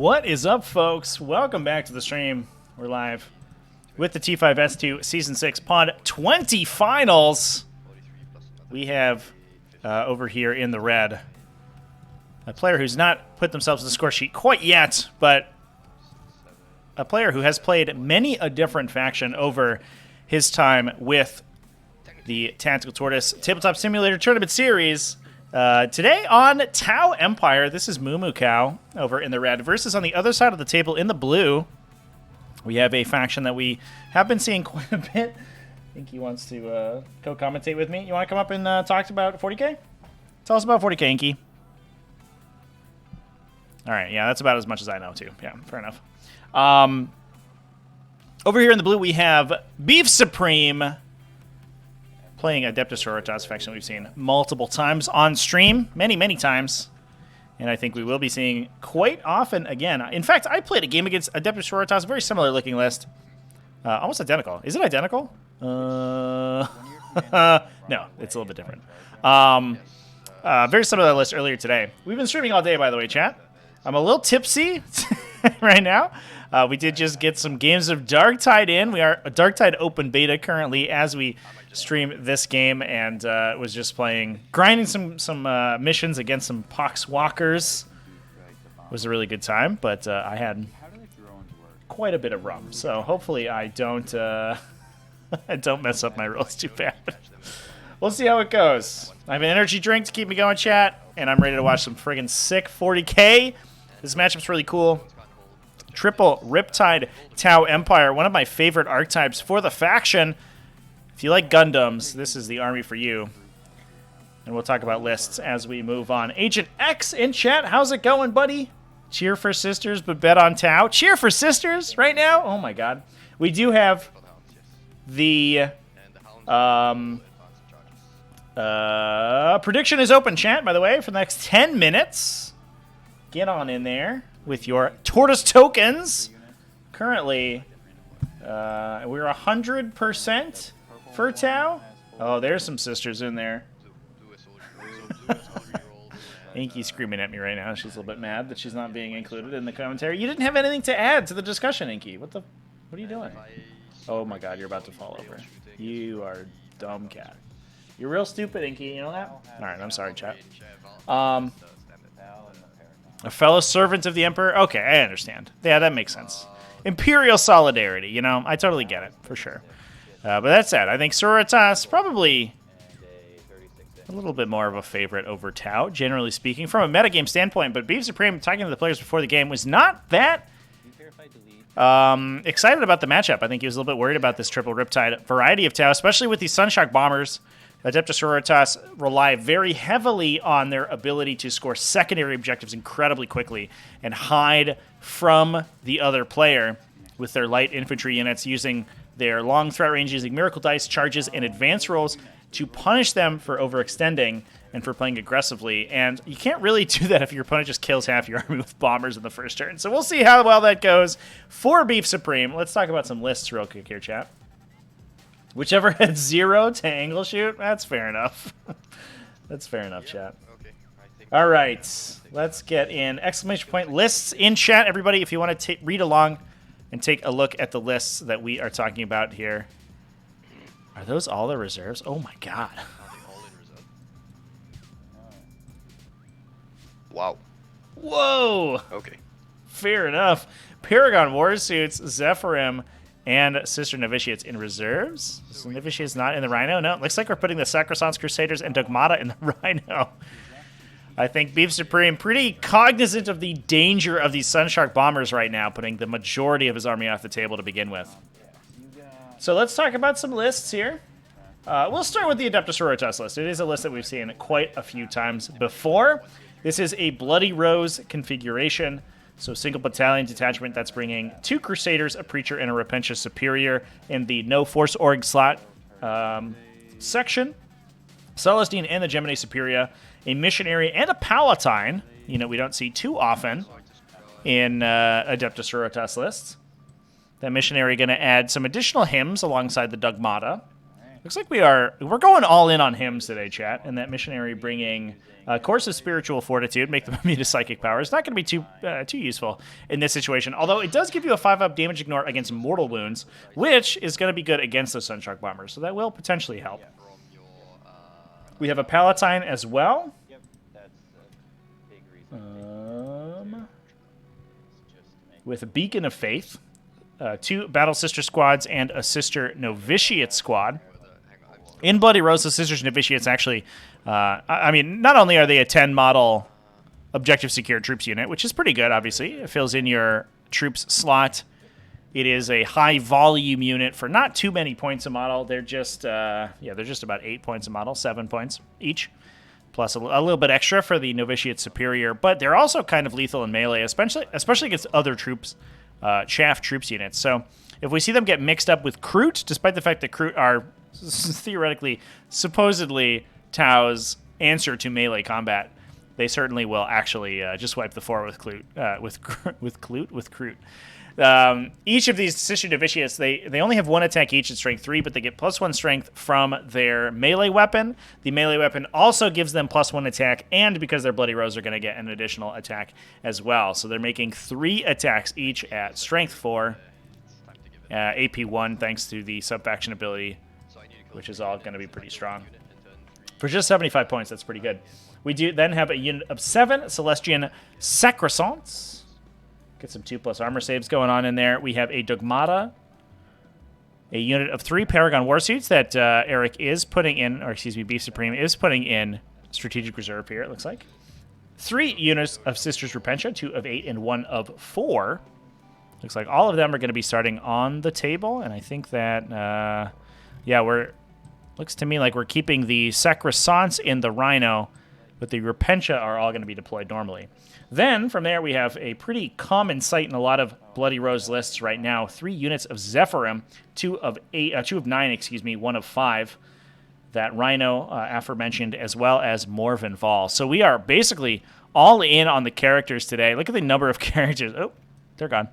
What is up, folks? Welcome back to the stream. We're live with the T5S2 Season 6 Pod 20 Finals. We have, over here in the red, a player who's not put themselves in the score sheet quite yet, but a player who has played many a different faction over his time with the Tactical Tortoise Tabletop Simulator Tournament Series. Today on Tau Empire, this is MooMooCow over in the red versus on the other side of the table in the blue. We have a faction that we have been seeing quite a bit. I think he wants to co-commentate with me. You want to come up and talk about 40K? Tell us about 40K, Inky. All right, yeah, that's about as much as I know, too. Yeah, fair enough. Over here in the blue, we have BeefSupreme playing Adeptus Sororitas faction we've seen multiple times on stream, many times, and I think we will be seeing quite often again. In fact, I played a game against Adeptus Sororitas, a very similar looking list, almost identical. Is it identical? No, it's a little bit different. Very similar list earlier today. We've been streaming all day, by the way, chat. I'm a little tipsy right now. We did just get some games of Darktide in. We are a Darktide open beta currently as we stream this game, and was just grinding some missions against some Pox Walkers. It was a really good time, but I had quite a bit of rum, so hopefully I don't I don't mess up my rolls too bad. We'll see how it goes. I have an energy drink to keep me going, chat, and I'm ready to watch some friggin' sick 40K. This matchup's really cool. Triple Riptide Tau Empire, one of my favorite archetypes for the faction. If you like Gundams, this is the army for you. And we'll talk about lists as we move on. Agent X in chat, how's it going, buddy? Cheer for sisters, but bet on Tau. Cheer for sisters right now? Oh my god. We do have the prediction is open, chat, by the way, for the next 10 minutes. Get on in there with your Tortoise tokens. Currently, we're 100% for Tau. Oh, there's some sisters in there. Inky's screaming at me right now. She's a little bit mad that she's not being included in the commentary. You didn't have anything to add to the discussion, Inky. What are you doing? Oh my god, you're about to fall over. You are a dumb cat. You're real stupid, Inky. You know that? Alright, I'm sorry, chat. A fellow servant of the Emperor? Okay, I understand. Yeah, that makes sense. Imperial solidarity, you know? I totally get it, for sure. But that said, I think Sororitas probably a little bit more of a favorite over Tau, generally speaking, from a metagame standpoint. But BeefSupreme, talking to the players before the game, was not that excited about the matchup. I think he was a little bit worried about this triple Riptide variety of Tau, especially with these Sunshock Bombers. Adeptus Sororitas rely very heavily on their ability to score secondary objectives incredibly quickly and hide from the other player with their light infantry units using their long threat range, using miracle dice, charges, and advance rolls to punish them for overextending and for playing aggressively. And you can't really do that if your opponent just kills half your army with bombers in the first turn. So we'll see how well that goes for BeefSupreme. Let's talk about some lists real quick here, chat. Whichever had 0 to angle shoot, that's fair enough. That's fair enough, chat. All right, let's get in exclamation point lists in chat, everybody. If you want to read along and take a look at the lists that we are talking about here. Are those all the reserves? Oh my god. Wow. Whoa. Okay. Fair enough. Paragon Warsuits, Zephyrim, and Sister Novitiates in reserves. So Novitiates not in the Rhino? No, looks like we're putting the Sacrosancts, Crusaders, and Dogmata in the Rhino. I think BeefSupreme pretty cognizant of the danger of these Sunshark Bombers right now, putting the majority of his army off the table to begin with. So let's talk about some lists here. We'll start with the Adeptus Sororitas list. It is a list that we've seen quite a few times before. This is a Bloody Rose configuration. So single battalion detachment that's bringing 2 Crusaders, a Preacher, and a Repentia Superior in the no Force Org slot section. Celestine and the Gemini Superior, a Missionary, and a Palatine. You know, we don't see too often in Adeptus Sororitas lists. That Missionary going to add some additional hymns alongside the Dogmata. Looks like we're going all in on hymns today, chat, and that missionary bringing a course of spiritual fortitude, make them immune to psychic power. It's not going to be too useful in this situation, although it does give you a 5-up damage ignore against mortal wounds, which is going to be good against the Sunshock Bombers, so that will potentially help. We have a Palatine as well. With a Beacon of Faith, 2 Battle Sister squads, and a Sister Novitiate squad. In Bloody Rose, the Sisters Novitiates actually, I mean, not only are they a 10 model objective secure troops unit, which is pretty good, obviously. It fills in your troops slot. It is a high volume unit for not too many points a model. They're just, they're just about 8 points a model, 7 points each, plus a little bit extra for the Novitiate Superior. But they're also kind of lethal in melee, especially against other troops, chaff troops units. So if we see them get mixed up with Kroot, despite the fact that Kroot are theoretically, supposedly Tau's answer to melee combat, they certainly will actually just wipe the floor with Kroot. Each of these Sister Novitiates, they only have 1 attack each at strength 3, but they get +1 strength from their melee weapon. The melee weapon also gives them +1 attack, and because they're Bloody Rose, they're going to get an additional attack as well. So they're making 3 attacks each at strength 4, AP 1, thanks to the sub-faction ability, which is all going to be pretty strong. For just 75 points, that's pretty good. We do then have a unit of 7 Celestian Sacrosaunts. Get some 2+ armor saves going on in there. We have a Dogmata, a unit of 3 Paragon Warsuits that Eric is putting in, or excuse me, BeefSupreme is putting in strategic reserve here, it looks like. 3 units of Sisters Repentia, 2 of 8 and 1 of 4. Looks like all of them are going to be starting on the table, and I think that, looks to me like we're keeping the Sacrosaunts in the Rhino, but the Repentia are all going to be deployed normally. Then, from there, we have a pretty common sight in a lot of Bloody Rose lists right now. 3 units of Zephyrim, 2 of 9, 1 of 5. That Rhino, aforementioned, as well as Morven Vol. So we are basically all in on the characters today. Look at the number of characters. Oh, they're gone.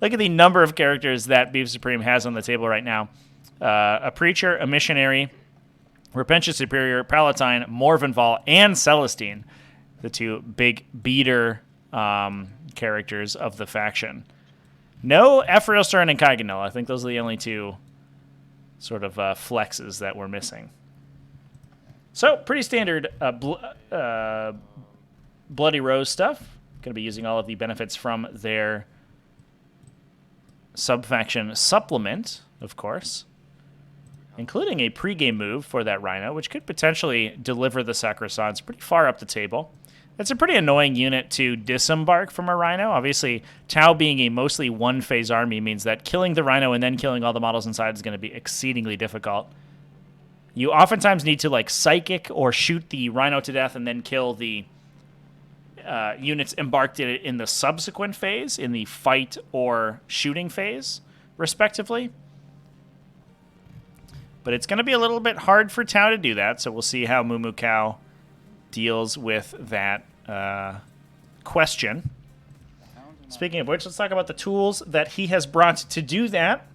Look at the number of characters that BeefSupreme has on the table right now. A Preacher, a Missionary, Repentia Superior, Palatine, Morven Vol, and Celestine. The 2 big beater characters of the faction. No Ephrael Stern and Kaiganil. I think those are the only 2 sort of flexes that we're missing. So, pretty standard Bloody Rose stuff. Going to be using all of the benefits from their sub-faction supplement, of course, including a pregame move for that Rhino, which could potentially deliver the Sacrosaunts pretty far up the table. It's a pretty annoying unit to disembark from a Rhino. Obviously, Tau being a mostly one-phase army means that killing the Rhino and then killing all the models inside is going to be exceedingly difficult. You oftentimes need to like psychic or shoot the Rhino to death and then kill the units embarked in it in the subsequent phase, in the fight or shooting phase, respectively. But it's going to be a little bit hard for Tau to do that, so we'll see how MooMooCow deals with that question. Speaking of which, let's talk about the tools that he has brought to do that.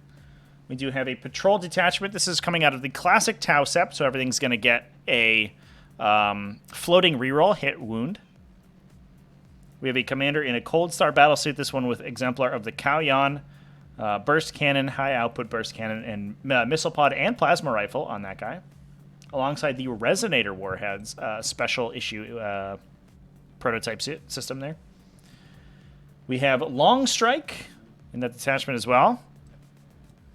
We do have a patrol detachment. This is coming out of the classic Tau Sept, so everything's going to get a floating reroll, hit, wound. We have a commander in a Cold Star battlesuit, this one with exemplar of the Kauyon, burst cannon, high output burst cannon, and missile pod and plasma rifle on that guy, alongside the Resonator Warheads special issue prototype system there. We have Long Strike in that detachment as well.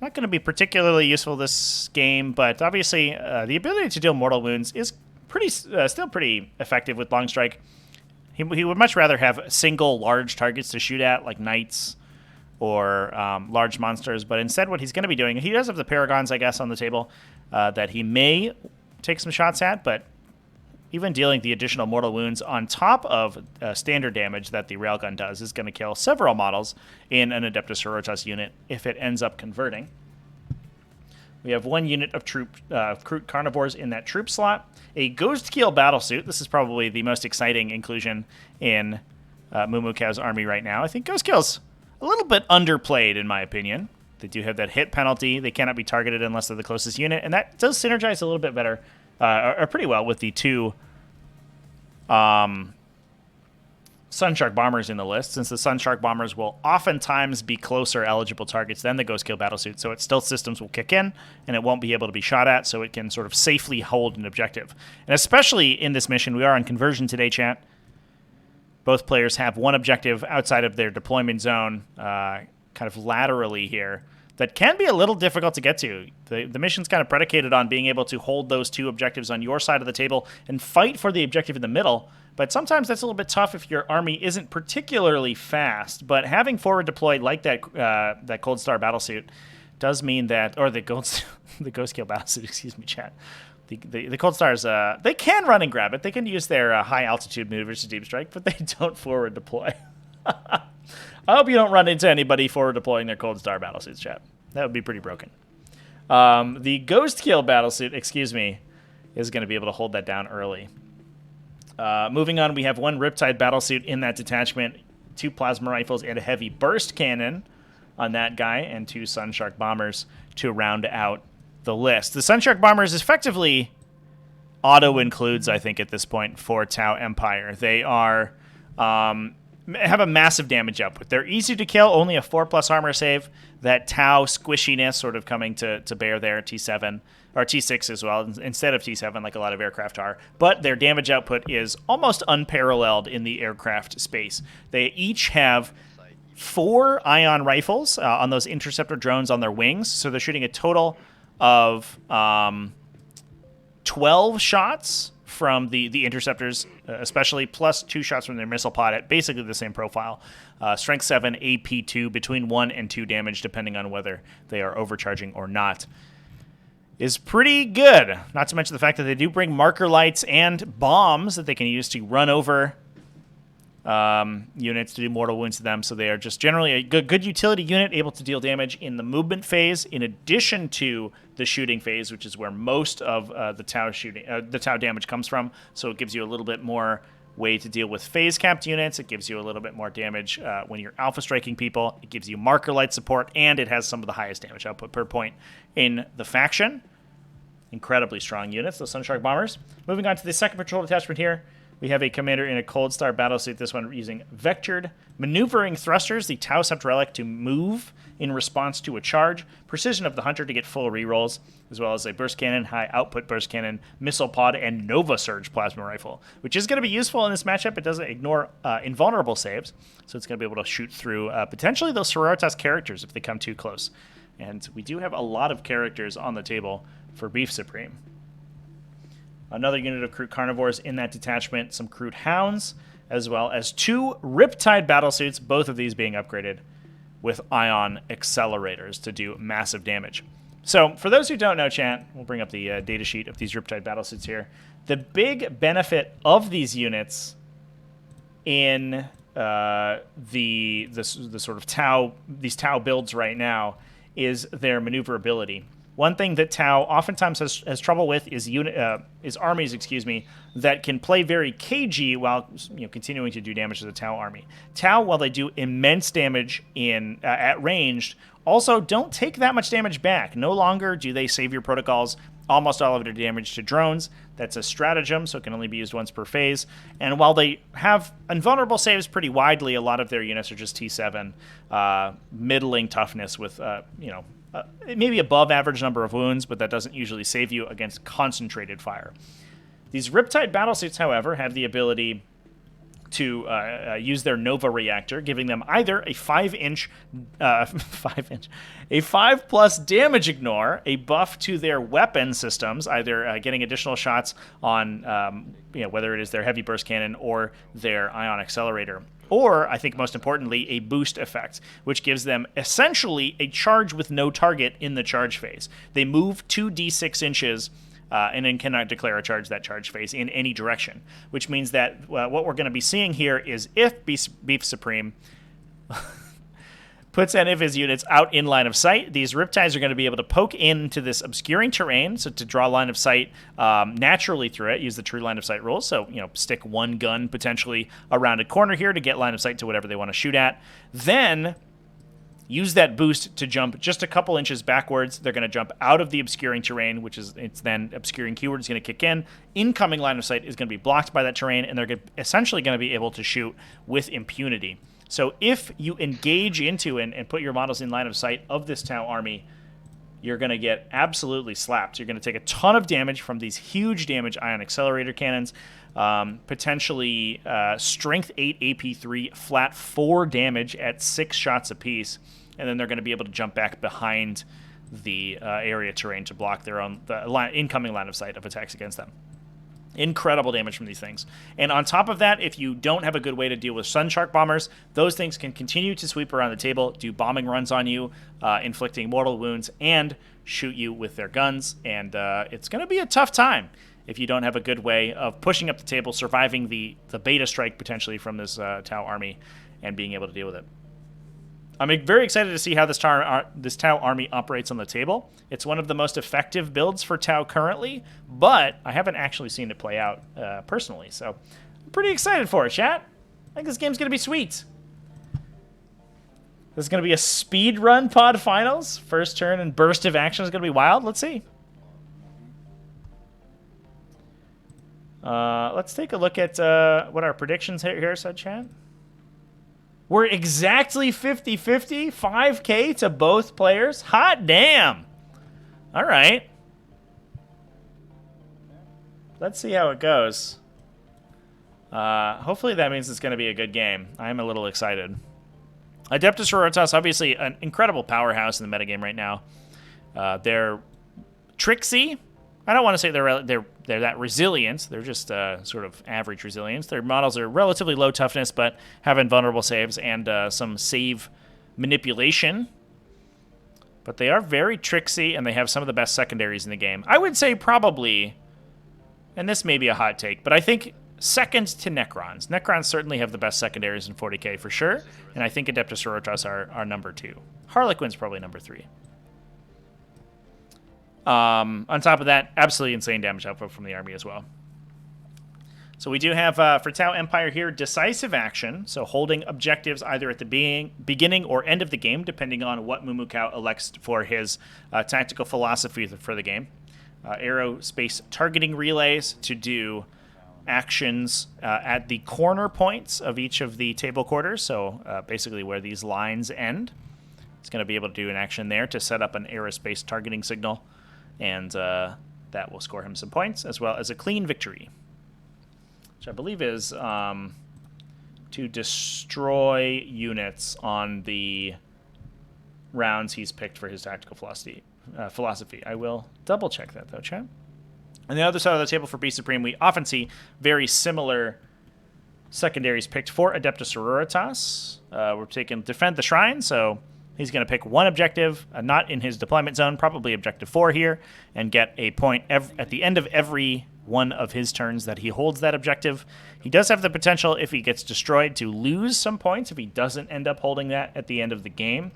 Not going to be particularly useful this game, but obviously the ability to deal mortal wounds is still pretty effective with Long Strike. He would much rather have single large targets to shoot at, like knights or large monsters, but instead what he's going to be doing, he does have the Paragons, I guess, on the table that he may take some shots at, but even dealing the additional mortal wounds on top of standard damage that the Railgun does is going to kill several models in an Adeptus Sororitas unit if it ends up converting. We have 1 unit of Kroot Carnivores in that troop slot. A Ghost Keel Battlesuit. This is probably the most exciting inclusion in MooMooCow's army right now. I think Ghost Keel's a little bit underplayed, in my opinion. They do have that hit penalty. They cannot be targeted unless they're the closest unit, and that does synergize a little bit better, or pretty well, with the two Sunshark Bombers in the list, since the Sunshark Bombers will oftentimes be closer eligible targets than the Ghost Kill Battlesuit, so its stealth systems will kick in, and it won't be able to be shot at, so it can sort of safely hold an objective. And especially in this mission, we are on conversion today, chat. Both players have one objective outside of their deployment zone, kind of laterally here, that can be a little difficult to get to. The mission's kind of predicated on being able to hold those two objectives on your side of the table and fight for the objective in the middle, but sometimes that's a little bit tough if your army isn't particularly fast. But having forward deployed like that that Cold Star Battlesuit does mean that, or the Ghost Kill Battlesuit, excuse me, chat. The Cold Stars, they can run and grab it. They can use their high altitude maneuvers to deep strike, but they don't forward deploy. I hope you don't run into anybody forward deploying their Cold Star Battlesuits, chat. That would be pretty broken. The Ghost Kill Battlesuit, excuse me, is going to be able to hold that down early. Moving on, we have one Riptide Battlesuit in that detachment, 2 plasma rifles and a heavy burst cannon on that guy, and 2 Sunshark Bombers to round out the list. The Sunshark Bombers effectively auto-includes, I think, at this point for Tau Empire. They are have a massive damage output. They're easy to kill, only a 4+ armor save. That Tau squishiness sort of coming to bear there, T7, or T6 as well, instead of T7 like a lot of aircraft are. But their damage output is almost unparalleled in the aircraft space. They each have 4 ion rifles on those interceptor drones on their wings, so they're shooting a total of 12 shots from the interceptors, especially, plus 2 shots from their missile pod at basically the same profile. Strength 7, AP 2, between 1 and 2 damage, depending on whether they are overcharging or not, is pretty good. Not to mention the fact that they do bring marker lights and bombs that they can use to run over units to do mortal wounds to them. So they are just generally a good utility unit, able to deal damage in the movement phase, in addition to the shooting phase, which is where most of the Tau damage comes from. So it gives you a little bit more way to deal with phase capped units. It gives you a little bit more damage when you're alpha striking people. It gives you marker light support, and it has some of the highest damage output per point in the faction. Incredibly strong units, the Sunshark Bombers. Moving on to the second patrol detachment here. We have a commander in a Cold Star Battlesuit, this one using vectored maneuvering thrusters, the Tau Sept Relic to move in response to a charge, precision of the Hunter to get full rerolls, as well as a burst cannon, high output burst cannon, missile pod, and Nova Surge plasma rifle, which is going to be useful in this matchup. It doesn't ignore invulnerable saves, so it's going to be able to shoot through potentially those Sororitas characters if they come too close. And we do have a lot of characters on the table for BeefSupreme. Another unit of Kroot Carnivores in that detachment, some Kroot Hounds, as well as 2 Riptide Battlesuits, both of these being upgraded with ion accelerators to do massive damage. So, for those who don't know, chat, we'll bring up the datasheet of these Riptide Battlesuits here. The big benefit of these units in the sort of these Tau builds right now is their maneuverability. One thing that Tau oftentimes has trouble with is armies, that can play very cagey while continuing to do damage to the Tau army. Tau, while they do immense damage at range, also don't take that much damage back. No longer do they save your protocols almost all of their damage to drones. That's a stratagem, so it can only be used once per phase. And while they have invulnerable saves pretty widely, a lot of their units are just T7, middling toughness with maybe above average number of wounds, but that doesn't usually save you against concentrated fire. These Riptide Battlesuits, however, have the ability to use their Nova Reactor, giving them either a 5+ damage ignore, a buff to their weapon systems, either getting additional shots on whether it is their heavy burst cannon or their ion accelerator, or, I think most importantly, a boost effect, which gives them essentially a charge with no target in the charge phase. They move 2d6 inches and then cannot declare a charge that charge phase in any direction, which means that what we're going to be seeing here is if BeefSupreme puts any of his units out in line of sight, these Riptides are going to be able to poke into this obscuring terrain, so to draw line of sight naturally through it, use the true line of sight rules, so stick one gun potentially around a corner here to get line of sight to whatever they want to shoot at. Then use that boost to jump just a couple inches backwards. They're going to jump out of the obscuring terrain, which is it's then obscuring keyword is going to kick in. Incoming line of sight is going to be blocked by that terrain, and they're essentially going to be able to shoot with impunity. So if you engage into and put your models in line of sight of this Tau army, you're going to get absolutely slapped. You're going to take a ton of damage from these huge damage ion accelerator cannons, potentially strength 8 AP3, flat 4 damage at 6 shots apiece, and then they're going to be able to jump back behind the area terrain to block their own incoming line of sight of attacks against them. Incredible damage from these things. And on top of that, if you don't have a good way to deal with Sun Shark bombers, those things can continue to sweep around the table, do bombing runs on you, inflicting mortal wounds, and shoot you with their guns. And it's going to be a tough time if you don't have a good way of pushing up the table, surviving the beta strike potentially from this Tau army, and being able to deal with it. I'm very excited to see how this Tau army operates on the table. It's one of the most effective builds for Tau currently, but I haven't actually seen it play out personally, so I'm pretty excited for it, chat. I think this game's going to be sweet. This is going to be a speed run pod finals. First turn and burst of action is going to be wild. Let's see. Let's take a look at what our predictions here said, chat. We're exactly 50-50, 5K to both players. Hot damn. All right. Let's see how it goes. Hopefully that means it's going to be a good game. I'm a little excited. Adeptus Sororitas, obviously an incredible powerhouse in the metagame right now. They're tricksy. I don't want to say they're that resilient. They're just sort of average resilience. Their models are relatively low toughness, but have invulnerable saves and some save manipulation. But they are very tricksy, and they have some of the best secondaries in the game. I would say probably, and this may be a hot take, but I think second to Necrons. Necrons certainly have the best secondaries in 40k for sure, and I think Adeptus Sororitas are number 2. Harlequin's probably number 3. On top of that, absolutely insane damage output from the army as well. So we do have, for Tau Empire here, decisive action, so holding objectives either at the beginning or end of the game, depending on what MooMooCow elects for his tactical philosophy for the game. Aerospace targeting relays to do actions at the corner points of each of the table quarters, so basically where these lines end. It's going to be able to do an action there to set up an aerospace targeting signal, and that will score him some points, as well as a clean victory, which I believe is to destroy units on the rounds he's picked for his tactical philosophy. I will double-check that, though, chat. On the other side of the table for BeefSupreme, we often see very similar secondaries picked for Adeptus Sororitas. We're taking Defend the Shrine, so he's going to pick one objective, not in his deployment zone, probably objective 4 here, and get a point at the end of every one of his turns that he holds that objective. He does have the potential, if he gets destroyed, to lose some points if he doesn't end up holding that at the end of the game.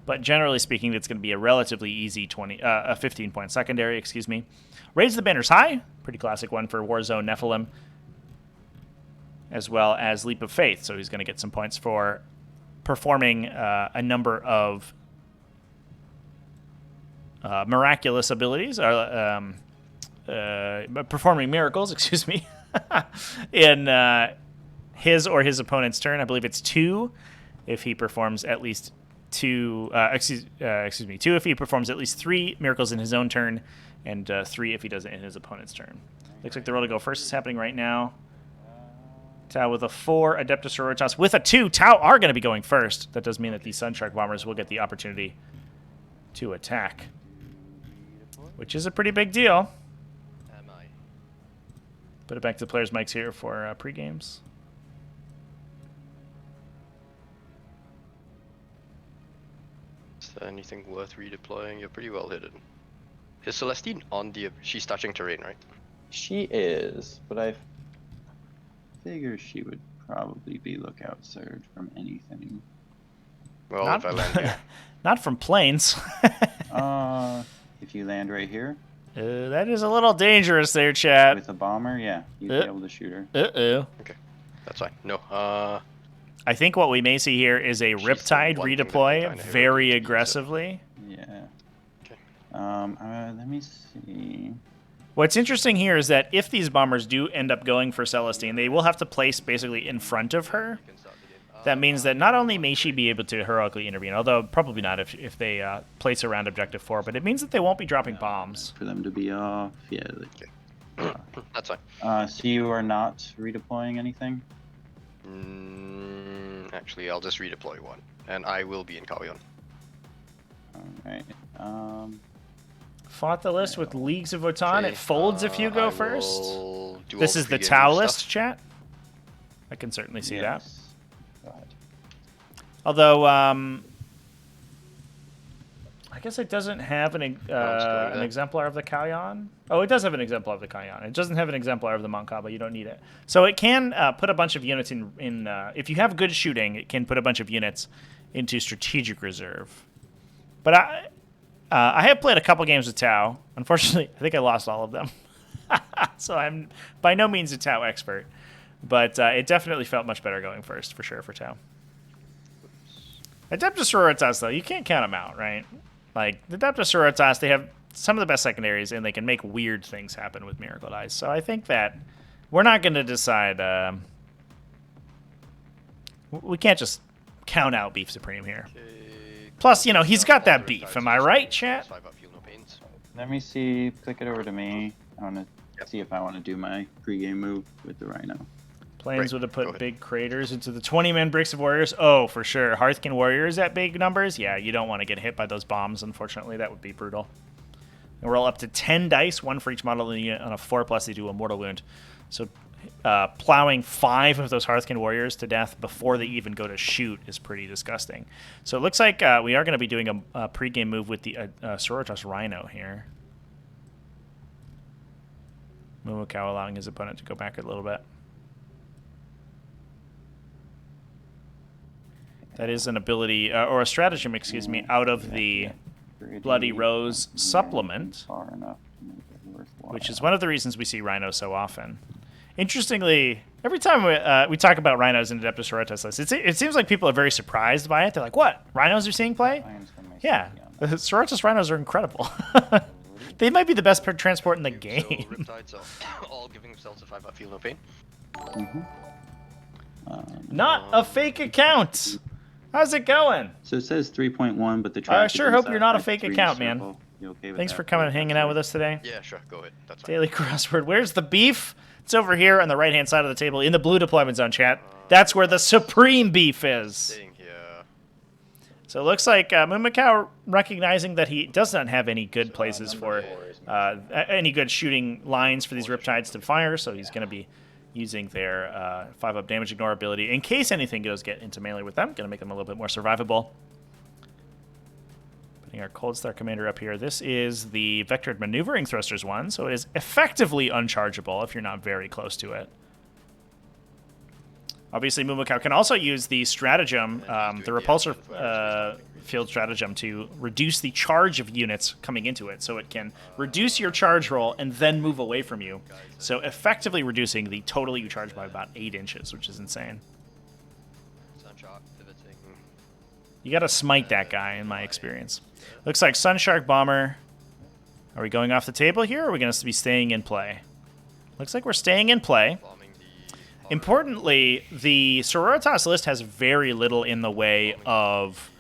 But generally speaking, it's going to be a relatively easy 15-point secondary, excuse me. Raise the Banners High, pretty classic one for Warzone Nephilim, as well as Leap of Faith. So he's going to get some points for performing a number of miraculous abilities, performing miracles, excuse me, in his or his opponent's turn. I believe it's 2 if he performs at least 2, excuse me, 2 if he performs at least 3 miracles in his own turn, and 3 if he does it in his opponent's turn. Looks like the roll to go first is happening right now. Tau with a 4, Adeptus Sororitas with a 2. Tau are going to be going first. That does mean that these Sunshark bombers will get the opportunity to attack, which is a pretty big deal. Put it back to the players' mics here for pre-games. Is there anything worth redeploying? You're pretty well hidden. Is Celestine on the... She's touching terrain, right? She is, but I figure she would probably be lookout surge from anything. Well, if I land here. Not from planes. If you land right here. That is a little dangerous there, chat. With a bomber, yeah. You'd be able to shoot her. Uh-oh. Okay, that's fine. No, I think what we may see here is a She's the Riptide one thing that redeploy kinda very heroically needs it. aggressively. Yeah. Okay. Let me see. What's interesting here is that if these bombers do end up going for Celestine, they will have to place basically in front of her. You can start the game. That means that not only may she be able to heroically intervene, although probably not if they place around Objective 4, but it means that they won't be dropping bombs. For them to be off. Yeah. That's fine. So you are not redeploying anything? Actually, I'll just redeploy one, and I will be in Kaoyon. Alright. Fought the list with Leagues of Votan. It folds if you go I first. will do This all is the pre-game Tau stuff. list, chat. I can certainly see that. Yes. Go ahead. Although, I guess it doesn't have an there. exemplar of the Kaoyan. Oh, it does have an exemplar of the Kaoyan. It doesn't have an exemplar of the Moncaba. You don't need it. So it can put a bunch of units in if you have good shooting, it can put a bunch of units into strategic reserve. But I have played a couple games with Tau. Unfortunately, I think I lost all of them. So I'm by no means a Tau expert. But it definitely felt much better going first, for sure, for Tau. Adeptus Sororitas, though, you can't count them out, right? Like, the Adeptus Sororitas, they have some of the best secondaries, and they can make weird things happen with Miracle Dice. So I think that we're not going to decide... we can't just count out BeefSupreme here. Okay. Plus, you know, he's got that beef. Am I right, chat? Let me see. Click it over to me. I want to Yep. see if I want to do my pregame move with the Rhino. Planes Right, would have go put ahead. big craters into the 20-man bricks of warriors. Oh, for sure. Hearthkin warriors at big numbers? Yeah, you don't want to get hit by those bombs, unfortunately. That would be brutal. And roll up to 10 dice, one for each model in the unit. On a 4+, they do a mortal wound. So plowing 5 of those Hearthkin warriors to death before they even go to shoot is pretty disgusting. So it looks like we are going to be doing a pregame move with the Sororitas Rhino here. MooMooCow allowing his opponent to go back a little bit. That is an ability, or a stratagem, excuse me, out of the Bloody Rose supplement, Far enough to make it worthwhile. which is one of the reasons we see Rhino so often. Interestingly, every time we talk about Rhinos in Adeptus Sororitas list, it seems like people are very surprised by it. They're like, what? Rhinos are seeing play? Lions from my Yeah, city the on Sororitas Rhinos are incredible. They might be the best transport in the So game. Riptides are all giving themselves a 5 up feel no pain. Not a fake account. How's it going? So it says 3.1, but the I traffic sure is hope at you're not a like fake 3 account, man. circle. You okay with Thanks that? for coming and hanging out with us today. Yeah, sure, go ahead. That's fine. Daily crossword. Where's the beef? It's over here on the right-hand side of the table in the blue deployment zone, chat. That's where the supreme beef is. Sitting here. So it looks like MooMooCow recognizing that he does not have any good places for any good shooting lines for these Riptides to fire, so he's going to be using their 5-up damage ignore ability in case anything goes get into melee with them. Going to make them a little bit more survivable. Putting our Cold Star Commander up here. This is the Vectored Maneuvering Thrusters one, so it is effectively unchargeable if you're not very close to it. Obviously, MooMooCow can also use the stratagem, the repulsor field stratagem, to reduce the charge of units coming into it. So it can reduce your charge roll and then move away from you. So effectively reducing the total you charge by about 8 inches, which is insane. Sunshark pivoting. You got to smite that guy, in my experience. Looks like Sunshark Bomber. Are we going off the table here, or are we going to be staying in play? Looks like we're staying in play. Bombing the Importantly, the Sororitas list has very little in the way of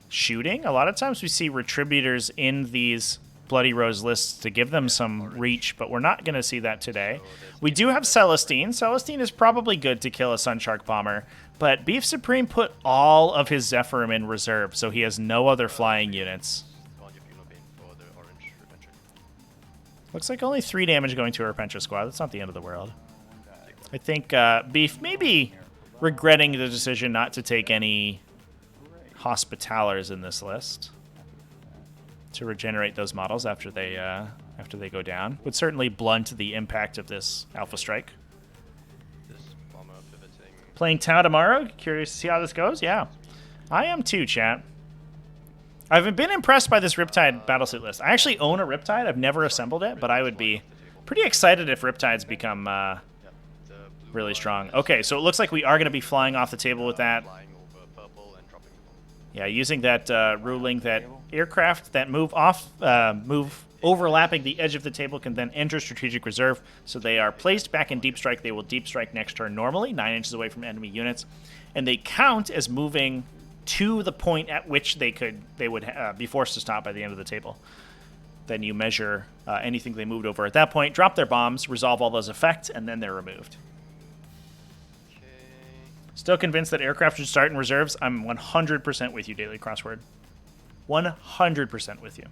shooting. A lot of times we see Retributors in these Bloody Rose lists to give them some reach, but we're not going to see that today. We do have Celestine. Celestine is probably good to kill a Sunshark Bomber, but BeefSupreme put all of his Zephyrim in reserve, so he has no other flying units. on your feel no pain for the orange retention. Looks like only 3 damage going to our Repentia squad. That's not the end of the world. I think Beef maybe regretting the decision not to take any Hospitalers in this list to regenerate those models after they go down. Would certainly blunt the impact of this Alpha Strike. This bomber pivoting. Playing Tau tomorrow. Curious to see how this goes. Yeah, I am too, chat. I've been impressed by this Riptide battlesuit list. I actually own a Riptide. I've never assembled it, but I would be pretty excited if Riptides become Yep, the blue really strong. Okay, so it looks like we are going to be flying off the table with that. Flying over purple and dropping the Yeah, using that ruling that aircraft that move overlapping the edge of the table can then enter strategic reserve. So they are placed back in deep strike. They will deep strike next turn normally, 9 inches away from enemy units, and they count as moving to the point at which they would be forced to stop by the end of the table. Then you measure anything they moved over at that point, drop their bombs, resolve all those effects, and then they're removed. Okay. Still convinced that aircraft should start in reserves? I'm 100% with you, Daily Crossword. 100% with you.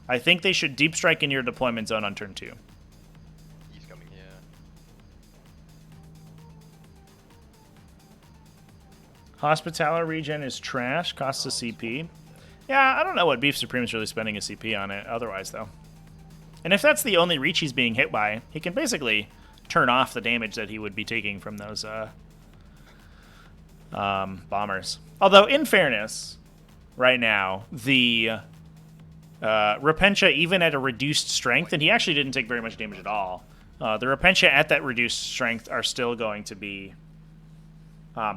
I think they should deep strike in your deployment zone on turn 2. He's coming here. Hospitaller regen is trash, costs a CP. Yeah, I don't know what Beef Supreme is really spending a CP on it otherwise, though. And if that's the only reach he's being hit by, he can basically turn off the damage that he would be taking from those bombers. Although, in fairness, right now, the Repentia, even at a reduced strength, and he actually didn't take very much damage at all, the Repentia at that reduced strength are still going to be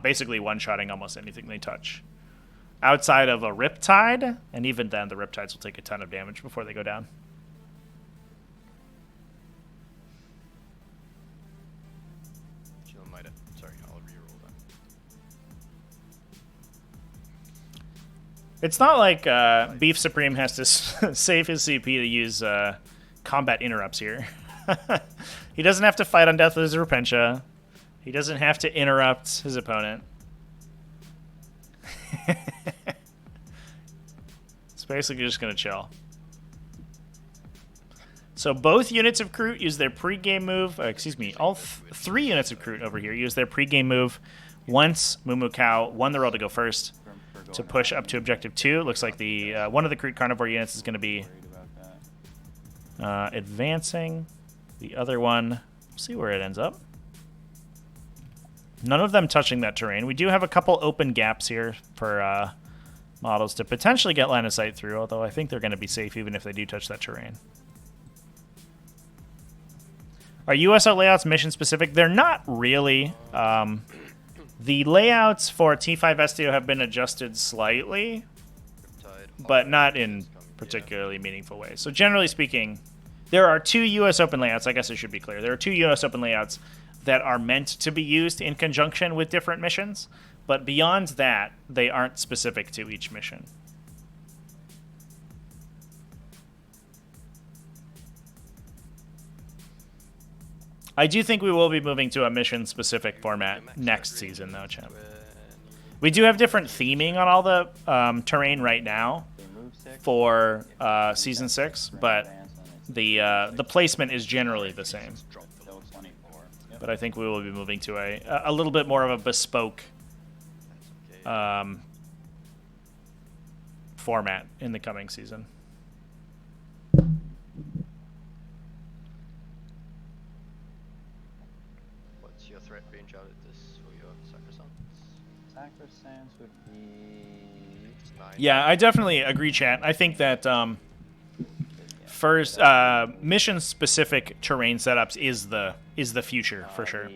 basically one-shotting almost anything they touch. Outside of a Riptide, and even then the Riptides will take a ton of damage before they go down. Sorry, I'll reroll that. It's not like Beef Supreme has to save his CP to use combat interrupts here. He doesn't have to fight on death with his Repentia. He doesn't have to interrupt his opponent. It's basically just going to chill. So both units of Kroot use their pregame move. All 3 units of Kroot over here use their pregame move once MooMooCow won the roll to go first to push up to objective 2. Looks like the one of the Kroot carnivore units is going to be advancing. The other one, we'll see where it ends up. None of them touching that terrain. We do have a couple open gaps here for models to potentially get line of sight through, although I think they're going to be safe even if they do touch that terrain. Are USO layouts mission specific? They're not really. The layouts for T5S2 have been adjusted slightly, but not in particularly meaningful ways. So generally speaking, there are 2 US Open layouts. I guess it should be clear. There are 2 US Open layouts that are meant to be used in conjunction with different missions, but beyond that, they aren't specific to each mission. I do think we will be moving to a mission-specific format next season, though, champ. We do have different theming on all the terrain right now for Season 6, but the placement is generally the same. But I think we will be moving to a little bit more of a bespoke format in the coming season. What's your threat range out at this for your Sacrosancts? Sacrosancts would be... 9. Yeah, I definitely agree, chat. I think that first mission-specific terrain setups is the future for sure.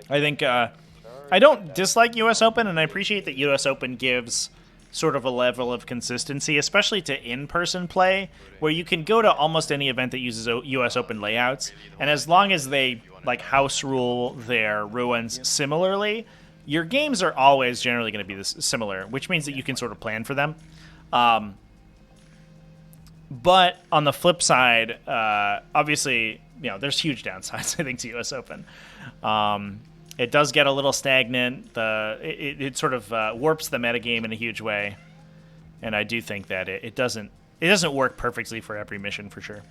I think I don't dislike US Open, and I appreciate that US Open gives sort of a level of consistency, especially to in-person play, where you can go to almost any event that uses US Open layouts, and as long as they like house rule their ruins similarly, your games are always generally going to be similar, which means that you can sort of plan for them. But on the flip side, obviously, there's huge downsides, I think, to US Open. It does get a little stagnant. It sort of warps the metagame in a huge way, and I do think that it doesn't work perfectly for every mission for sure.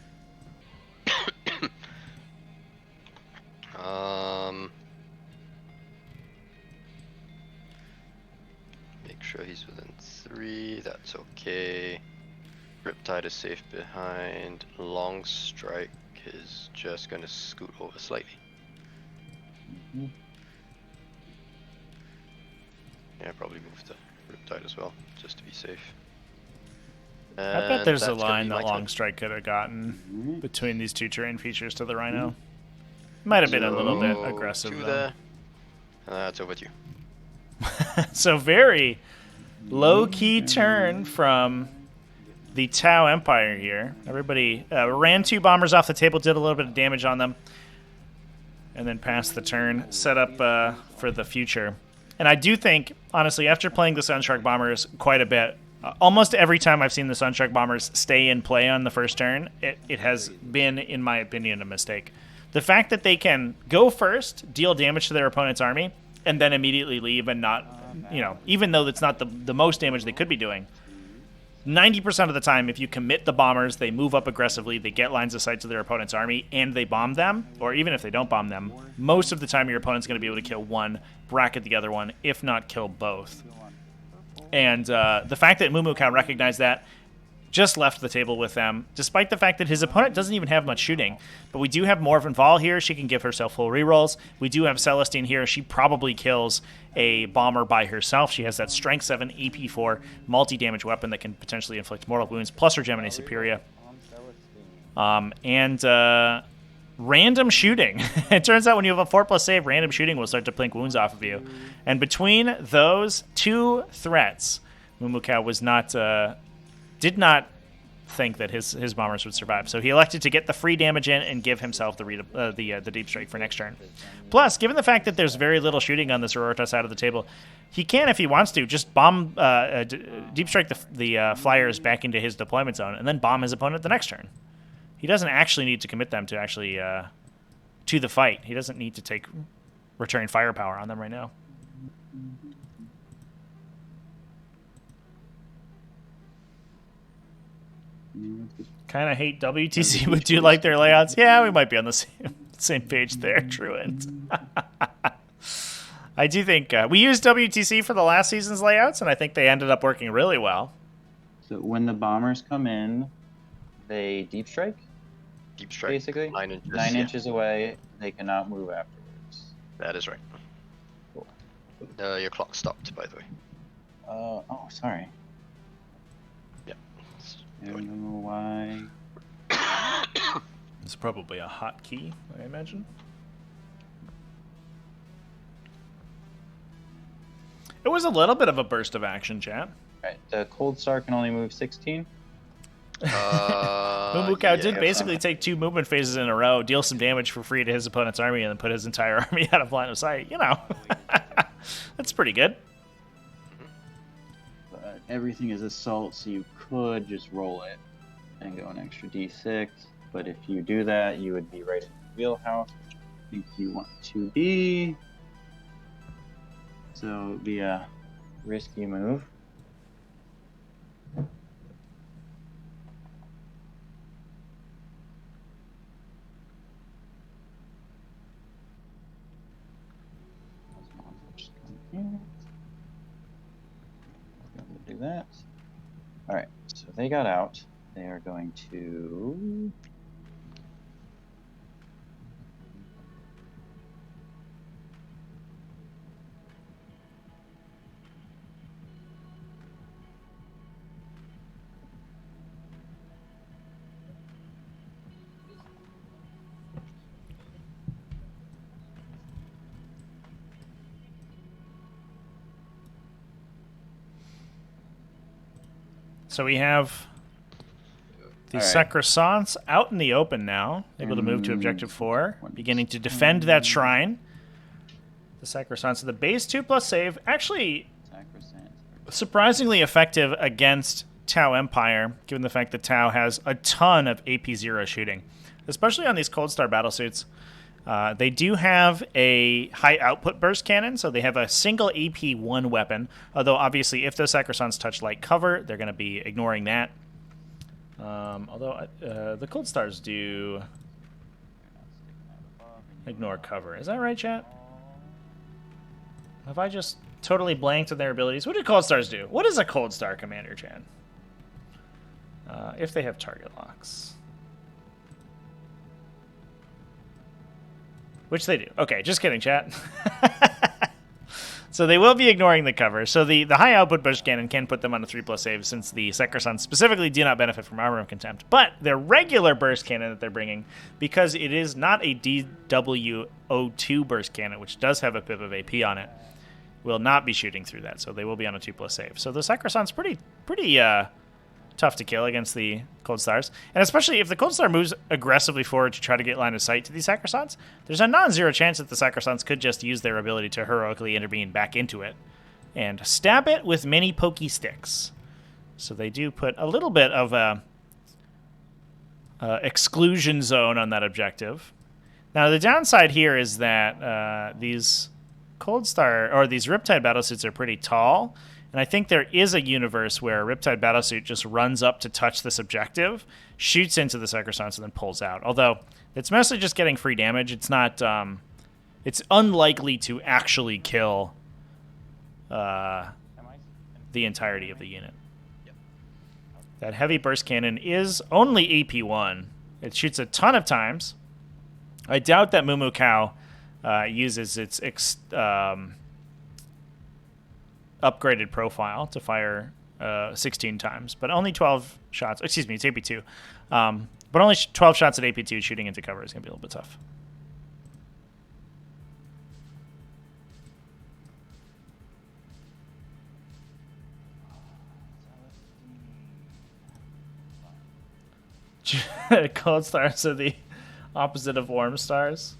Make sure he's within 3. That's okay. Riptide is safe behind. Long Strike is just gonna scoot over slightly. Yeah, probably move to Riptide as well, just to be safe. I bet there's a that's gonna line be that my Long turn. Strike could have gotten between these 2 terrain features to the Rhino. Might have been a little bit aggressive, Two though. there. It's over to you. So very low-key turn from the Tau Empire here. Everybody ran 2 bombers off the table, did a little bit of damage on them, and then passed the turn, set up for the future. And I do think, honestly, after playing the Sunshark Bombers quite a bit, almost every time I've seen the Sunshark Bombers stay in play on the first turn, it has been, in my opinion, a mistake. The fact that they can go first, deal damage to their opponent's army, and then immediately leave and not, even though that's not the most damage they could be doing, 90% of the time, if you commit the bombers, they move up aggressively, they get lines of sight to their opponent's army, and they bomb them, or even if they don't bomb them, most of the time your opponent's going to be able to kill one, bracket the other one, if not kill both. And the fact that MooMooCow recognized that, just left the table with them, despite the fact that his opponent doesn't even have much shooting. But we do have Morven Vol here. She can give herself full rerolls. We do have Celestine here. She probably kills a bomber by herself. She has that Strength 7 AP 4 multi-damage weapon that can potentially inflict mortal wounds, plus her Gemini Superior. Random shooting. It turns out when you have a 4+ save, random shooting will start to plink wounds off of you. And between those 2 threats, MooMooCow was not... did not think that his bombers would survive. So he elected to get the free damage in and give himself the Deep Strike for next turn. Plus, given the fact that there's very little shooting on the Sororitas side of the table, he can, if he wants to, just bomb Deep Strike the Flyers back into his deployment zone and then bomb his opponent the next turn. He doesn't actually need to commit them to actually to the fight. He doesn't need to take return firepower on them right now. Kind of hate WTC would do like their layouts. Yeah, we might be on the same page there, Truant. I do think we used WTC for the last season's layouts, and I think they ended up working really well. So when the bombers come in, they deep strike? Deep strike. Basically? 9 inches. 9 inches away. They cannot move afterwards. That is right. Cool. Your clock stopped, by the way. Oh, sorry. Yep. I don't know why. It's probably a hotkey, I imagine. It was a little bit of a burst of action, chat. Right, the Cold Star can only move 16. MooMooCow did basically take 2 movement phases in a row, deal some damage for free to his opponent's army, and then put his entire army out of line of sight. That's pretty good. But everything is assault, so you could just roll it and go an extra d6. But if you do that, you would be right in the wheelhouse, which I think you want to be. So it would be a risky move. Do that. All right, so they got out. They are going to So we have the All right. Sacrosancts out in the open now, able to move to Objective 4, beginning to defend that shrine. The Sacrosancts of the base 2+ save, actually surprisingly effective against Tau Empire, given the fact that Tau has a ton of AP0 shooting, especially on these Cold Star battlesuits. They do have a high output burst cannon, so they have a single AP1 weapon, although obviously if those Sacrosancts touch light cover, they're going to be ignoring that. Although the Cold Stars do ignore cover. Is that right, chat? Have I just totally blanked on their abilities? What do Cold Stars do? What is a Cold Star commander, chat? If they have target locks. Which they do. Okay, just kidding, chat. So they will be ignoring the cover. So the high output bush cannon can put them on a 3+ save since the Secrosons specifically do not benefit from Armor of Contempt. But their regular burst cannon that they're bringing, because it is not a DW02 burst cannon, which does have a pip of AP on it, will not be shooting through that. So they will be on a 2+ save. So the Secroson's pretty tough to kill against the Cold Stars. And especially if the Cold Star moves aggressively forward to try to get line of sight to these Sacrosons, there's a non-zero chance that the Sacrosons could just use their ability to heroically intervene back into it and stab it with many pokey sticks. So they do put a little bit of a exclusion zone on that objective. Now the downside here is that these Cold Star, or these Riptide battlesuits are pretty tall. And I think there is a universe where a Riptide Battlesuit just runs up to touch this objective, shoots into the Secrosons, and then pulls out. Although, it's mostly just getting free damage. It's not... it's unlikely to actually kill the entirety of the unit. That heavy burst cannon is only AP1. It shoots a ton of times. I doubt that MooMooCow uses its... upgraded profile to fire 16 times, but only 12 shots. Excuse me, it's AP2. But only 12 shots at AP2 shooting into cover is going to be a little bit tough. Cold stars are the opposite of warm stars.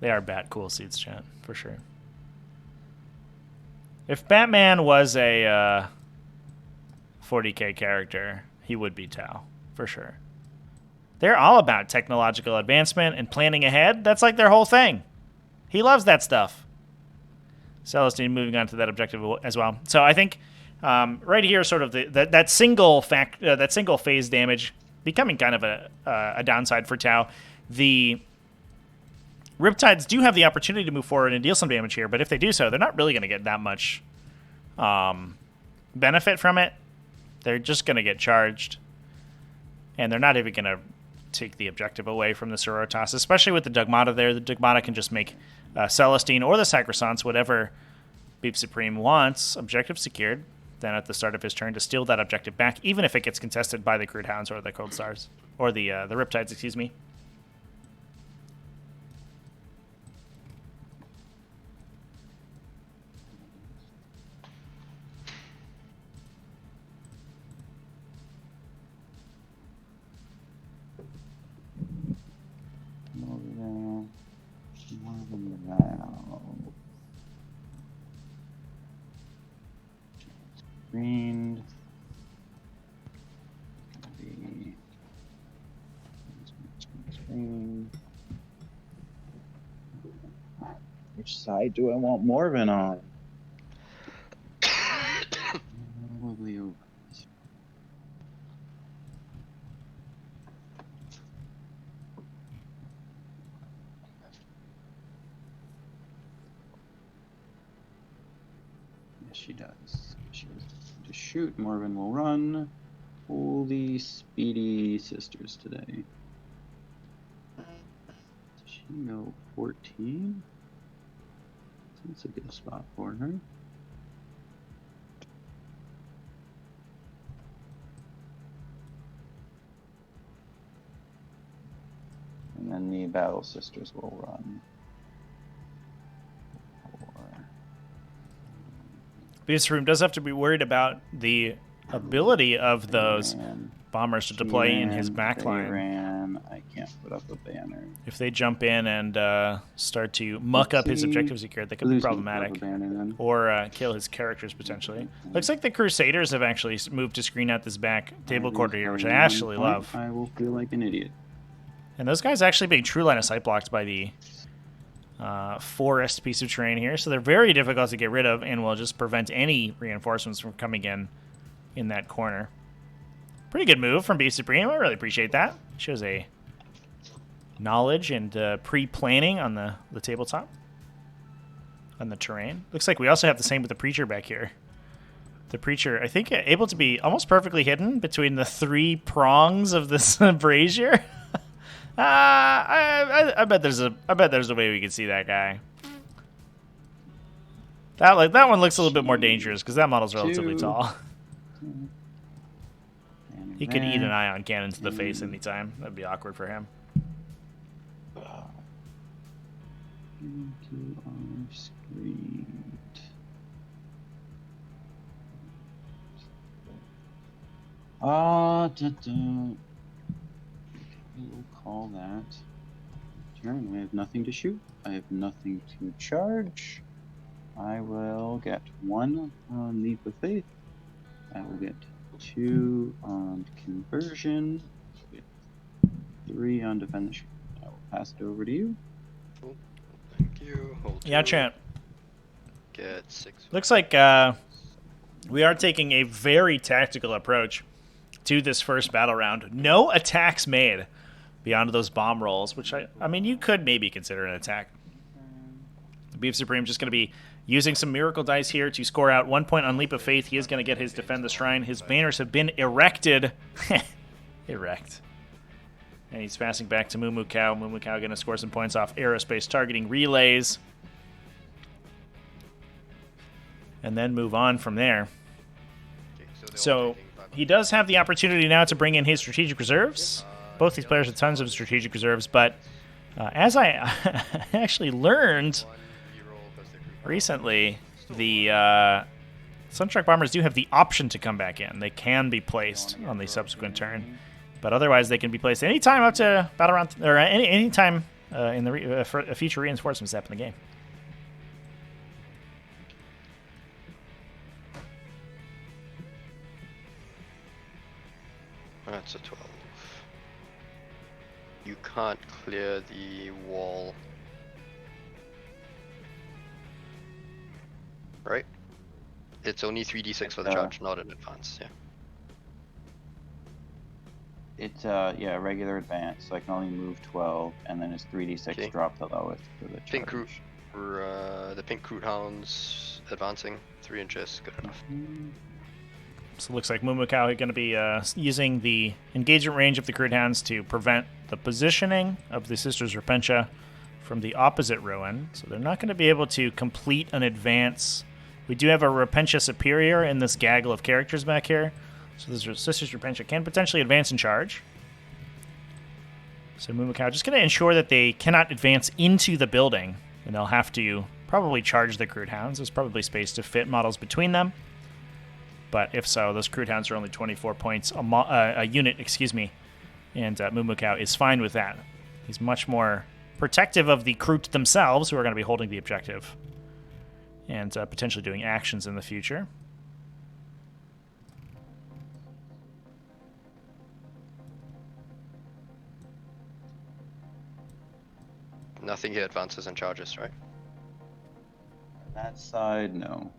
They are bat cool seats, chat, for sure. If Batman was a 40k character, he would be Tau, for sure. They're all about technological advancement and planning ahead. That's like their whole thing. He loves that stuff. Celestine moving on to that objective as well. So I think right here, sort of that single phase damage becoming kind of a downside for Tau. The Riptides do have the opportunity to move forward and deal some damage here, but if they do so, they're not really going to get that much benefit from it. They're just going to get charged, and they're not even going to take the objective away from the Sororitas, especially with the Dogmata there. The Dogmata can just make Celestine or the Sacrosants, whatever BeefSupreme wants, objective secured, then at the start of his turn to steal that objective back, even if it gets contested by the Crude Hounds or the Cold Stars, or the Riptides, excuse me. Screened. Which side do I want Morven on? Probably over. Yes, she does. She was to shoot. Morven will run. Holy speedy sisters today. Does she go 14? That's a good spot for her. And then the Battle Sisters will run. BeefSupreme does have to be worried about the ability of those bombers to deploy in his backline. I can't put up a banner. If they jump in and start to muck up his objective secured, that could be problematic. Or kill his characters, potentially. Looks like the Crusaders have actually moved to screen out this back table quarter here, which I actually love. I will feel like an idiot. And those guys actually being true line of sight blocked by the forest piece of terrain here, so they're very difficult to get rid of and will just prevent any reinforcements from coming in that corner. Pretty good move from BeefSupreme. I really appreciate that. Shows a knowledge and pre-planning on the tabletop, on the terrain. Looks like we also have the same with the Preacher back here. The Preacher, I think, able to be almost perfectly hidden between the three prongs of this brazier. I bet there's a way we can see that guy. That one looks a little bit more dangerous because that model's relatively 2. tall. And He could eat an there. ion cannon to the face anytime. That'd be awkward for him. Into our screen. We'll call that turn. We have nothing to shoot. I have nothing to charge. I will get 1 on Leap of Faith. I will get 2 on Conversion. Get 3 on Defend the Shield. I will pass it over to you. Cool. Thank you. Hold Yeah, 2. champ. Get 6. Looks like we are taking a very tactical approach to this first battle round. No attacks made beyond those bomb rolls, which I mean, you could maybe consider an attack. BeefSupreme just going to be using some miracle dice here to score out 1 point on Leap of Faith. He is going to get his Defend the Shrine. His banners have been erected. Erect. And he's passing back to MooMooCow. MooMooCow going to score some points off aerospace targeting relays. And then move on from there. So he does have the opportunity now to bring in his strategic reserves. Both these players have tons of strategic reserves, but as I actually learned recently, the Sunstroke Bombers do have the option to come back in. They can be placed on the subsequent turn, but otherwise they can be placed anytime up to battle round, or anytime in the for a future reinforcement step in the game. That's a 12. You can't clear the wall. Right? It's only 3d6 for the charge, not in advance, yeah. It's yeah, regular advance, so I can only move 12, and then it's 3d6 Okay. drop the lowest for the charge. Pink root, the pink root hounds advancing 3 inches, good enough. So it looks like MooMooCow is going to be using the engagement range of the Crude Hounds to prevent the positioning of the Sisters Repentia from the opposite ruin. So they're not going to be able to complete an advance. We do have a Repentia Superior in this gaggle of characters back here. So the Sisters Repentia can potentially advance and charge. So MooMooCow just going to ensure that they cannot advance into the building. And they'll have to probably charge the Crude Hounds. There's probably space to fit models between them. But if so, those Crude Hounds are only 24 points a unit, excuse me. And MooMooCow is fine with that. He's much more protective of the Crude themselves, who are going to be holding the objective. And potentially doing actions in the future. Nothing here advances and charges, right? That side, no.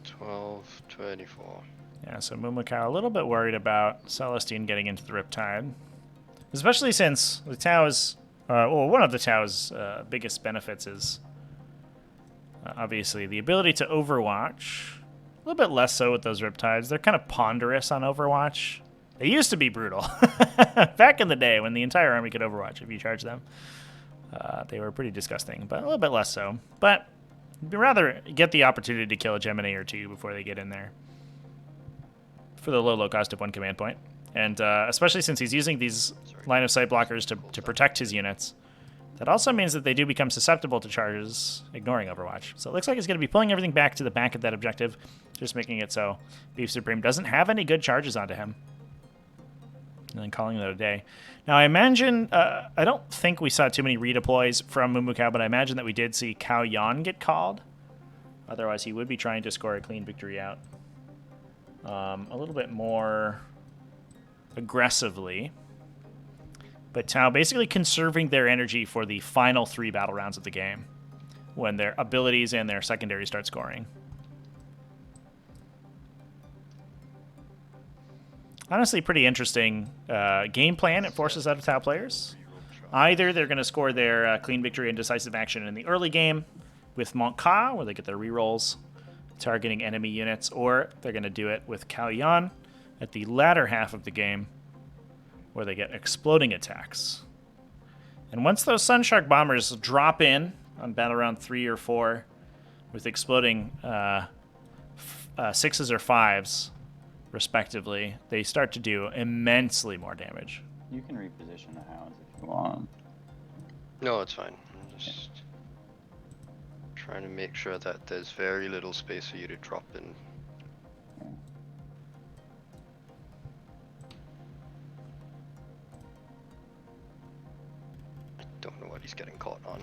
Twelve, 24. Yeah, so MooMooCow a little bit worried about Celestine getting into the Riptide. Especially since the Tau's, well, one of the Tau's biggest benefits is obviously the ability to Overwatch. A little bit less so with those Riptides. They're kind of ponderous on Overwatch. They used to be brutal. Back in the day when the entire army could Overwatch if you charge them. They were pretty disgusting, but a little bit less so. But you'd rather get the opportunity to kill a Gemini or two before they get in there. For the low cost of 1 command point. And especially since he's using these line of sight blockers to protect his units. That also means that they do become susceptible to charges, ignoring Overwatch. So it looks like he's going to be pulling everything back to the back of that objective, just making it so BeefSupreme doesn't have any good charges onto him. And then calling that a day. Now, I imagine, I don't think we saw too many redeploys from MooMooCow, but I imagine that we did see Cao Yan get called. Otherwise, he would be trying to score a clean victory out a little bit more aggressively. But Tau basically conserving their energy for the final 3 battle rounds of the game, when their abilities and their secondary start scoring. Honestly, pretty interesting game plan it forces out of Tau players. Either they're going to score their clean victory and decisive action in the early game with MooMooCow, where they get their rerolls targeting enemy units, or they're going to do it with Cao Yan at the latter half of the game, where they get exploding attacks And once those Sunshark bombers drop in on battle round 3 or 4 with exploding 6s or 5s, respectively, they start to do immensely more damage. You can reposition the hounds if you want. No, it's fine. I'm just trying to make sure that there's very little space for you to drop in. I don't know what he's getting caught on.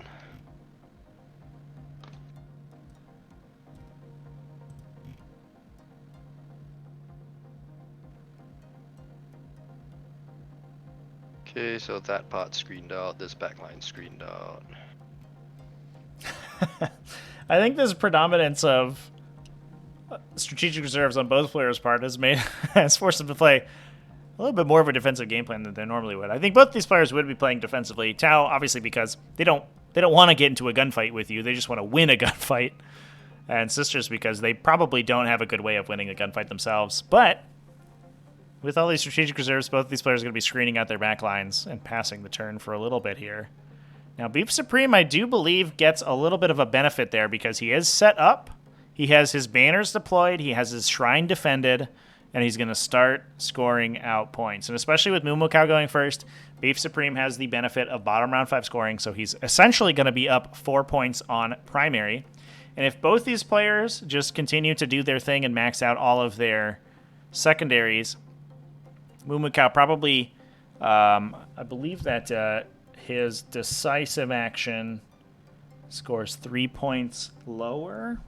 Okay, so that part's screened out, this backline screened out. I think this predominance of strategic reserves on both players' part has forced them to play a little bit more of a defensive game plan than they normally would. I think both these players would be playing defensively. Tau, obviously, because they don't want to get into a gunfight with you. They just want to win a gunfight. And Sisters, because they probably don't have a good way of winning a gunfight themselves. But with all these strategic reserves, both these players are going to be screening out their backlines and passing the turn for a little bit here. Now, BeefSupreme, I do believe, gets a little bit of a benefit there because he is set up. He has his banners deployed. He has his shrine defended. And he's going to start scoring out points. And especially with MooMooCow going first, BeefSupreme has the benefit of bottom round 5 scoring. So he's essentially going to be up 4 points on primary. And if both these players just continue to do their thing and max out all of their secondaries, MooMooCow probably, I believe that his decisive action scores 3 points lower.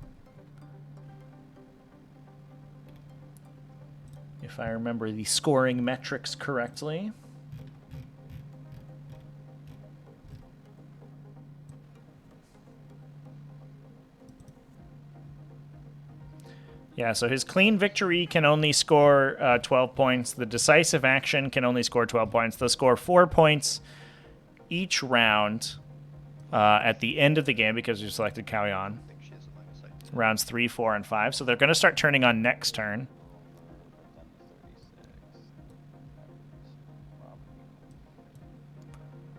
If I remember the scoring metrics correctly. Yeah, so his clean victory can only score 12 points. The decisive action can only score 12 points. They'll score 4 points each round at the end of the game because you selected Kauyon. Rounds 3, 4, and 5. So they're going to start turning on next turn.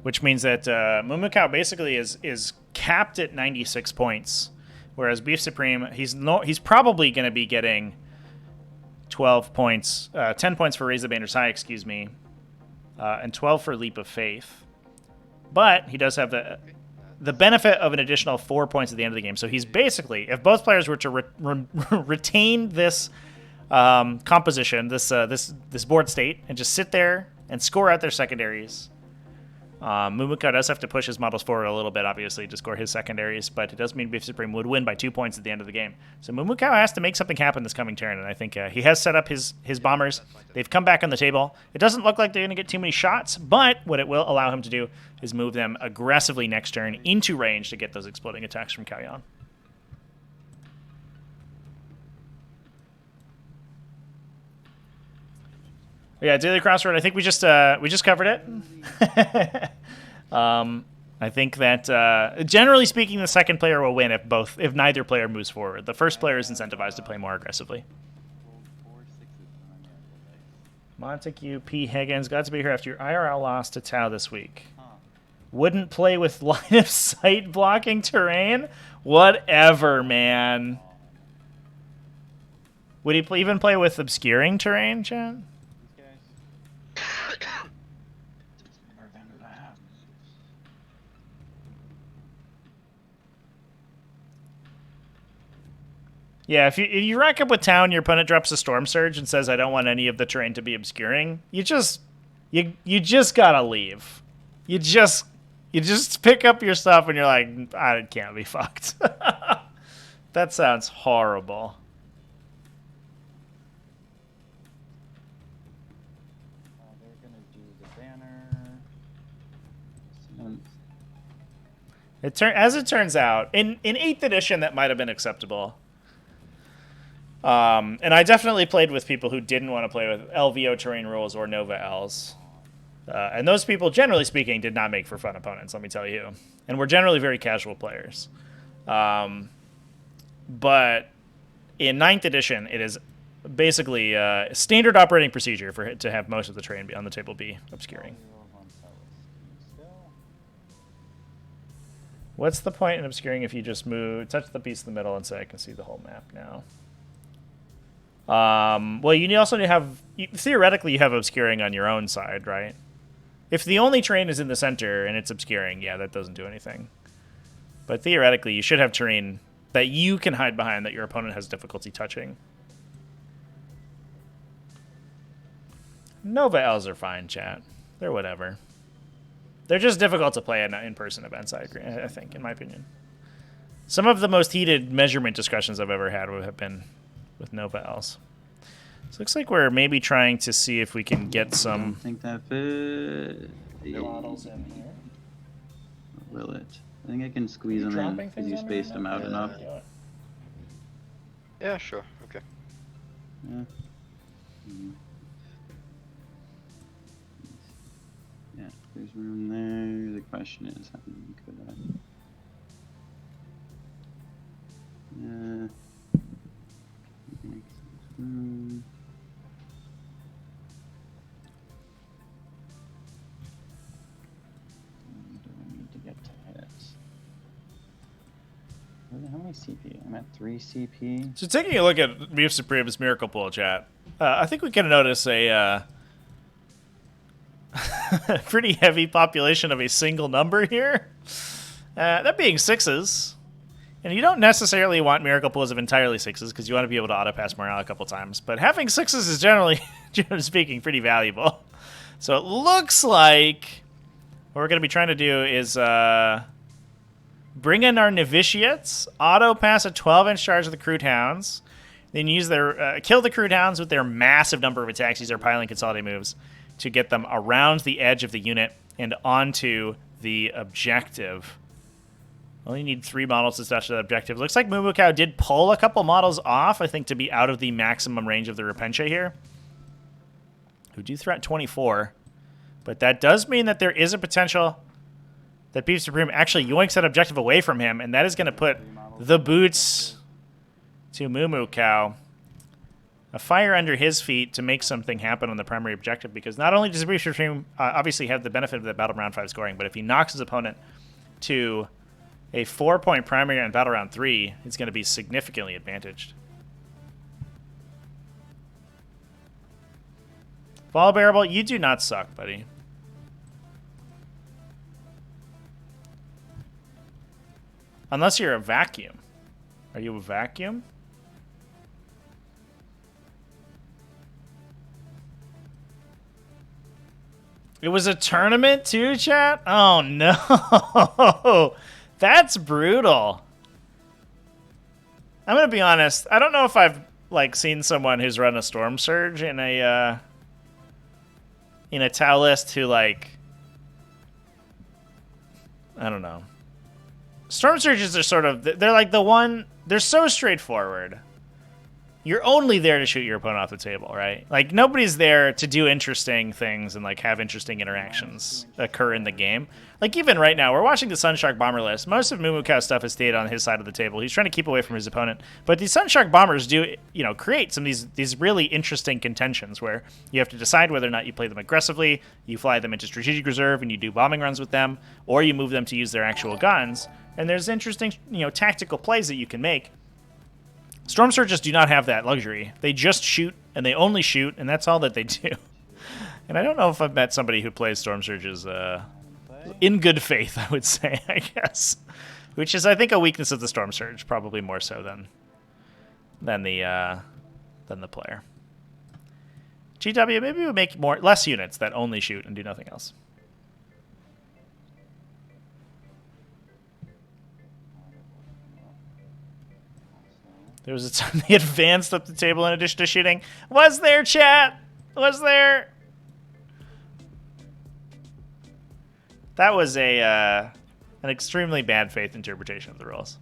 Which means that MooMooCow basically is capped at 96 points. Whereas BeefSupreme, he's probably going to be getting 12 points, 10 points for Raise the Banner's High, excuse me, and 12 for Leap of Faith. But he does have the benefit of an additional 4 points at the end of the game. So he's basically, if both players were to retain this composition, this board state, and just sit there and score out their secondaries. MooMooCow does have to push his models forward a little bit, obviously, to score his secondaries, but it does mean BeefSupreme would win by 2 points at the end of the game. So MooMooCow has to make something happen this coming turn, and I think he has set up his bombers. They've come back on the table. It doesn't look like they're going to get too many shots, but what it will allow him to do is move them aggressively next turn into range to get those exploding attacks from Kauyon. Yeah, Daily Crossroad, I think we just covered it. I think that generally speaking, the second player will win if neither player moves forward. The first player is incentivized to play more aggressively. Montague P. Higgins, glad to be here after your IRL loss to Tau this week. Wouldn't play with line of sight blocking terrain? Whatever, man. Would he even play with obscuring terrain, Chad? Yeah, if you rack up with Tau and your opponent drops a Storm Surge and says, I don't want any of the terrain to be obscuring, you just gotta leave. You just pick up your stuff and you're like, I can't be fucked. That sounds horrible. They're gonna do the banner. As it turns out, in 8th edition, that might have been acceptable. And I definitely played with people who didn't want to play with LVO terrain rules or Nova Ls. And those people, generally speaking, did not make for fun opponents, let me tell you. And were generally very casual players. But in 9th edition, it is basically standard operating procedure to have most of the terrain on the table be obscuring. What's the point in obscuring if you just touch the piece in the middle and say I can see the whole map now? Well, you also need to have... Theoretically, you have obscuring on your own side, right? If the only terrain is in the center and it's obscuring, yeah, that doesn't do anything. But theoretically, you should have terrain that you can hide behind that your opponent has difficulty touching. Nova L's are fine, chat. They're whatever. They're just difficult to play at in-person events, I agree, I think, in my opinion. Some of the most heated measurement discussions I've ever had would have been with Nova L's. So it looks like we're maybe trying to see if we can get some... I don't think that fit. models in here. Will it? I think I can squeeze them in because you spaced them out enough. Yeah, sure. Okay. Yeah. Yeah, there's room there. The question is, how many could I? Yeah. Make some room. Do I need to get to hits? How many CP? I'm at 3 CP. So taking a look at BeefSupreme's Miracle Pool chat, I think we can notice a pretty heavy population of a single number here. That being 6s. And you don't necessarily want Miracle Pools of entirely 6s because you want to be able to auto-pass morale a couple times. But having 6s is generally speaking, pretty valuable. So it looks like what we're going to be trying to do is bring in our novitiates, auto-pass a 12-inch charge of the Crude Hounds, then use their kill the Crude Hounds with their massive number of attacks, use their piling consolidate moves to get them around the edge of the unit and onto the objective. Only need 3 models to touch that objective. Looks like MooMooCow did pull a couple models off, I think, to be out of the maximum range of the Repentia here. Who do threat 24. But that does mean that there is a potential that BeefSupreme actually yoinks that objective away from him, and that is going to put the boots to MooMooCow. A fire under his feet to make something happen on the primary objective, because not only does BeefSupreme obviously have the benefit of the Battle Round 5 scoring, but if he knocks his opponent to a 4-point primary on Battle Round 3, he's going to be significantly advantaged. Fall Bearable, you do not suck, buddy. Unless you're a vacuum. Are you a vacuum? It was a tournament too, chat? Oh, no. That's brutal. I'm going to be honest. I don't know if I've seen someone who's run a Storm Surge in a Tau list who I don't know. Storm Surges are sort of, they're like the one, they're so straightforward. You're only there to shoot your opponent off the table, right? Like, nobody's there to do interesting things and, have interesting interactions occur in the game. Like, even right now, we're watching the Sunshark Bomber list. Most of MooMooCow's stuff has stayed on his side of the table. He's trying to keep away from his opponent. But these Sunshark Bombers do, create some of these really interesting contentions where you have to decide whether or not you play them aggressively, you fly them into strategic reserve and you do bombing runs with them, or you move them to use their actual guns. And there's interesting, tactical plays that you can make. Storm Surges do not have that luxury. They just shoot, and they only shoot, and that's all that they do. And I don't know if I've met somebody who plays Storm Surges in good faith, I would say, I guess. Which is, I think, a weakness of the Storm Surge, probably more so than the player. GW, maybe we make less units that only shoot and do nothing else. There was a time they advanced up the table in addition to shooting. Was there, chat? Was there? That was an extremely bad faith interpretation of the rules.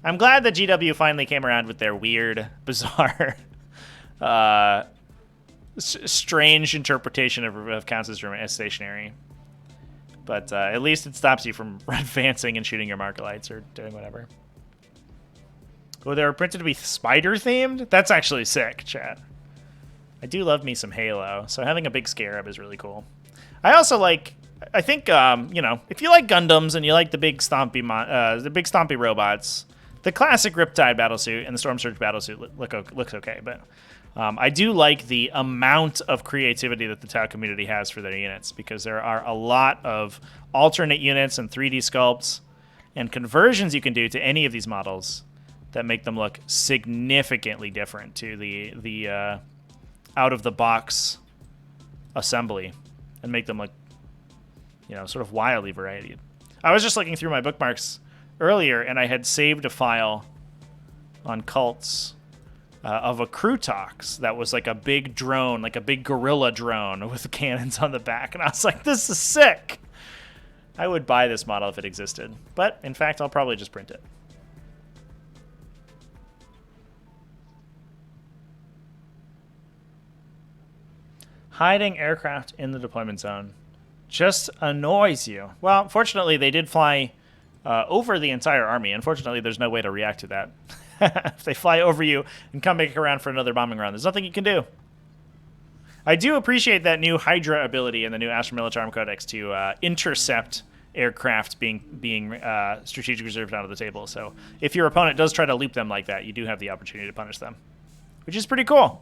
I'm glad that GW finally came around with their weird, bizarre, strange interpretation of counts as stationary. But at least it stops you from advancing and shooting your marker lights or doing whatever. Oh, they were printed to be spider-themed? That's actually sick, chat. I do love me some Halo, so having a big scarab is really cool. I also like I think you know, if you like Gundams and you like the big stompy robots, the classic Riptide battlesuit and the Storm Surge battlesuit looks okay. But I do like the amount of creativity that the Tau community has for their units, because there are a lot of alternate units and 3D sculpts and conversions you can do to any of these models that make them look significantly different to the out of the box assembly, and make them look, you know, sort of wildly varied. I was just looking through my bookmarks earlier, and I had saved a file on cults of a Crutox that was like a big drone, like a big gorilla drone with cannons on the back, and I was like, this is sick. I would buy this model if it existed, but in fact, I'll probably just print it. Hiding aircraft in the deployment zone just annoys you. Well, fortunately, they did fly over the entire army. Unfortunately, there's no way to react to that. If they fly over you and come back around for another bombing run, there's nothing you can do. I do appreciate that new Hydra ability in the new Astra Militarum Codex to intercept aircraft being strategic reserved out of the table. So if your opponent does try to loop them like that, you do have the opportunity to punish them, which is pretty cool.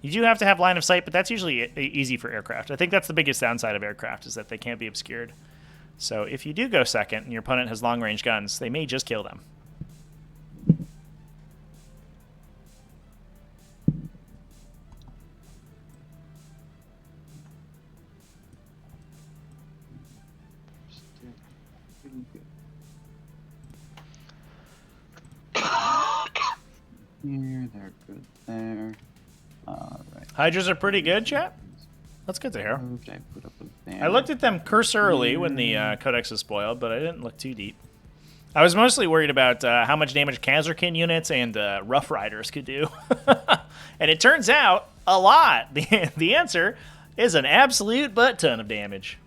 You do have to have line of sight, but that's usually easy for aircraft. I think that's the biggest downside of aircraft, is that they can't be obscured. So if you do go second and your opponent has long-range guns, they may just kill them. Here, they're good there. All right. Hydras are pretty good, chat. That's good to hear. I put up a banner. I looked at them cursorily when the codex was spoiled, but I didn't look too deep. I was mostly worried about how much damage Kazarkin units and Rough Riders could do. And it turns out, a lot. The answer is an absolute butt ton of damage.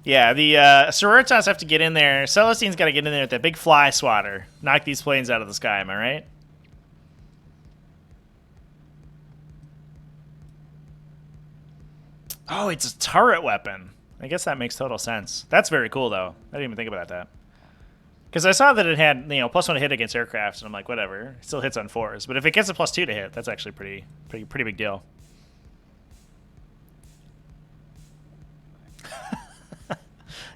Yeah, the Sororitas have to get in there. Celestine's got to get in there with that big fly swatter. Knock these planes out of the sky, am I right? Oh, it's a turret weapon. I guess that makes total sense. That's very cool, though. I didn't even think about that. Because I saw that it had, you know, +1 to hit against aircraft, and I'm like, whatever. It still hits on 4s. But if it gets a +2 to hit, that's actually pretty big deal.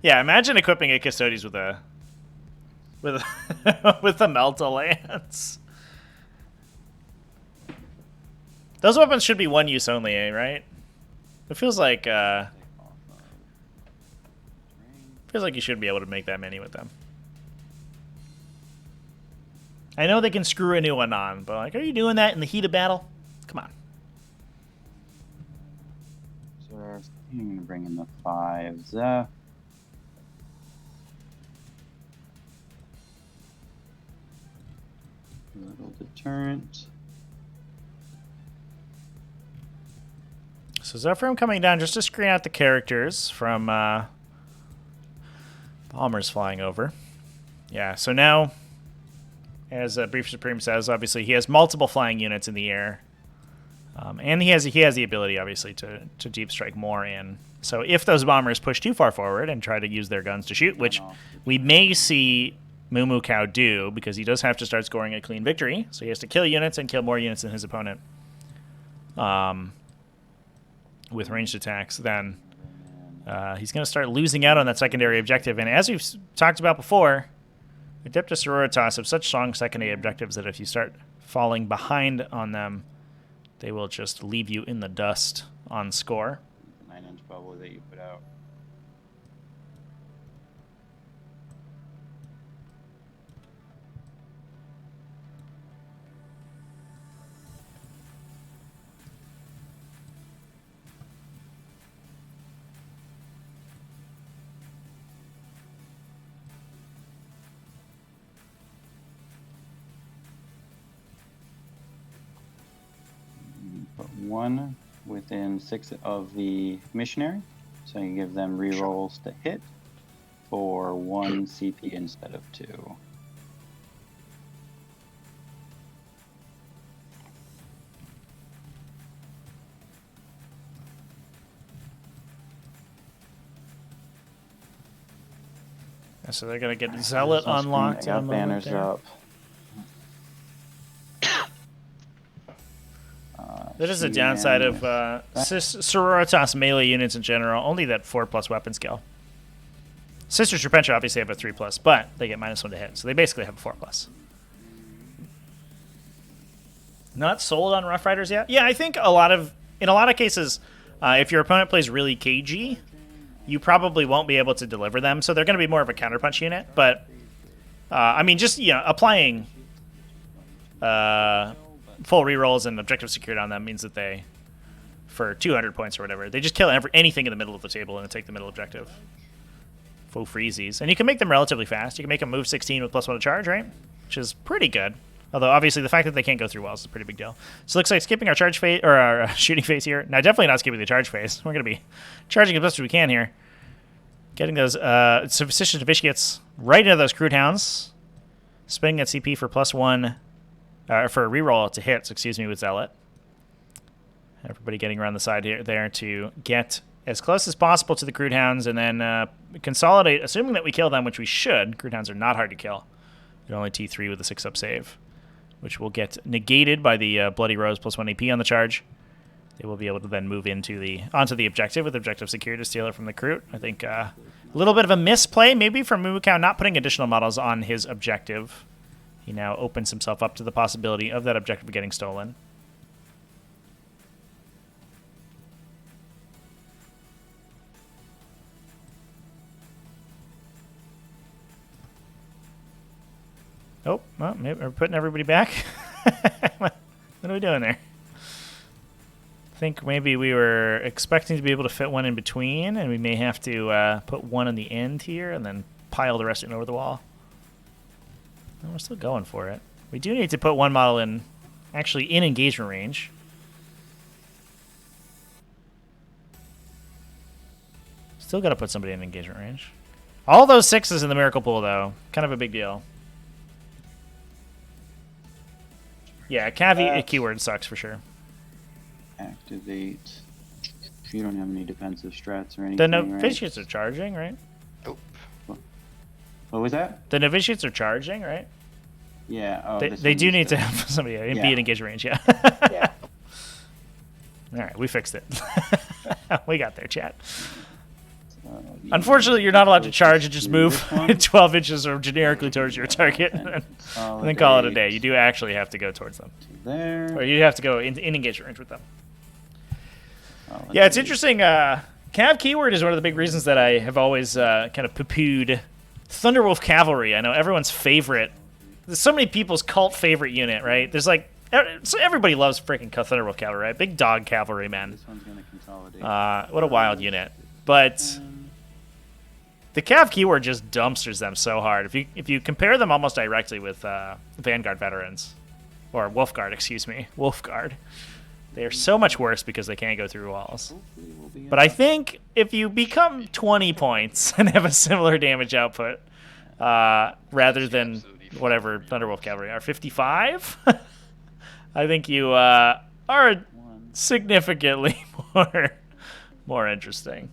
Yeah, imagine equipping a Custodes with a with the Melta Lance. Those weapons should be one use only, right? It feels like you should be able to make that many with them. I know they can screw a new one on, but like, are you doing that in the heat of battle? Come on. So I'm going to bring in the 5s. Little deterrent. So Zephyrim coming down just to screen out the characters from bombers flying over. Yeah, so now, as BeefSupreme says, obviously he has multiple flying units in the air. And he has the ability, obviously, to deep strike more in. So if those bombers push too far forward and try to use their guns to shoot, which we may see MooMooCow do, because he does have to start scoring a clean victory. So he has to kill units and kill more units than his opponent with ranged attacks. Then he's going to start losing out on that secondary objective. And as we've talked about before, Adeptus Sororitas have such strong secondary objectives that if you start falling behind on them, they will just leave you in the dust on score. The 9-inch bubble that you put out. Put 1 within 6 of the missionary, so you give them rerolls to hit for 1 CP instead of 2. So they're going to get Zealot unlocked. I got banners up. That is the downside of Sororitas melee units in general. Only that 4+ weapon skill. Sisters Repentia obviously have a 3+, but they get -1 to hit, so they basically have a 4+. Not sold on Rough Riders yet. Yeah, I think in a lot of cases, if your opponent plays really cagey, you probably won't be able to deliver them. So they're going to be more of a counterpunch unit. But I mean, just applying full rerolls and objective secured on them means that they, for 200 points or whatever, they just kill anything in the middle of the table and take the middle objective. Full freezies, and you can make them relatively fast. You can make them move 16 with +1 to charge, right? Which is pretty good. Although, obviously, the fact that they can't go through walls is a pretty big deal. So it looks like skipping our charge phase, or our shooting phase here. Now, definitely not skipping the charge phase. We're going to be charging as best as we can here. Getting those Superstitious Novitiates right into those Crude Hounds. Spending that CP for +1, for a reroll to hits, excuse me, with Zealot. Everybody getting around the side here, there to get as close as possible to the Crude Hounds and then consolidate, assuming that we kill them, which we should. Crude Hounds are not hard to kill. They're only T3 with a 6-up save, which will get negated by the Bloody Rose +1 AP on the charge. They will be able to then move onto the objective with objective secure to steal it from the Crute. I think a little bit of a misplay maybe from MooMooCow not putting additional models on his objective. He now opens himself up to the possibility of that objective getting stolen. Oh, well, maybe we're putting everybody back. What are we doing there? I think maybe we were expecting to be able to fit one in between, and we may have to put one on the end here and then pile the rest in over the wall. No, we're still going for it. We do need to put one model in, actually in engagement range. Still got to put somebody in engagement range. All those 6s in the Miracle Pool, though. Kind of a big deal. Yeah, Cavi keyword sucks for sure. Activate. You don't have any defensive strats or anything. The Novitiates are charging, right? Nope. What was that? The Novitiates are charging, right? Yeah. Oh, they do need to have somebody be in engagement range, yeah. Yeah. All right, we fixed it. We got there, chat. Unfortunately, you're not allowed to charge and just move 12 inches or generically towards your target and then call it a day. You do actually have to go towards them. There. Or you have to go in engagement range with them. Yeah, it's interesting. Cav keyword is one of the big reasons that I have always kind of poo-pooed Thunderwolf Cavalry. I know everyone's favorite. There's so many people's cult favorite unit, right? There's like, so everybody loves freaking Thunderwolf Cavalry, right? Big dog cavalry, man. This one's gonna consolidate. What a wild unit. But the Cav keyword just dumpsters them so hard. If you compare them almost directly with Vanguard veterans, or Wolfguard, excuse me, Wolfguard, they are so much worse because they can't go through walls. But I think if you become 20 points and have a similar damage output, rather than whatever Thunderwolf Cavalry are, 55, I think you are significantly more interesting.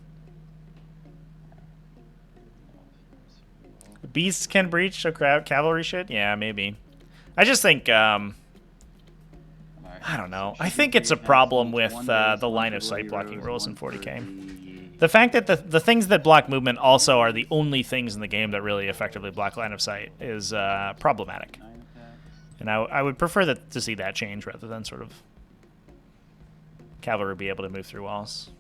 Beasts can breach, so cavalry should? Yeah, maybe. I just think, I don't know. I think it's a problem with the line of sight blocking rules in 40k. The fact that the things that block movement also are the only things in the game that really effectively block line of sight is problematic. And I would prefer to see that change rather than sort of cavalry be able to move through walls.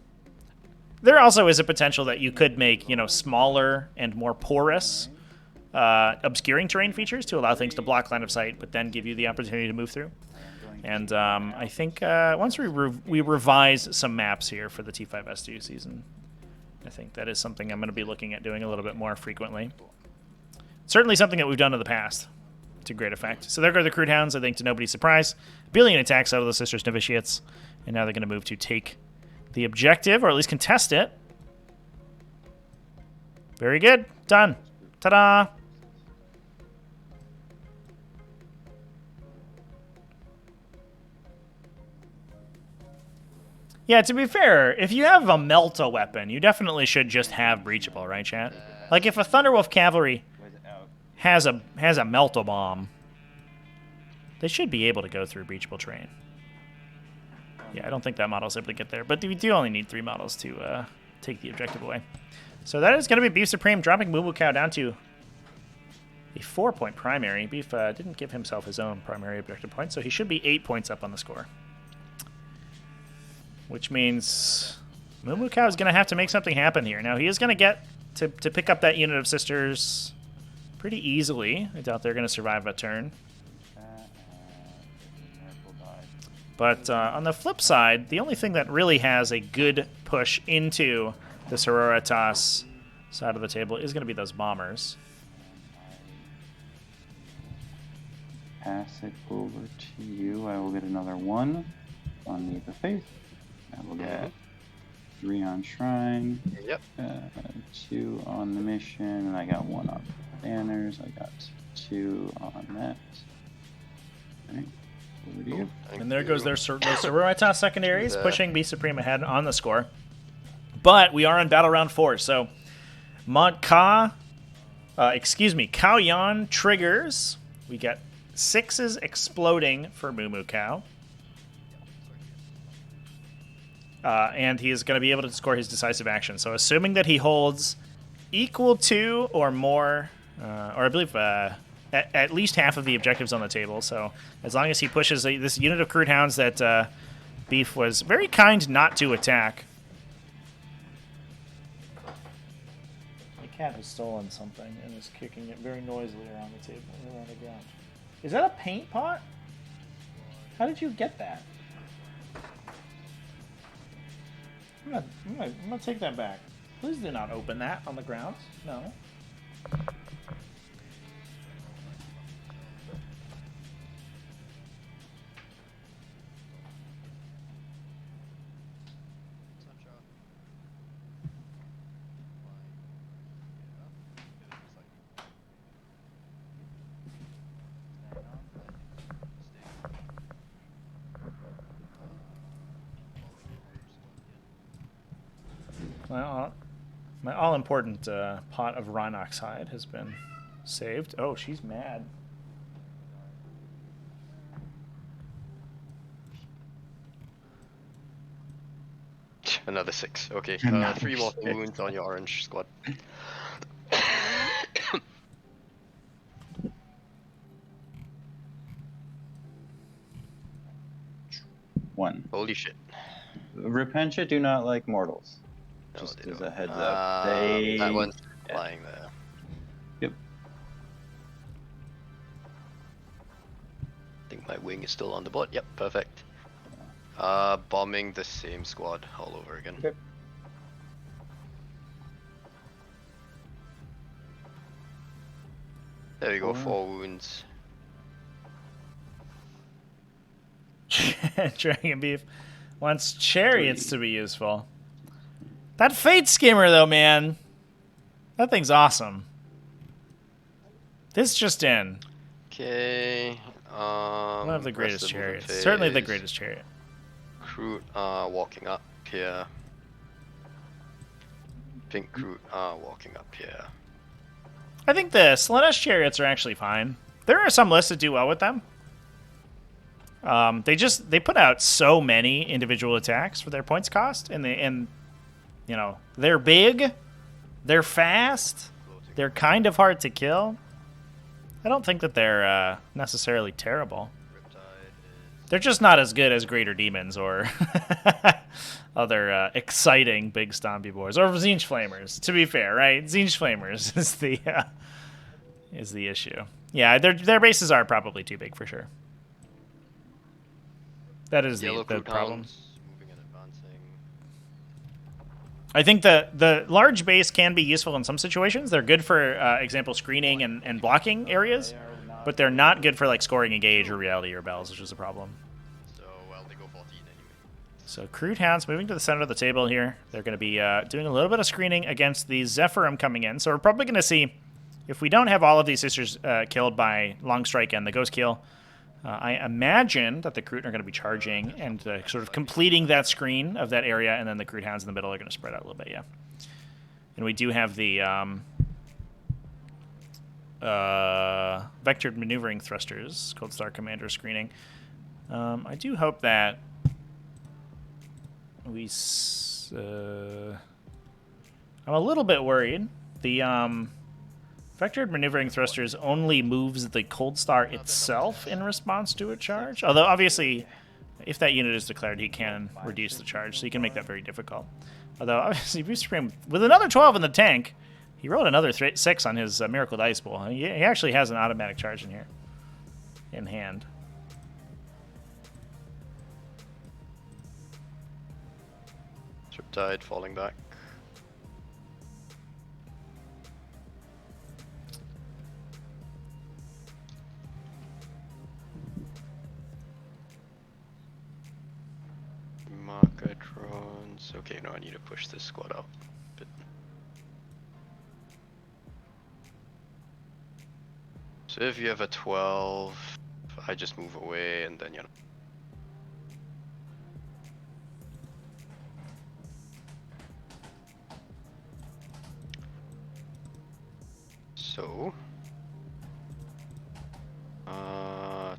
There also is a potential that you could make, smaller and more porous obscuring terrain features to allow things to block line of sight, but then give you the opportunity to move through. And I think once we revise some maps here for the T5S2 season, I think that is something I'm going to be looking at doing a little bit more frequently. Certainly something that we've done in the past to great effect. So there go the Crude Hounds, I think, to nobody's surprise. Billion attacks out of the Sisters Novitiates, and now they're going to move to take the objective, or at least contest it. Very good. Done. Ta-da! Yeah, to be fair, if you have a Melta weapon, you definitely should just have Breachable, right, chat? Like if a Thunderwolf Cavalry Out. has a Melta Bomb, they should be able to go through breachable terrain. Yeah, I don't think that model's able to get there, but we do only need 3 models to take the objective away. So that is going to be BeefSupreme dropping MooMooCow down to a 4-point primary. Beef didn't give himself his own primary objective point, so he should be 8 points up on the score. Which means MooMooCow is going to have to make something happen here. Now, he is going to get to pick up that unit of sisters pretty easily. I doubt they're going to survive a turn. But on the flip side, the only thing that really has a good push into the Sororitas side of the table is going to be those bombers. Pass it over to you. I will get another 1 on Need the Faith. I will get 3 on Shrine. Yep. 2 on the mission, and I got 1 on banners. I got 2 on that. Alright, over to you. And there goes those Sororitas secondaries, pushing BeefSupreme ahead on the score. But we are on battle round 4, so Kao Yan triggers. We get 6s exploding for MooMooCow. And he is going to be able to score his decisive action. So assuming that he holds equal to or more, or I believe at least half of the objectives on the table. So as long as he pushes this unit of Crude Hounds that Beef was very kind not to attack. My cat has stolen something and is kicking it very noisily around the table, around the ground. Is that a paint pot? How did you get that? I'm gonna take that back. Please do not open that on the ground. No. My all-important pot of Rhinox hide has been saved. Oh, she's mad. Another 6. Okay, 3 more wounds on your orange squad. 1. Holy shit. Repentia do not like mortals. No, Just they as don't. a heads up. That one's flying there. Yep. I think my wing is still on the board. Yep, perfect. Bombing the same squad all over again. Okay. There you go, 4 wounds. Dragon Beef wants chariots to be useful. That Fate Skimmer, though, man. That thing's awesome. This just in. Okay. One of the rest greatest of the movement chariots. Certainly the phase. greatest chariot. Crude walking up here. Pink Crude walking up here. I think the Slanesh chariots are actually fine. There are some lists that do well with them. They put out so many individual attacks for their points cost, and you know, they're big, they're fast, they're kind of hard to kill. I don't think that they're necessarily terrible. They're just not as good as Greater Demons or other exciting big stompy boars or Zinj Flamers. To be fair, right? Zinj Flamers is the issue. Yeah, their bases are probably too big for sure. That is the problem. Moving and advancing. I think the large base can be useful in some situations. They're good for example screening and blocking areas, but they're not good for like scoring engage or reality or bells, which is a problem. So well, they go 14 anyway. So Crude Hounds moving to the center of the table here. They're going to be doing a little bit of screening against the Zephyrim coming in. So we're probably going to see, if we don't have all of these sisters killed by Long Strike and the Ghost Kill, I imagine that the Crude are going to be charging and sort of completing that screen of that area, and then the Crude Hounds in the middle are going to spread out a little bit, yeah. And we do have the vectored maneuvering thrusters, Cold Star Commander screening. I do hope that we... I'm a little bit worried. The vectored maneuvering thrusters only moves the Cold Star itself in response to a charge. Although, obviously, if that unit is declared, he can reduce the charge, so he can make that very difficult. Although, obviously, BeefSupreme, with another 12 in the tank, he rolled another 6 on his Miracle Dice Pool. He actually has an automatic charge in here, in hand. Riptide falling back. Marker drones. Okay, no, I need to push this squad out a bit. So if you have a 12, I just move away and then, you know. So,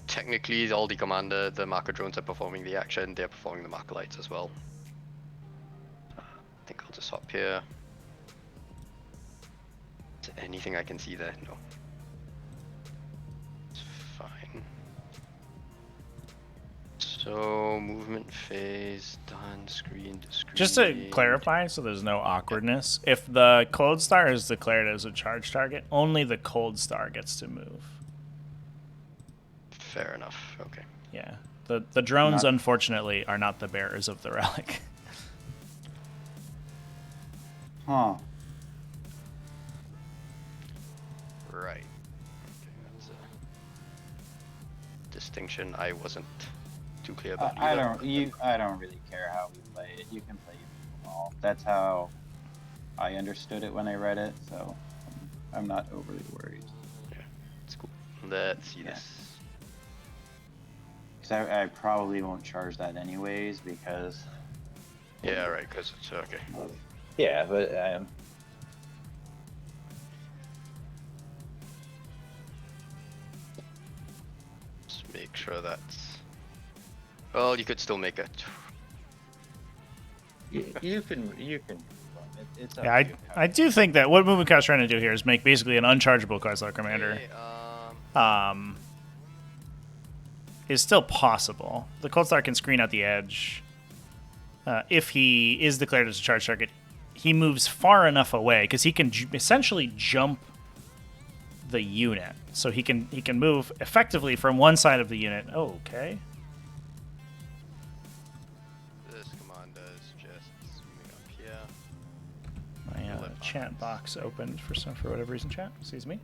technically all the commander, the marker drones are performing the action, they're performing the marker lights as well. I think I'll just hop here. Is there anything I can see there? No. It's fine. So, movement phase, done, screened. Just to clarify, so there's no awkwardness, if the Cold Star is declared as a charge target, only the Cold Star gets to move. Fair enough, okay. Yeah. The drones, unfortunately, are not the bearers of the relic. Huh. Right. Okay, that's a distinction I wasn't too clear about. I don't really care how we play it. You can play it all. That's how I understood it when I read it, so I'm not overly worried. Yeah, it's cool. Let's see this. Because I probably won't charge that anyways, because... Yeah, right, because it's okay. Yeah, but... Just make sure that's... Well, you could still make it. You can... It's Yeah, I do think that what MooMooCow is trying to do here is make basically an unchargeable Cold Star Commander. Okay, Is still possible. The Cold Star can screen out the edge. If he is declared as a charge target, he moves far enough away because he can essentially jump the unit. So he can move effectively from one side of the unit. Oh, okay. this commander is just zooming up here. My chat box opened for whatever reason. Chat, excuse me.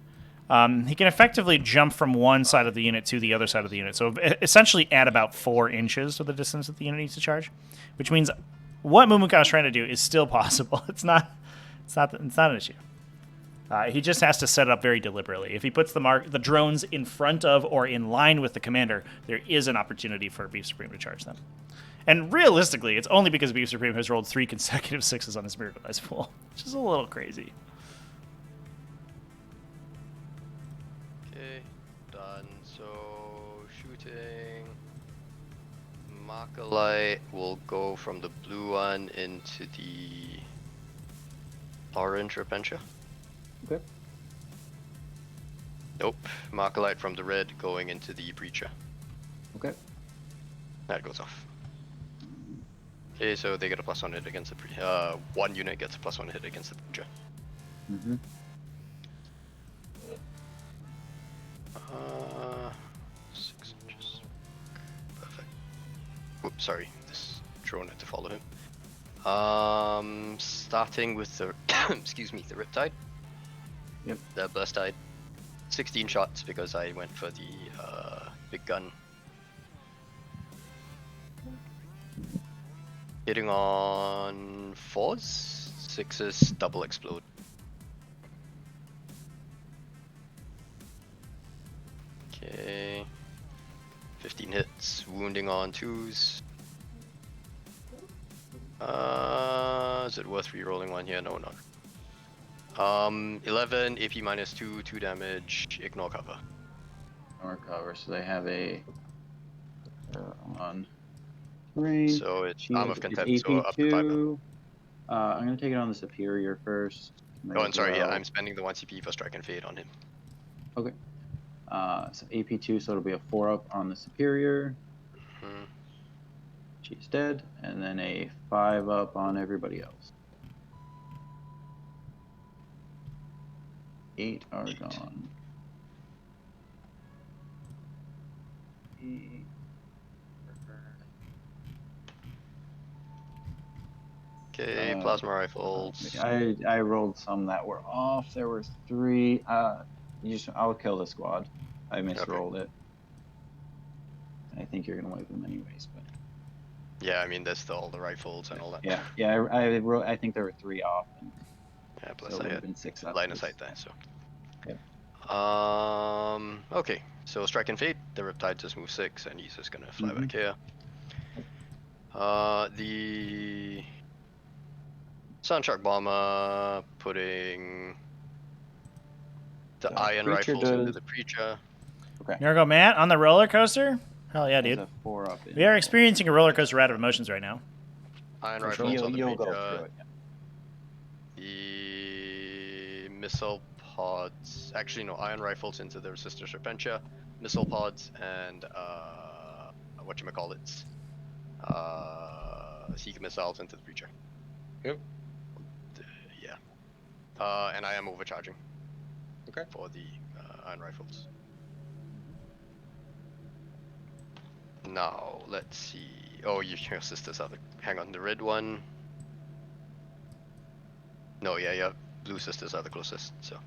He can effectively jump from one side of the unit to the other side of the unit. So essentially add about 4 inches to the distance that the unit needs to charge, which means what MooMooCow is trying to do is still possible. It's not an issue. He just has to set it up very deliberately. If he puts the drones in front of or in line with the commander, there is an opportunity for BeefSupreme to charge them. And realistically, it's only because BeefSupreme has rolled 3 consecutive 6s on his Miracle Dice Pool, which is a little crazy. Done. So shooting. Marker light will go from the blue one into the orange Repentia. Okay. Nope. Marker light from the red going into the breacher. Okay. That goes off. Okay, so they get a +1 hit against the one unit gets a +1 hit against the breacher. Mm-hmm. 6 inches. Perfect. Whoops, sorry. This drone had to follow him. Starting with the excuse me, the Riptide. Yep. The Burst Tide. 16 shots because I went for the big gun. Hitting on 4s, 6s, double explode. Okay. 15 hits, wounding on 2s. Is it worth re-rolling one here? No, not. 11 AP minus 2, 2 damage, ignore cover. Or cover, so they have a on range. So it's Shield arm of is contempt, so up to 5 mil. AP2. I'm gonna take it on the superior first. Oh, and sorry, yeah, Well, I'm spending the 1 CP for strike and fade on him. Okay. So AP2, so it'll be a 4-up on the superior. Mhm. She's dead, and then a 5-up on everybody else. 8 are gone. Okay, plasma rifles. I rolled some that were off. There were 3. I'll kill the squad. I misrolled it. I think you're gonna wipe them anyways, but Yeah, I mean, there's still all the rifles and all that. yeah. I think there were 3 off. And Yeah, plus so it I would have had been 6 up. line of sight there, so. Yep. Okay, so strike and fade. The Riptide just moves 6, and he's just gonna fly back here. The Sunshark Bomber putting the iron Preacher rifles into does- the Preacher. Okay. There we go, Matt, on the roller coaster. Hell yeah, There's dude. a 4-up. We are experiencing a roller coaster ride of emotions right now. Iron For sure. rifles on the You'll go Preacher. through it. Yeah. The missile pods. Actually, no, iron rifles into the Resistor Serpentia, missile pods, and whatchamacallits. Seeker missiles into the Preacher. Yep. Yeah. And I am overcharging. Okay. For the iron rifles. Now, let's see. Oh, your sisters are the. Hang on, the red one. No, yeah, blue sisters are the closest, so.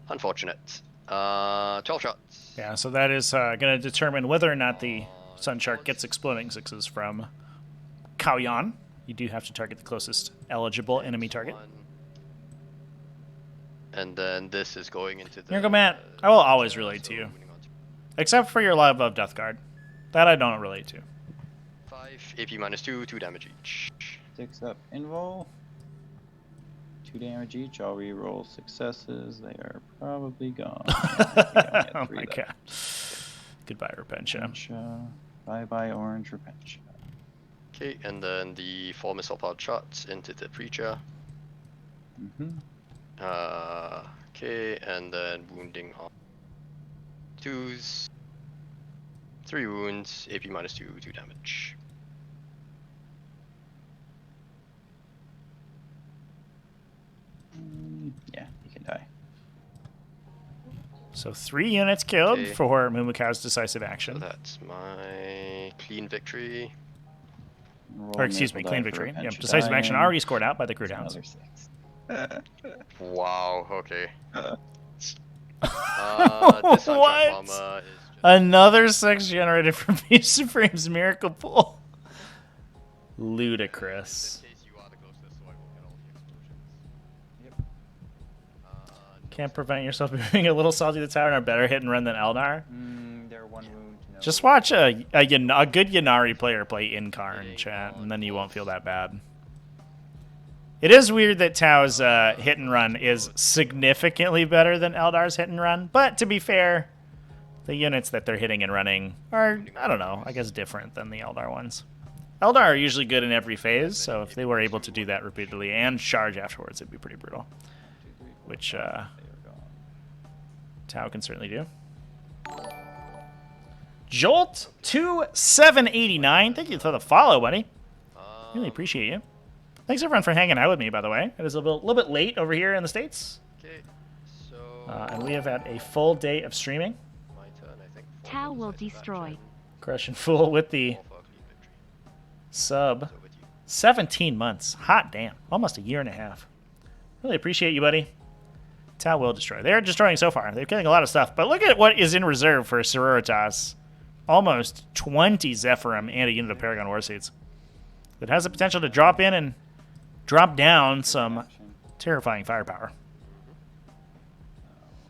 Unfortunate. 12 shots. Yeah, so that is going to determine whether or not the Sunshark gets exploding 6s from Kaoyan. You do have to target the closest eligible enemy target. And then this is going into the. Here you go, Matt. I will always relate to you. Except for your love of Death Guard. That I don't relate to. 5 AP minus 2, 2 damage each. 6-up invul. 2 damage each. I'll re-roll successes. They are probably gone. Oh my god. Goodbye, Repentia. Bye-bye, Orange Repentia. Okay, and then the 4 missile pod shots into the Preacher. Okay, and then wounding on 2s. 3 wounds, AP minus 2, 2 damage. Yeah, you can die. So 3 units killed Okay. for MooMooCow's decisive So action. that's my clean victory. Or excuse me, clean victory. Yep, decisive action already scored out by the crew downs. Another 6. Wow, okay. This What? Sunshark Bomber is just Another 6 generated from BeefSupreme's Miracle Pool. Ludicrous. in case you are the closest, so I will get all the explosions. Yep. Can't prevent yourself from being a little salty the tower and a better hit and run than Eldar. They're 1 wound. No. Just watch a good Yanari player play Incarn, chat, and then you won't feel that bad. It is weird that Tao's hit and run is significantly better than Eldar's hit and run, but to be fair, the units that they're hitting and running are, I don't know, I guess different than the Eldar ones. Eldar are usually good in every phase, so if they were able to do that repeatedly and charge afterwards, it'd be pretty brutal. Which Tao can certainly do. Jolt 2789. Thank you for the follow, buddy. Really appreciate you. Thanks everyone for hanging out with me, by the way. It is a little bit late over here in the States. Okay, so And we have had a full day of streaming. my turn, I think. Tau will destroy. Crushing Fool with the sub. 17 months. Hot damn. Almost a year and a half. Really appreciate you, buddy. Tau will destroy. They're destroying so far. They're killing a lot of stuff. But look at what is in reserve for Sororitas. Almost 20 Zephyrim and a unit of Paragon Warseeds. That has the potential to drop in and drop down some terrifying firepower.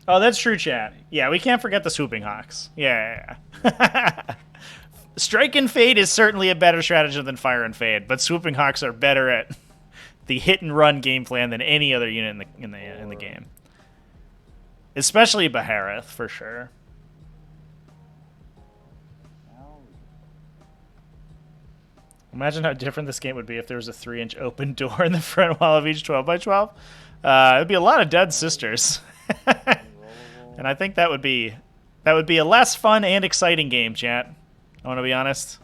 Oh, that's true, chat. Yeah, we can't forget the Swooping Hawks. Yeah. Strike and Fade is certainly a better strategy than Fire and Fade, but Swooping Hawks are better at the hit and run game plan than any other unit in the game. Especially Bahareth, for sure. Imagine how different this game would be if there was a 3-inch open door in the front wall of each 12x12. It'd be a lot of dead sisters. And I think that would be a less fun and exciting game, chat. I want to be honest.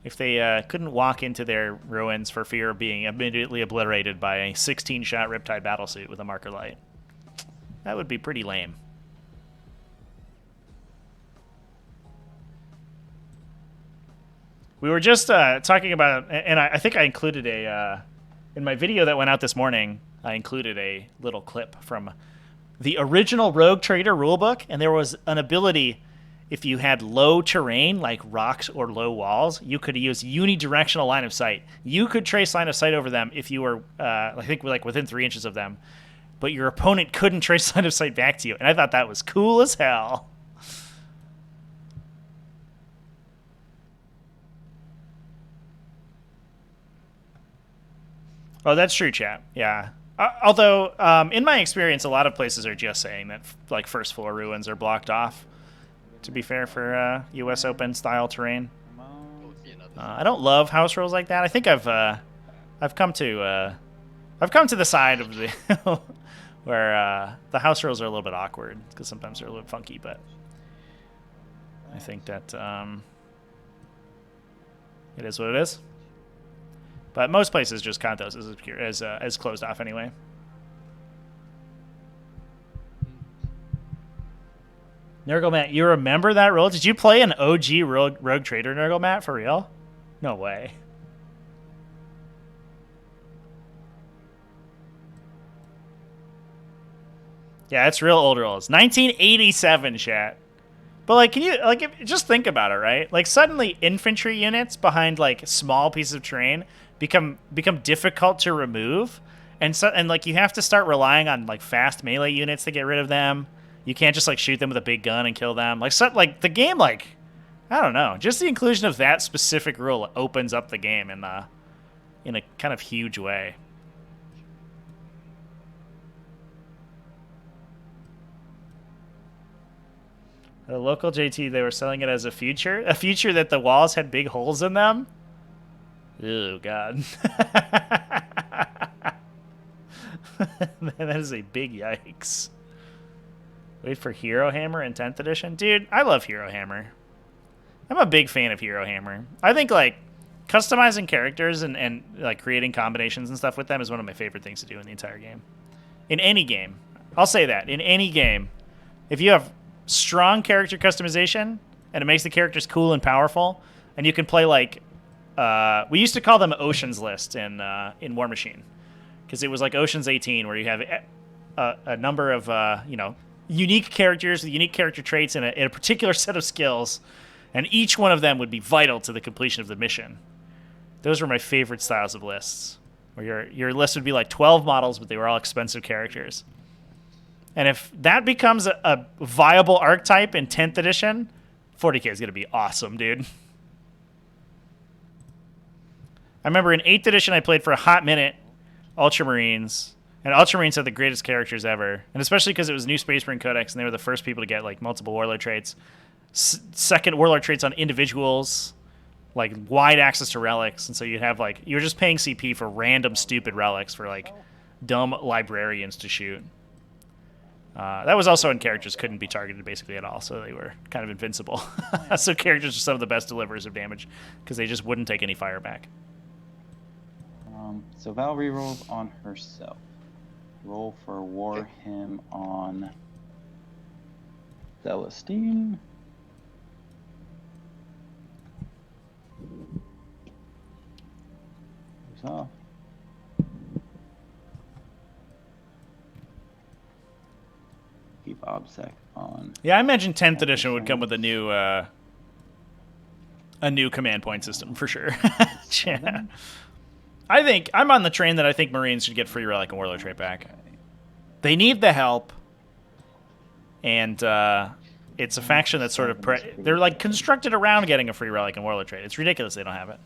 If they couldn't walk into their ruins for fear of being immediately obliterated by a 16-shot Riptide battlesuit with a marker light. That would be pretty lame. We were just talking about, and I think I included in my video that went out this morning, I included a little clip from the original Rogue Trader rulebook, and there was an ability, if you had low terrain, like rocks or low walls, you could use unidirectional line of sight. You could trace line of sight over them if you were, I think, like within 3 inches of them, but your opponent couldn't trace line of sight back to you, and I thought that was cool as hell. Oh, that's true, chat. Yeah. Although, in my experience, a lot of places are just saying that like first floor ruins are blocked off. To be fair, for U.S. Open style terrain, I don't love house rules like that. I think I've come to the side of the where the house rules are a little bit awkward because sometimes they're a little bit funky. But I think that it is what it is. But most places just count those as closed off anyway. Nurgle Matt, you remember that rule? Did you play an OG Rogue Trader, Nurgle Matt, for real? No way. Yeah, it's real old rules. 1987, chat. But like, can you just think about it, right? Like suddenly infantry units behind like small pieces of terrain become difficult to remove, and like you have to start relying on like fast melee units to get rid of them. You can't just like shoot them with a big gun and kill them. Like the game, like I don't know, just the inclusion of that specific rule opens up the game in a kind of huge way. The local JT, they were selling it as a feature that the walls had big holes in them. Oh, God. That is a big yikes. Wait for Hero Hammer in 10th edition? Dude, I love Hero Hammer. I'm a big fan of Hero Hammer. I think, like, customizing characters and like, creating combinations and stuff with them is one of my favorite things to do in the entire game. In any game. I'll say that. In any game. If you have strong character customization, and it makes the characters cool and powerful, and you can play, like... we used to call them Ocean's List in War Machine, because it was like Ocean's 18, where you have a number of unique characters with unique character traits and a particular set of skills, and each one of them would be vital to the completion of the mission. Those were my favorite styles of lists, where your list would be like 12 models, but they were all expensive characters. And if that becomes a viable archetype in 10th edition, 40k is going to be awesome, dude. I remember in 8th edition, I played for a hot minute Ultramarines, and Ultramarines had the greatest characters ever, and especially because it was New Space Marine Codex, and they were the first people to get like multiple Warlord traits, second Warlord traits on individuals, like wide access to relics, and so you'd have like you were just paying CP for random stupid relics for like dumb librarians to shoot. That was also when characters couldn't be targeted basically at all, so they were kind of invincible. So characters are some of the best deliverers of damage because they just wouldn't take any fire back. So Val rerolls on herself. Roll for War Hymn on Celestine. Goes off. Keep OBSEC on. Yeah, I imagine 10th edition would come with a new command point system for sure. Yeah. I think I'm on the train that I think Marines should get free relic and Warlord trait back. They need the help, and it's a faction that's sort of they're like constructed around getting a free relic and Warlord trait. It's ridiculous they don't have it.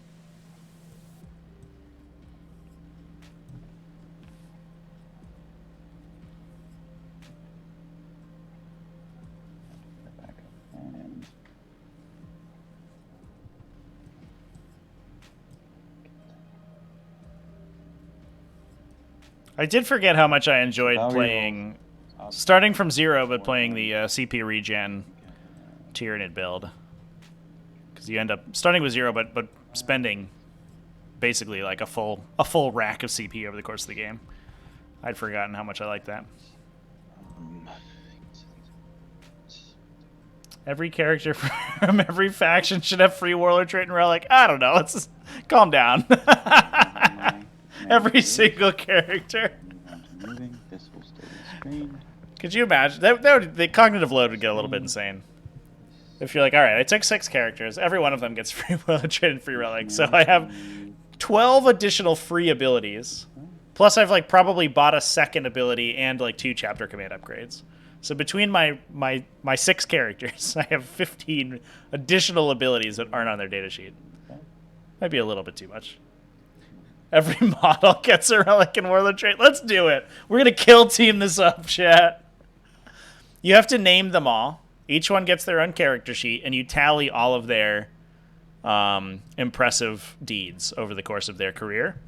I did forget how much I enjoyed Now playing, starting from 0, but playing the CP regen Tyranid build. Because you end up starting with 0, but spending basically like a full rack of CP over the course of the game. I'd forgotten how much I liked that. Every character from every faction should have free warlord trait and relic. I don't know. Let's just calm down. Every single character. Moving. This will still be screened. Could you imagine? The cognitive load would get a little bit insane. If you're like, all right, I took 6 characters. Every one of them gets free warlord trait and free relic. So I have 12 additional free abilities. Plus I've like probably bought a second ability and like 2 chapter command upgrades. So between my 6 characters, I have 15 additional abilities that aren't on their datasheet. Might be a little bit too much. Every model gets a relic and warlord trait. Let's do it. We're going to kill team this up, chat. You have to name them all. Each one gets their own character sheet, and you tally all of their impressive deeds over the course of their career.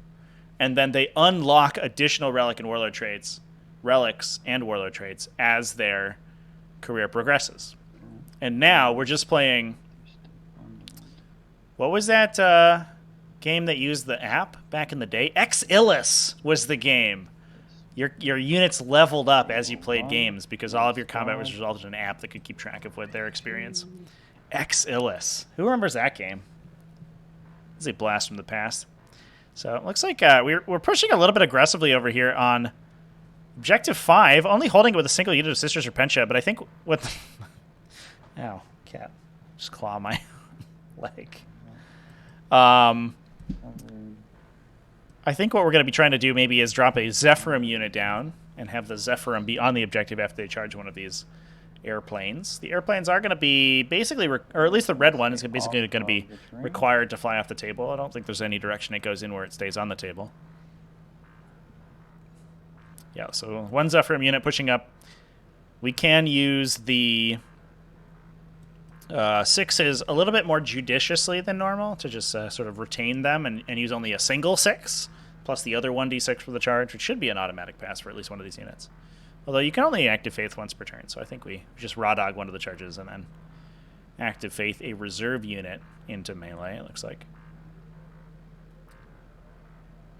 And then they unlock additional relic and warlord traits, relics and warlord traits as their career progresses. And now we're just playing... What was that game that used the app back in the day? X-Illis was the game. Your units leveled up as you played games because all of your combat was resulted in an app that could keep track of what their experience. X-Illis. Who remembers that game? This is a blast from the past. So it looks like we're pushing a little bit aggressively over here on Objective 5, only holding it with a single unit of Sisters Repentia, but I think what... Ow, cat. Just claw my leg. I think what we're going to be trying to do maybe is drop a Zephyrim unit down and have the Zephyrim be on the objective after they charge one of these airplanes. The airplanes are going to be basically, or at least the red one is basically going to be required to fly off the table. I don't think there's any direction it goes in where it stays on the table. Yeah, so 1 Zephyrim unit pushing up. We can use the 6s a little bit more judiciously than normal to just sort of retain them and use only a single 6 plus the other 1d6 for the charge, which should be an automatic pass for at least one of these units. Although you can only active faith once per turn, so I think we just raw dog one of the charges and then active faith a reserve unit into melee, it looks like.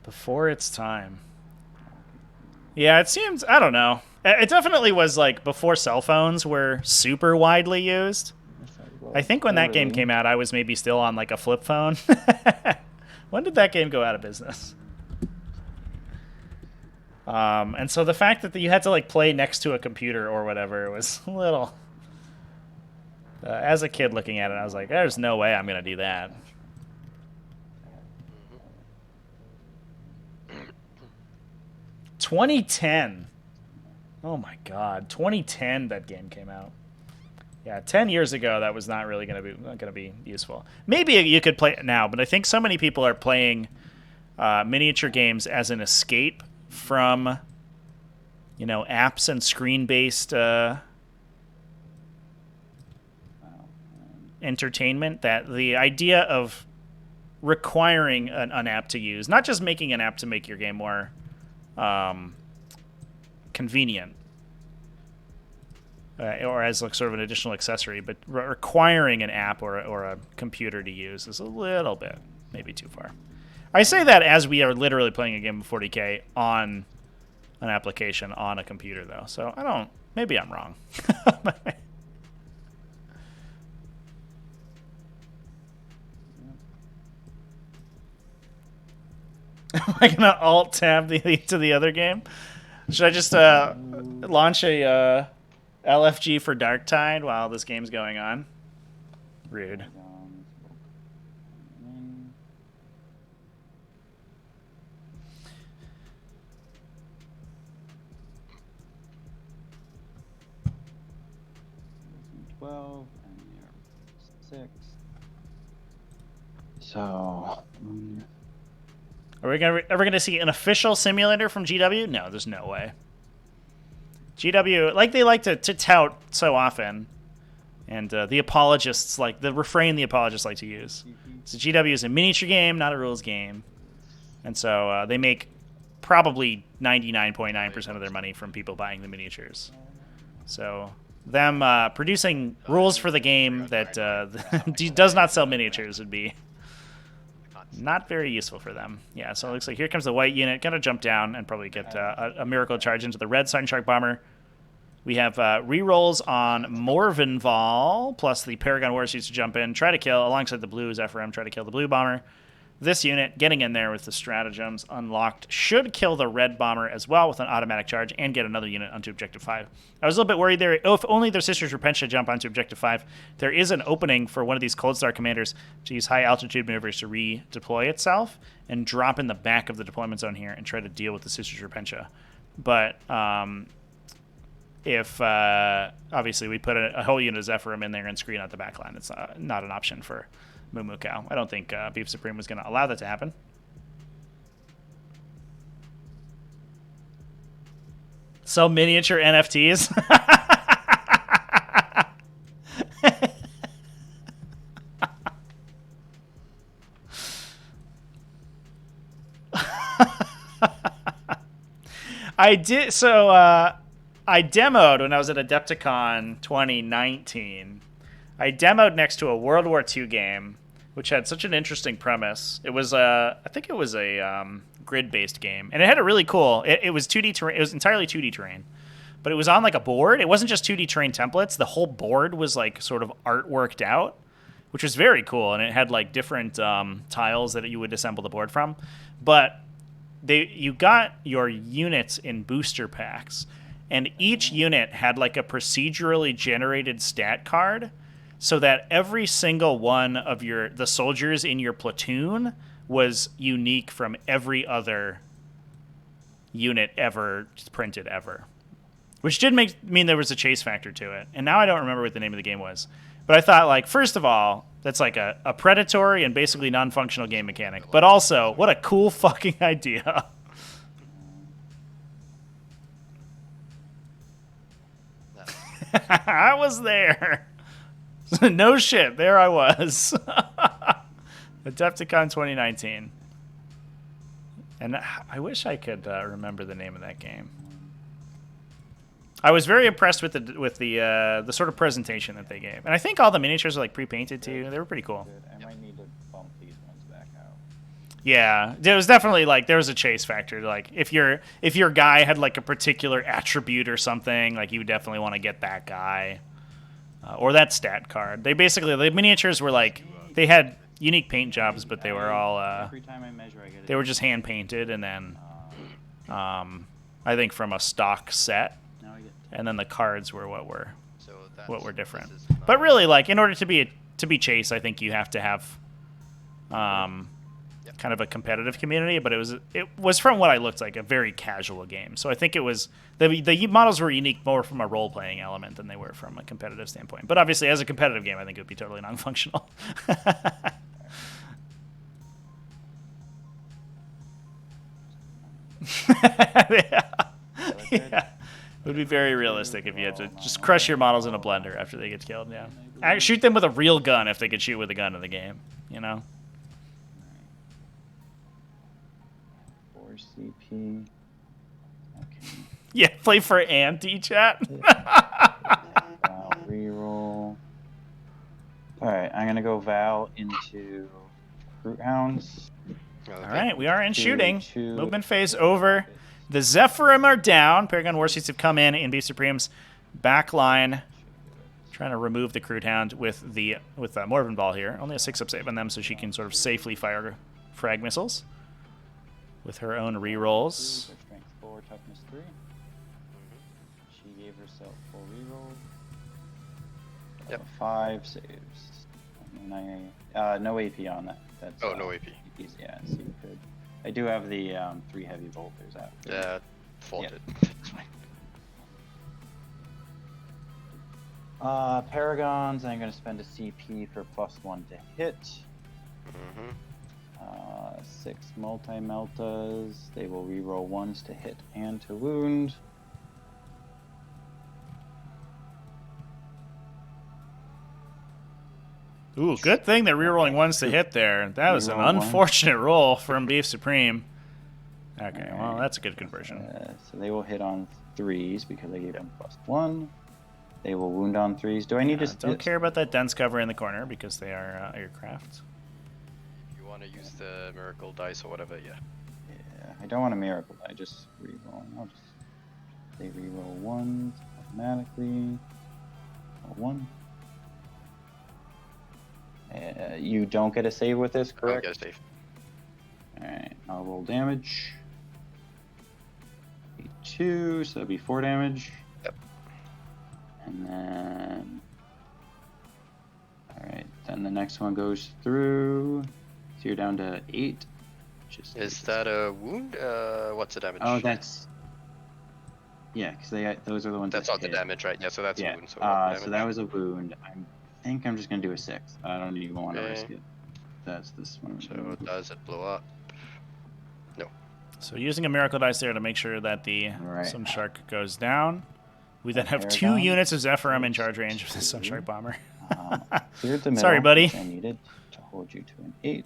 Before its time. Yeah, it seems, I don't know. It definitely was like before cell phones were super widely used. I think when that game came out, I was maybe still on like a flip phone. When did that game go out of business? And so the fact that you had to like play next to a computer or whatever was a little... as a kid looking at it, I was like, there's no way I'm going to do that. ...2010. Oh my god. 2010 that game came out. Yeah, 10 years ago, that was not really going to be useful. Maybe you could play it now, but I think so many people are playing miniature games as an escape from, you know, apps and screen-based entertainment, that the idea of requiring an app to use, not just making an app to make your game more convenient, or as like sort of an additional accessory, but requiring an app or a computer to use is a little bit maybe too far. I say that as we are literally playing a game of 40K on an application on a computer, though. So I don't. Maybe I'm wrong. Am I gonna alt tab to the other game? Should I just launch a LFG for Darktide while this game's going on? Rude. And you're 6. So... Are we ever gonna see an official simulator from GW? No, there's no way. GW, like they like to tout so often, and the apologists like the refrain the apologists like to use. So GW is a miniature game, not a rules game, and so they make probably 99.9% of their money from people buying the miniatures. So them producing rules for the game that does not sell miniatures would be not very useful for them. Yeah, so it looks like here comes the white unit. Gonna jump down and probably get a miracle charge into the red Sun Shark Bomber. We have rerolls on Morvenval, plus the Paragon Warsuits to jump in, try to kill, alongside the blue Zephyrim, try to kill the blue bomber. This unit, getting in there with the stratagems unlocked, should kill the red bomber as well with an automatic charge and get another unit onto Objective 5. I was a little bit worried there. Oh, if only their sisters repent to jump onto Objective 5. There is an opening for one of these Cold Star commanders to use high-altitude maneuvers to redeploy itself and drop in the back of the deployment zone here and try to deal with the sisters Repentia. But if obviously we put a whole unit of Zephyrim in there and screen out the back line, it's not an option for MooMooCow. I don't think BeefSupreme was going to allow that to happen. So miniature NFTs. I did so. I demoed when I was at Adepticon 2019. I demoed next to a World War II game, which had such an interesting premise. It was I think it was a grid-based game, and it had a really cool. It was 2D terrain. It was entirely 2D terrain, but it was on like a board. It wasn't just 2D terrain templates. The whole board was like sort of artworked out, which was very cool, and it had like different tiles that you would assemble the board from. But you got your units in booster packs, and each unit had like a procedurally generated stat card, so that every single one of the soldiers in your platoon was unique from every other unit ever printed ever. Which did mean there was a chase factor to it. And now I don't remember what the name of the game was. But I thought, like, first of all, that's like a predatory and basically non-functional game mechanic. But also, what a cool fucking idea. I was there. No shit, there I was. Adepticon 2019. And I wish I could remember the name of that game. I was very impressed with the sort of presentation that they gave. And I think all the miniatures are like pre-painted too. They were pretty cool. I might need to bump these ones back out. Yeah, there was definitely like there was a chase factor. Like if your guy had like a particular attribute or something, like you would definitely want to get that guy. Or that stat card. They basically, the miniatures were like, they had unique paint jobs, but they were all, Every time I measure, I get they were just hand painted, and then, I think from a stock set, and then the cards were what were different. But really, like in order to be Chase, I think you have to have, kind of a competitive community. But it was from what I looked like a very casual game. So I think it was the models were unique more from a role playing element than they were from a competitive standpoint. But obviously, as a competitive game, I think it would be totally non-functional. Yeah. It would be very realistic if you had to just crush your models in a blender after they get killed. Yeah, shoot them with a real gun if they could shoot with a gun in the game. You know. 4 CP. Okay. Yeah, play for anti-chat. Val reroll. Alright, I'm gonna go Val into Brute Hounds. All right, we are in shooting. Movement phase over. The Zephyrim are down. Paragon Warsuits have come in BeefSupreme's back line. Trying to remove the Crude Hound with Morvenval here. Only a 6-up save on them, so she can sort of safely fire frag missiles with her own rerolls. Strength 4, toughness 3. She gave herself full reroll. Yep. 5 saves. No AP on that. That's, no AP. APs, yeah, so you could. I do have the 3 heavy bolters after. Yeah, faulted. Paragons, I'm going to spend a CP for +1 to hit. 6 multi-meltas. They will reroll 1s to hit and to wound. Ooh, good thing they're rerolling 1s to hit there. That was an Reroll 1. unfortunate roll from BeefSupreme. Okay, All well, right. that's a good conversion. So they will hit on 3s because I gave them +1. They will wound on 3s. Do I need to... Don't care about that dense cover in the corner because they are aircraft. If you want to use the miracle dice or whatever, yeah. Yeah, I don't want a miracle. I just reroll. They reroll 1s automatically. 1. You don't get a save with this, Don't correct? get a save. Alright, I'll roll damage. 2, so that'd be 4 damage. Yep. And then... Alright, then the next one goes through. So you're down to 8. Is that a wound? What's the damage? Oh, that's... Yeah, because those are the ones That's that not the hit. damage, right? Yeah, so that's Yeah, a wound. So, what so that was a wound. I think I'm just going to do a 6. I don't even want to Okay. risk it. That's this one. So does it blow up? No. So using a miracle dice there to make sure that the Right. Sun Shark goes down. We then have 2 Paragon. units of Zephyrim in charge range of the Sun Shark bomber. Cleared the middle, Sorry, buddy. which I needed to hold you to an 8.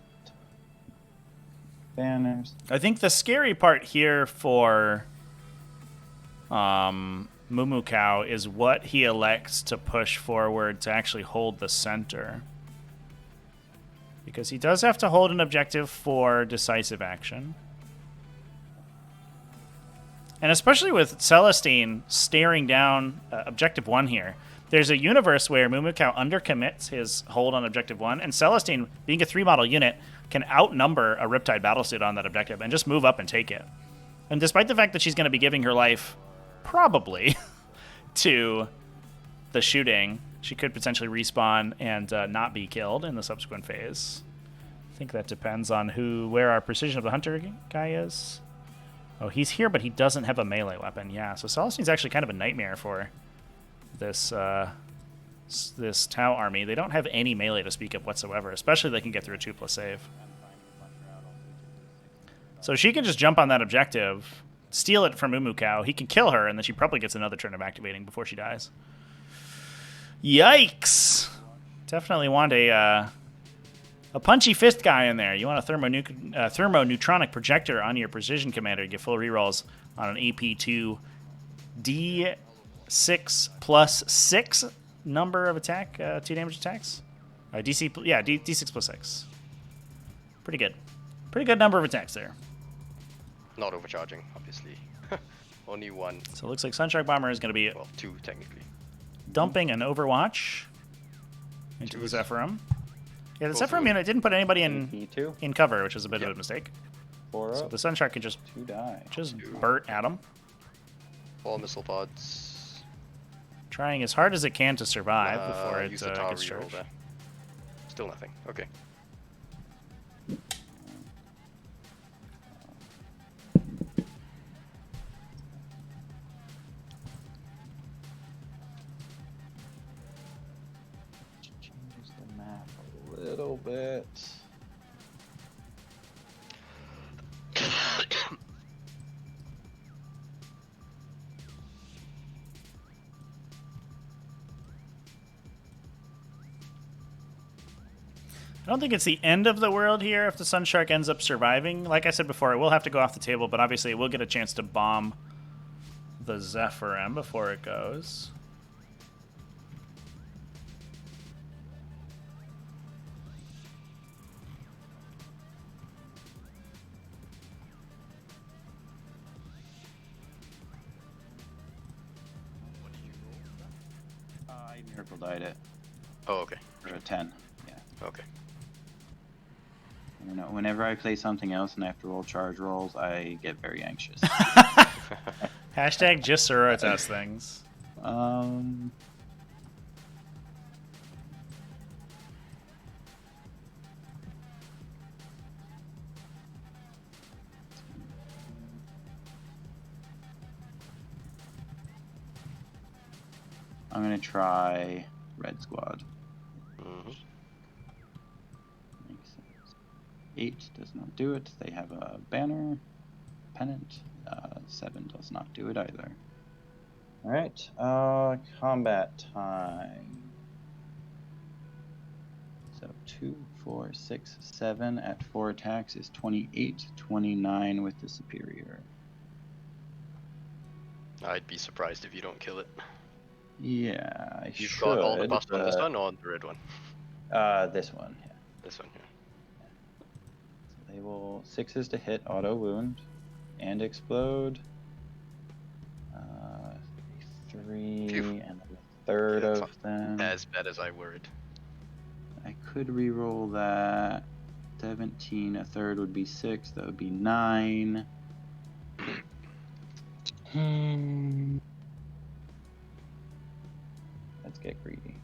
Banners. I think the scary part here for MooMooCow is what he elects to push forward to actually hold the center. Because he does have to hold an objective for decisive action. And especially with Celestine staring down Objective 1 here, there's a universe where MooMooCow undercommits his hold on Objective 1, and Celestine, being a 3-model unit, can outnumber a Riptide Battlesuit on that objective and just move up and take it. And despite the fact that she's going to be giving her life, probably, to the shooting, she could potentially respawn and not be killed in the subsequent phase. I think that depends on where our Precision of the Hunter guy is. Oh, he's here, but he doesn't have a melee weapon. Yeah, so Celestine's actually kind of a nightmare for this this Tau army. They don't have any melee to speak of whatsoever, especially if they can get through a 2+ save. So she can just jump on that objective, steal it from MooMooCow. He can kill her, and then she probably gets another turn of activating before she dies. Yikes! Definitely want a punchy fist guy in there. You want a thermoneutronic projector on your precision commander to get full rerolls on an AP2 D6+6 number of attack, 2 damage attacks. D6 plus 6. Pretty good. Pretty good number of attacks there. Not overcharging, obviously. Only 1. So it looks like Sunshark Bomber is going to be Well, 2 technically. dumping an Overwatch into the Zephyrim. Yeah, the Zephyrim unit didn't put anybody E2. in cover, which was a bit of a mistake. 4 So up. the Sunshark can just 2 die. Burt at him, 4 missile pods. trying as hard as it can to survive before it use the tower gets reroll charged. there. Still nothing. Okay. Changes the map a little bit. I don't think it's the end of the world here if the Sunshark ends up surviving. Like I said before, it will have to go off the table, but obviously it will get a chance to bomb the Zephyrim before it goes. I miracle died it Oh, okay. for a 10. Yeah. Okay. You know, whenever I play something else and I have to roll charge rolls, I get very anxious. Hashtag just Sororitas things. I'm gonna try Red Squad. Mhm. Makes sense. 8 does not do it. They have a banner, pennant. 7 does not do it either. All right, combat time. So 2, 4, 6, 7 at 4 attacks is 28, 29 with the superior. I'd be surprised if you don't kill it. Yeah, I You've should. got all the buffs on this one or on the red one? This one, yeah. This one here. So they will 6s to hit, auto wound, and explode. 3 Phew. and a third Yeah, of them. As bad as I worried. I could re-roll that. 17, a third would be 6, that would be 9. Let's get greedy.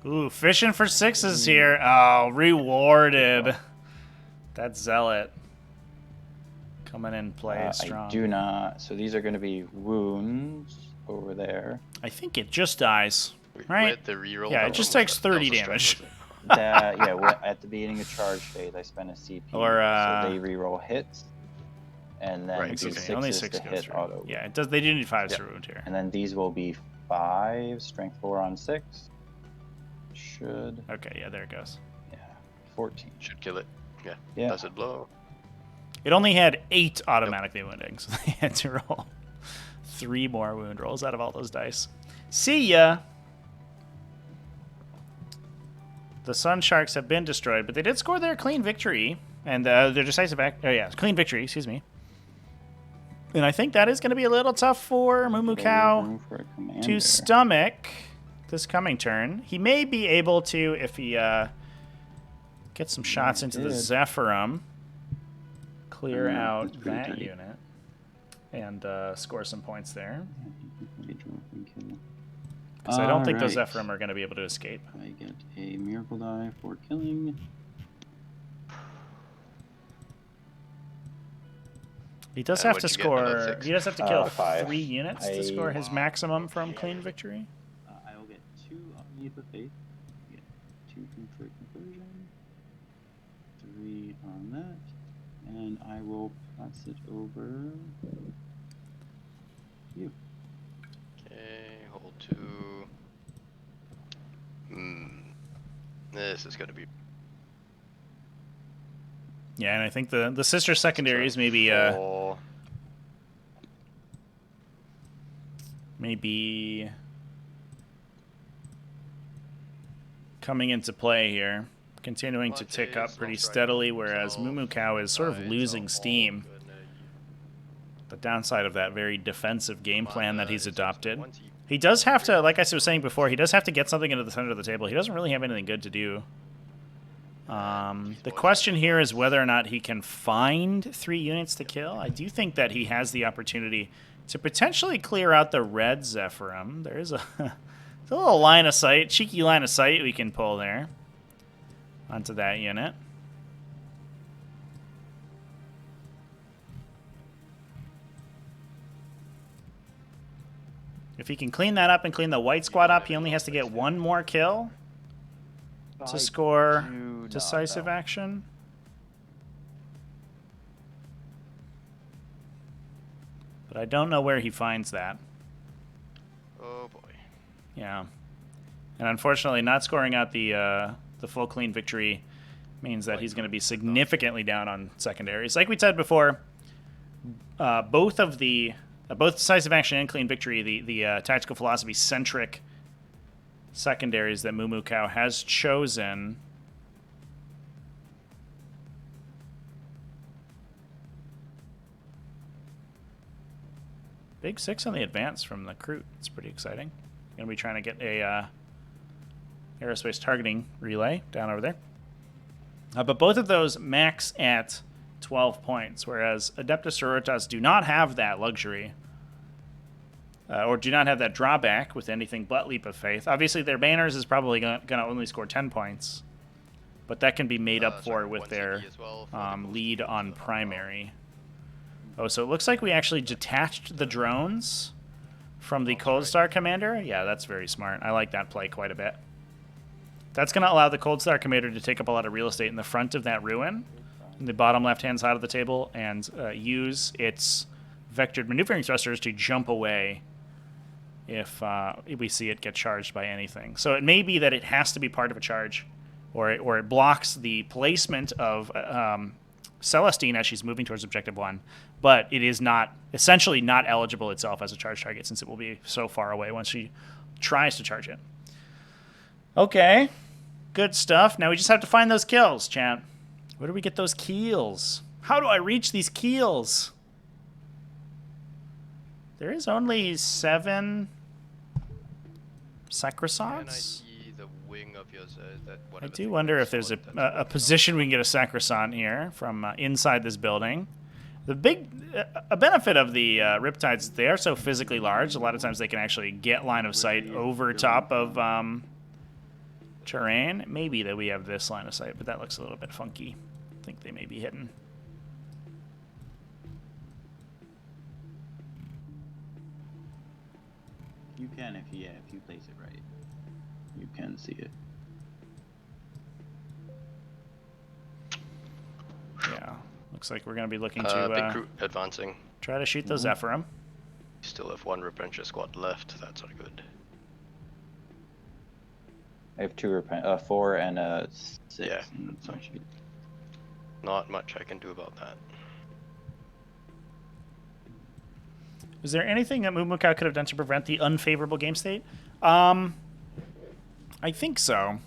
Ooh, fishing for 6s here. Oh, rewarded. That zealot coming in play strong. I do not. So these are going to be wounds over there. I think it just dies. Right? With the reroll, Yeah, it just takes 30 damage. At the beginning of charge phase, I spend a CP. Or, so they reroll hits, and then Right, do Excuse me, 6s only 6 to goes hit through. auto. Yeah, it does. They do need 5s Yeah. to wound here. And then these will be 5, strength 4 on 6. Should, Okay, yeah, there it goes. 14. Should kill it. Yeah. Yeah. Does it blow? It only had 8 automatically wounding, so they had to roll 3 more wound rolls out of all those dice. See ya! The Sun Sharks have been destroyed, but they did score their clean victory. And their decisive act... Oh, yeah, clean victory, excuse me. And I think that is going to be a little tough for MooMooCow Room for a commander. to stomach this coming turn. He may be able to if he gets some shots into the did. Zephyrum, clear Yeah, out that's pretty that tight. unit, and score some points there. Because I don't think those Alright. Zephyrum are going to be able to escape. I get a miracle die for killing. He does have to what'd you get on that score. 6? He does have to kill 5. 3 units to score his maximum from clean victory. I will get 2 on Leap of Faith. Get 2 for conversion. 3 on that. And I will pass it over you. Okay, hold 2. This is going to be... Yeah, and I think the sister secondaries maybe Four. maybe coming into play here, continuing to tick up pretty steadily, whereas MooMooCow is sort of losing steam. The downside of that very defensive game plan that he's adopted. He does have to, like I was saying before, he does have to get something into the center of the table. He doesn't really have anything good to do. The question here is whether or not he can find 3 units to kill. I do think that he has the opportunity to potentially clear out the red Zephyrum. There is a, a little line of sight, cheeky line of sight we can pull there onto that unit. If he can clean that up and clean the white squad up, he only has to get 1 more kill to score decisive action. But I don't know where he finds that. Oh boy. Yeah. And unfortunately, not scoring out the full clean victory means that he's going to be significantly down on secondaries. Like we said before, both decisive action and clean victory, the tactical philosophy centric secondaries that MooMooCow has chosen, big 6 on the advance from the Kroot. It's pretty exciting. Going to be trying to get a aerospace targeting relay down over there. But both of those max at 12 points, whereas Adeptus Sororitas do not have that luxury. Or do not have that drawback with anything but Leap of Faith. Obviously, their banners is probably going to only score 10 points. But that can be made up for with their lead on primary. Oh, so it looks like we actually detached the drones from the Cold Star Commander. Yeah, that's very smart. I like that play quite a bit. That's going to allow the Cold Star Commander to take up a lot of real estate in the front of that ruin, in the bottom left-hand side of the table, and use its vectored maneuvering thrusters to jump away if we see it get charged by anything. So it may be that it has to be part of a charge, or it blocks the placement of Celestine as she's moving towards objective 1, but it is not essentially not eligible itself as a charge target since it will be so far away once she tries to charge it. Okay, good stuff. Now we just have to find those kills, chat. Where do we get those keels? How do I reach these keels? There is only 7 Can I Sacrosangs. see the wing of yours? I do wonder if there's a position we can get a Sacrosant here from inside this building. The big a benefit of the Riptides, they are so physically large, a lot of times they can actually get line of sight over top of terrain. Maybe that we have this line of sight, but that looks a little bit funky. I think they may be hidden. You can if you place it right. You can see it. Yeah, looks like we're going to be looking Big to crew advancing. try to shoot those Zephyrim. Still have 1 Repentia squad left. That's not good. I have 4 and a 6. Yeah, in that's my sheet. Not much I can do about that. Is there anything that MooMooCow could have done to prevent the unfavorable game state? I think so.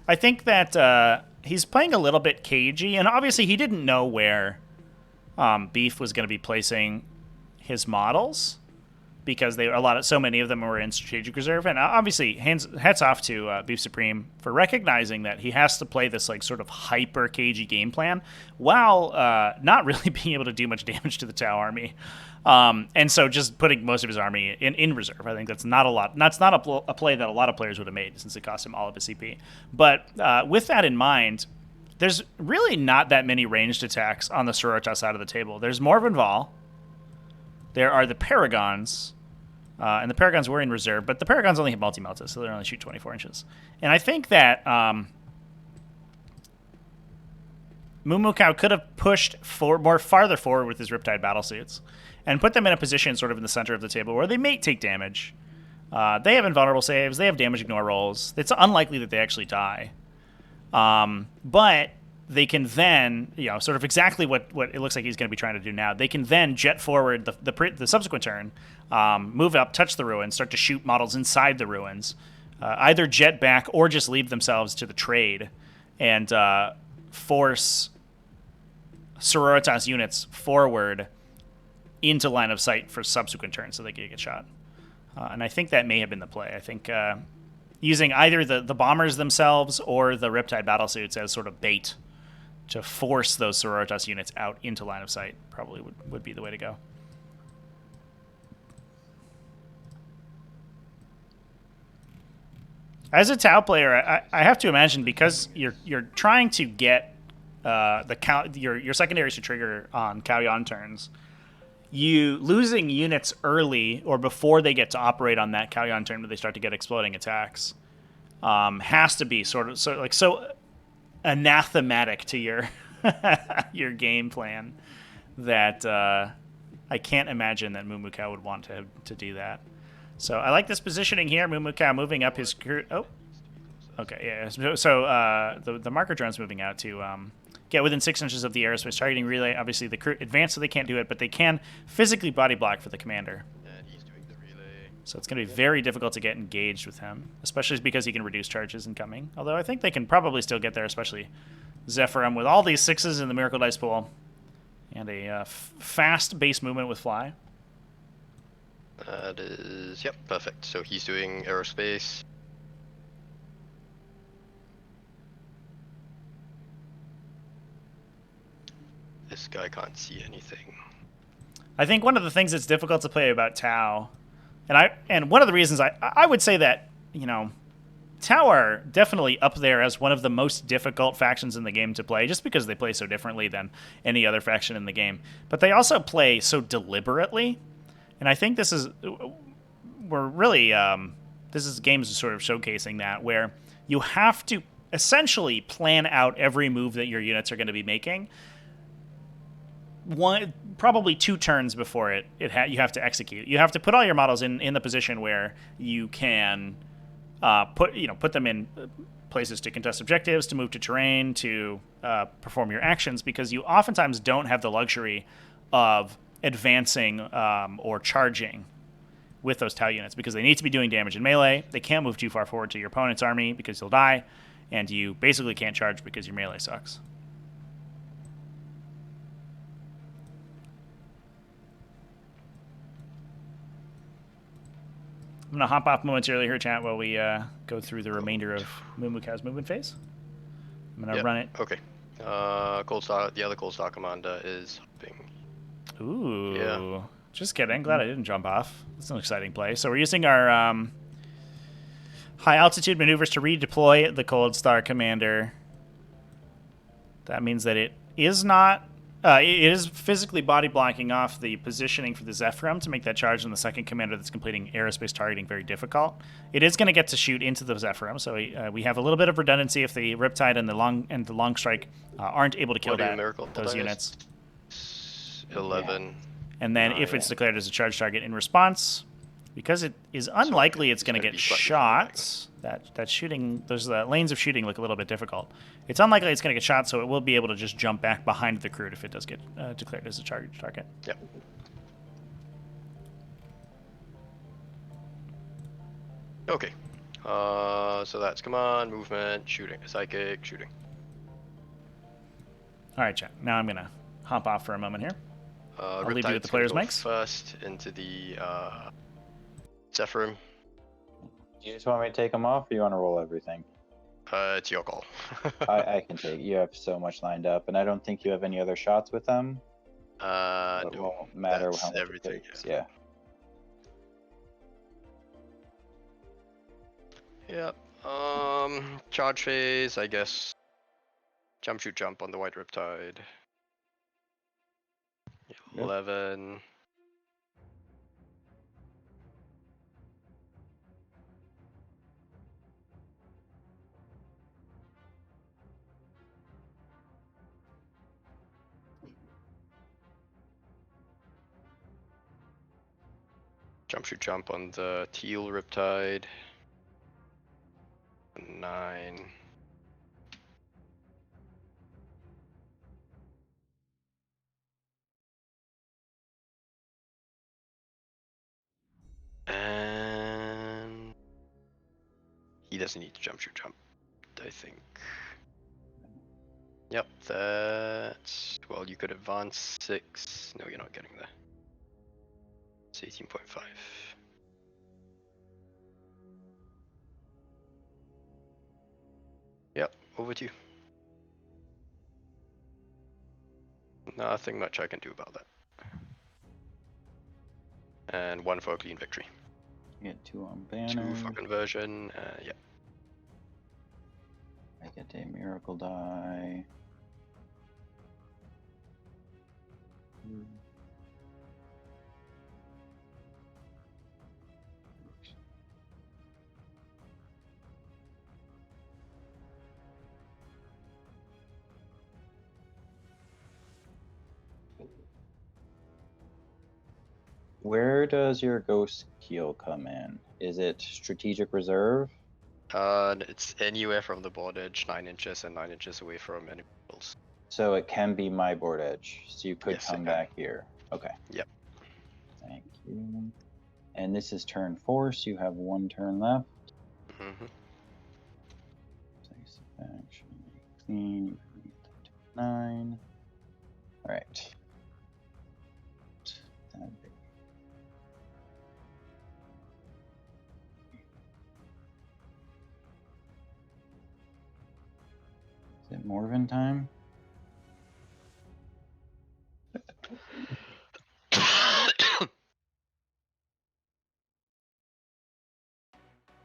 I think that he's playing a little bit cagey, and obviously he didn't know where Beef was going to be placing his models because so many of them were in strategic reserve. And obviously, hats off to BeefSupreme for recognizing that he has to play this like sort of hyper cagey game plan while not really being able to do much damage to the Tau army. And so just putting most of his army in reserve, I think that's not a lot. That's not a play that a lot of players would have made since it cost him all of his CP. But with that in mind, there's really not that many ranged attacks on the Sororitas side of the table. There's Morvenn Vahl. There are the Paragons. And the Paragons were in reserve, but the Paragons only have multi-melta, so they only shoot 24 inches. And I think that MooMooCow could have pushed farther forward with his Riptide battlesuits and put them in a position sort of in the center of the table where they may take damage. They have invulnerable saves. They have damage ignore rolls. It's unlikely that they actually die. But they can then, sort of exactly what it looks like he's going to be trying to do now. They can then jet forward the subsequent turn, move up, touch the ruins, start to shoot models inside the ruins, either jet back or just leave themselves to the trade and force Sororitas units forward into line of sight for subsequent turns so they can get shot. And I think that may have been the play. I think using either the bombers themselves or the Riptide battlesuits as sort of bait to force those Sororitas units out into line of sight probably would be the way to go. As a Tau player, I have to imagine because you're trying to get your secondaries to trigger on Kauyon turns, you losing units early or before they get to operate on that Kauyon turn when they start to get exploding attacks has to be sort of so anathematic to your your game plan that I can't imagine that MooMooCow would want to do that. So I like this positioning here. MooMooCow moving up his crew. Oh, okay, yeah. So the marker drone's moving out to get within 6 inches of the aerospace targeting relay. Obviously, the crew advanced, so they can't do it, but they can physically body block for the commander. And he's doing the relay. So it's going to be very difficult to get engaged with him, especially because he can reduce charges incoming. Although I think they can probably still get there, especially Zephyrim with all these 6s in the Miracle Dice pool and a fast base movement with Fly. That is, yep, perfect. So he's doing aerospace. This guy can't see anything. I think one of the things that's difficult to play about Tau, and one of the reasons I would say that, Tau are definitely up there as one of the most difficult factions in the game to play, just because they play so differently than any other faction in the game. But they also play so deliberately, and I think this is games sort of showcasing that, where you have to essentially plan out every move that your units are going to be making probably 2 turns before you have to execute. You have to put all your models in the position where you can put them in places to contest objectives, to move to terrain, to perform your actions, because you oftentimes don't have the luxury of advancing or charging with those Tau units, because they need to be doing damage in melee. They can't move too far forward to your opponent's army because you'll die, and you basically can't charge because your melee sucks. I'm going to hop off momentarily here, chat, while we go through the remainder of MooMooCow's movement phase. I'm going to run it. Okay. Cold Star, the other Cold Star commander is hopping. Ooh. Yeah. Just kidding. Glad I didn't jump off. That's an exciting play. So we're using our high altitude maneuvers to redeploy the Cold Star commander. That means that it is not... it is physically body blocking off the positioning for the Zephyrum to make that charge on the second commander that's completing aerospace targeting very difficult. It is going to get to shoot into the Zephyrum, so we have a little bit of redundancy if the Riptide and the long strike aren't able to kill those units. 11. And then if it's declared as a charge target in response, because it is unlikely it's going to get shot, that shooting, those lanes of shooting look a little bit difficult. It's unlikely it's going to get shot, so it will be able to just jump back behind the crude if it does get declared as a charge target. Yep. Okay. So that's command, movement, shooting, psychic, shooting. All right, chat. Now I'm going to hop off for a moment here. I'll leave you with the players' mics. First into the Zephyrum. Do you just want me to take them off, or you want to roll everything? It's your call. I can take. You have so much lined up, and I don't think you have any other shots with them. No. It won't matter That's how much everything. it takes. Yeah. Yep. Charge phase, I guess. Jump, shoot, jump on the White Riptide. 11. Jump, shoot, jump on the Teal Riptide. 9. And he doesn't need to jump, shoot, jump, I think. Yep, that's... Well, you could advance 6. No, you're not getting there. It's 18.5. Yep, over to you. Nothing much I can do about that. And 1 for a clean victory. You get 2 on banner. 2 for conversion, yeah. I get a miracle die. Where does your ghost keel come in? Is it strategic reserve? It's anywhere from the board edge, 9 inches and 9 inches away from any models. So it can be my board edge. So you could come back here. Okay. Yep. Thank you. And this is turn 4, so you have 1 turn left. Mm-hmm. Action. Clean. 9. Alright. Is it Morven time?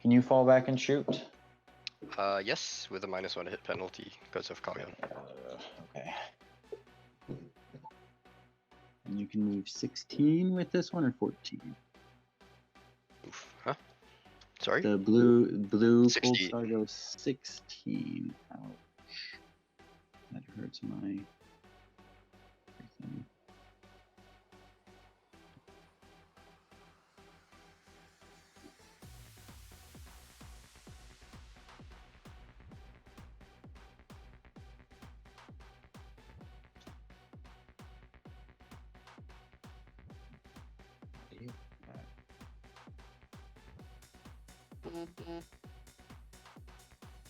Can you fall back and shoot? Yes, with a -1 hit penalty because of Kalyan. Okay. And you can move 16 with this one, or 14? Oof, huh? Sorry? The blue 16. Cold Star goes 16. Ouch. That hurts my everything.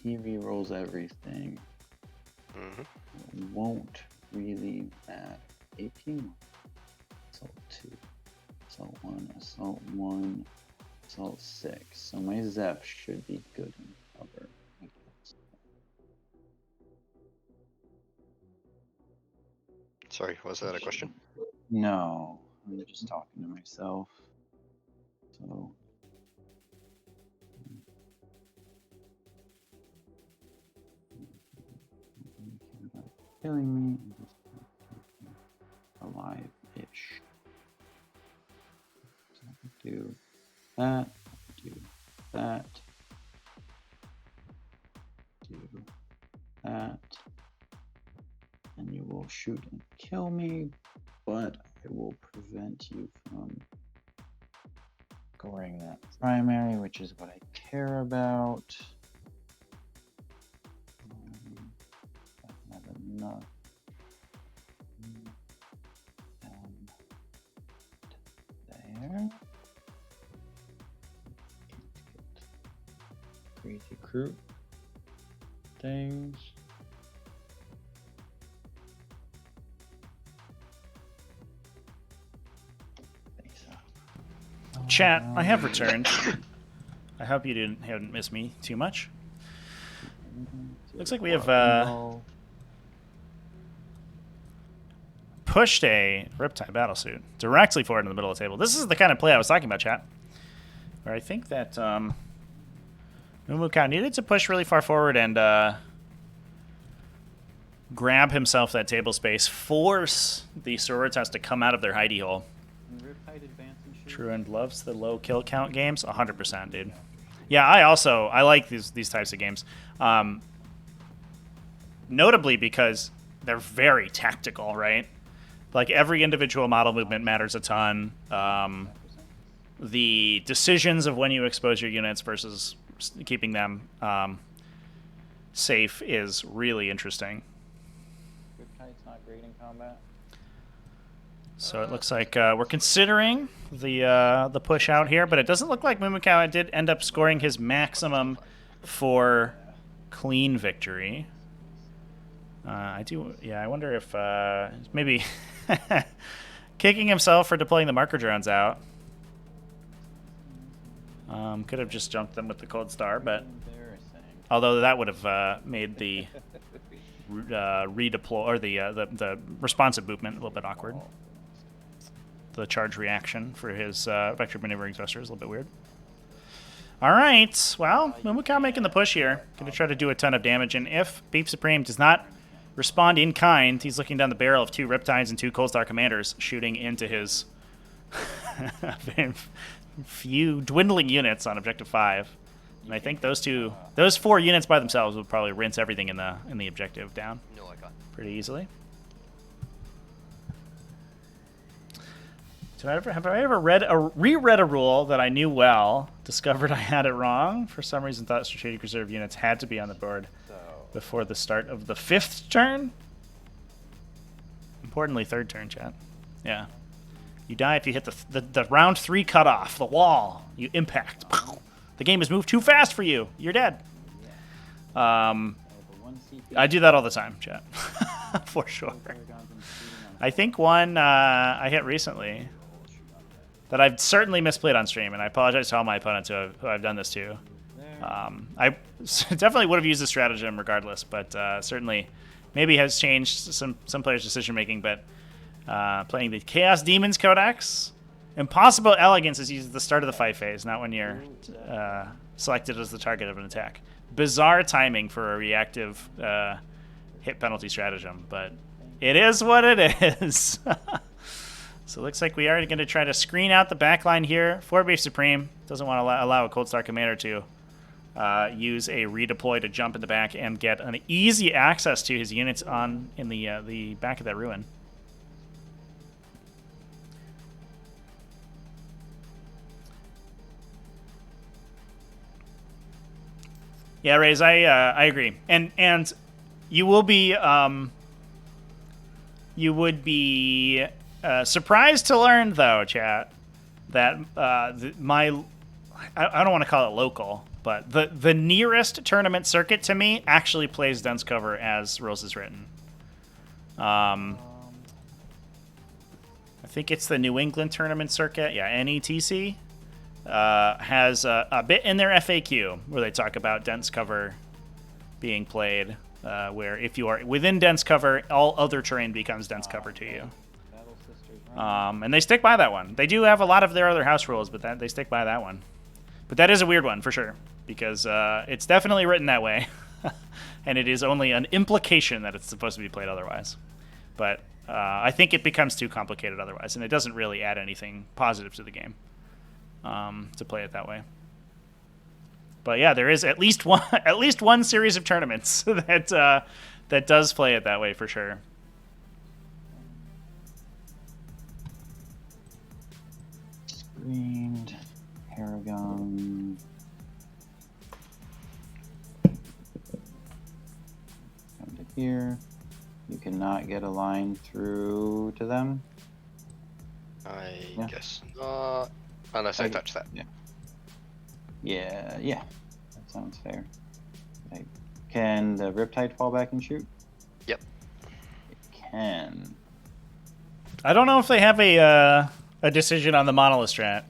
He re-rolls everything. Mm-hmm. It won't really matter. 18. Assault 2. Assault 1. Assault 1. Assault 6. So my Zeph should be good in cover. Sorry, was that a question? No, I'm just talking to myself. So. Killing me and just alive-ish. So I could do that, do that, do that, and you will shoot and kill me, but I will prevent you from scoring that primary, which is what I care about. That's not enough. There. Crazy crew things. Chat, I have returned. I hope you haven't missed me too much. Looks like we have pushed a Riptide battlesuit directly forward in the middle of the table. This is the kind of play I was talking about, chat. Where I think that MooMooCow needed to push really far forward and grab himself that table space, force the Sororitas to come out of their hidey hole. Truand loves the low kill count games. 100%, dude. Yeah, I like these types of games. Notably because they're very tactical, right? Like, every individual model movement matters a ton. The decisions of when you expose your units versus keeping them safe is really interesting. Riptide's not great in combat. So it looks like we're considering the push out here, but it doesn't look like MooMooCow did end up scoring his maximum for clean victory. I wonder if maybe kicking himself for deploying the marker drones out. Could have just jumped them with the cold star, but although that would have made the redeploy or the responsive movement a little bit awkward. The charge reaction for his vector maneuvering thruster is a little bit weird. All right, well, MooMooCow making the push here. Going to try to do a ton of damage, and if BeefSupreme does not respond in kind, he's looking down the barrel of 2 Riptides and 2 Cold Star Commanders shooting into his few dwindling units on Objective 5. And I think those 4 units by themselves would probably rinse everything in the objective down pretty easily. Have I ever reread a rule that I knew well, discovered I had it wrong, for some reason thought strategic reserve units had to be on the board before the start of the 5th turn? Importantly, 3rd turn, chat. Yeah. You die if you hit the round 3 cutoff, the wall. You impact. The game has moved too fast for you. You're dead. I do that all the time, chat. For sure. I think one I hit recently that I've certainly misplayed on stream, and I apologize to all my opponents who I've done this to. I definitely would have used this stratagem regardless, but certainly maybe has changed some players' decision making. But playing the Chaos Demons Codex, Impossible Elegance is used at the start of the fight phase, not when you're selected as the target of an attack. Bizarre timing for a reactive hit penalty stratagem, but it is what it is. So it looks like we are going to try to screen out the backline here for BeefSupreme. Doesn't want to allow a Cold Star Commander to use a redeploy to jump in the back and get an easy access to his units in the back of that ruin. Yeah, Raze, I agree, and you will be surprised to learn though, chat, that I don't want to call it local, But the nearest tournament circuit to me actually plays dense cover as rules is written. I think it's the New England tournament circuit. Yeah, NETC has a bit in their FAQ where they talk about dense cover being played, where if you are within dense cover, all other terrain becomes dense cover to you. And they stick by that one. They do have a lot of their other house rules, but they stick by that one. But that is a weird one for sure, because it's definitely written that way, and it is only an implication that it's supposed to be played otherwise. But I think it becomes too complicated otherwise, and it doesn't really add anything positive to the game to play it that way. But yeah, there is at least one series of tournaments that does play it that way for sure. Screened. Paragon. Come to here. You cannot get a line through to them. I guess not. Unless I touch that. Yeah. That sounds fair. Okay. Can the Riptide fall back and shoot? Yep. It can. I don't know if they have a decision on the monolith strat.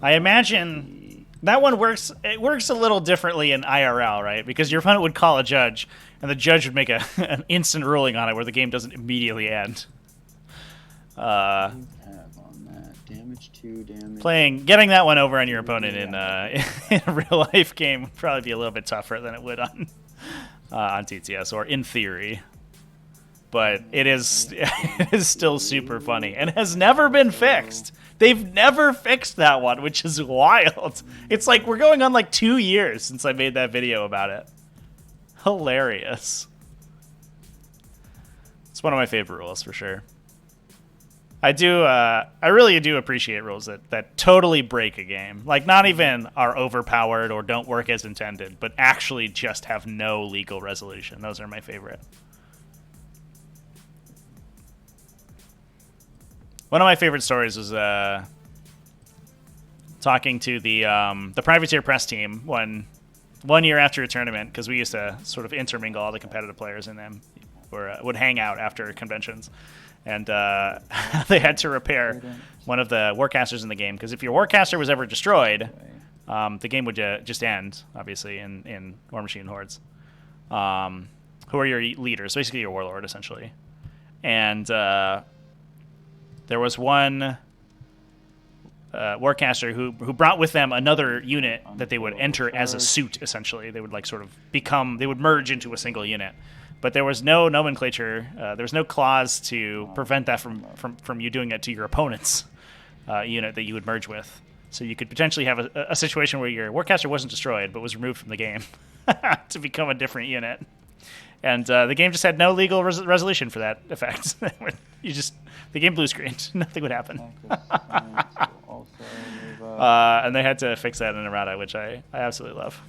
I imagine that one works. It works a little differently in IRL, right? Because your opponent would call a judge, and the judge would make an instant ruling on it, where the game doesn't immediately end. Damage 2, Getting that one over on your opponent in a real life game would probably be a little bit tougher than it would on TTS, or in theory. But it is still super funny and has never been fixed. They've never fixed that one, which is wild. It's like we're going on like 2 years since I made that video about it. Hilarious. It's one of my favorite rules for sure. I really do appreciate rules that totally break a game. Like, not even are overpowered or don't work as intended, but actually just have no legal resolution. Those are my favorite. One of my favorite stories was talking to the privateer press team one year after a tournament, because we used to sort of intermingle all the competitive players in them, or would hang out after conventions. And they had to repair one of the warcasters in the game, because if your warcaster was ever destroyed, the game would just end, obviously, in War Machine Hordes, who are your leaders, basically your warlord, essentially. And there was one warcaster who brought with them another unit that they would enter as a suit, essentially. They would they would merge into a single unit. But there was no nomenclature, there was no clause to prevent that from you doing it to your opponent's unit that you would merge with. So you could potentially have a situation where your warcaster wasn't destroyed, but was removed from the game to become a different unit. And the game just had no legal resolution for that effect. The game blue screened. Nothing would happen. And they had to fix that in errata, which I absolutely love.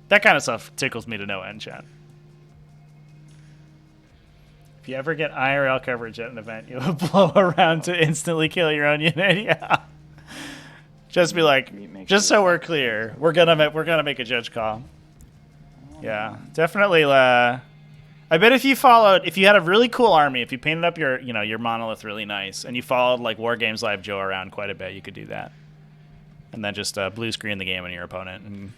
That kind of stuff tickles me to no end, chat. If you ever get IRL coverage at an event, you'll blow around to instantly kill your own unit. Yeah. Just be like, just so we're clear, we're gonna make a judge call. Yeah, definitely. I bet if you had a really cool army, if you painted up your monolith really nice, and you followed like War Games Live Joe around quite a bit, you could do that, and then just blue screen the game on your opponent and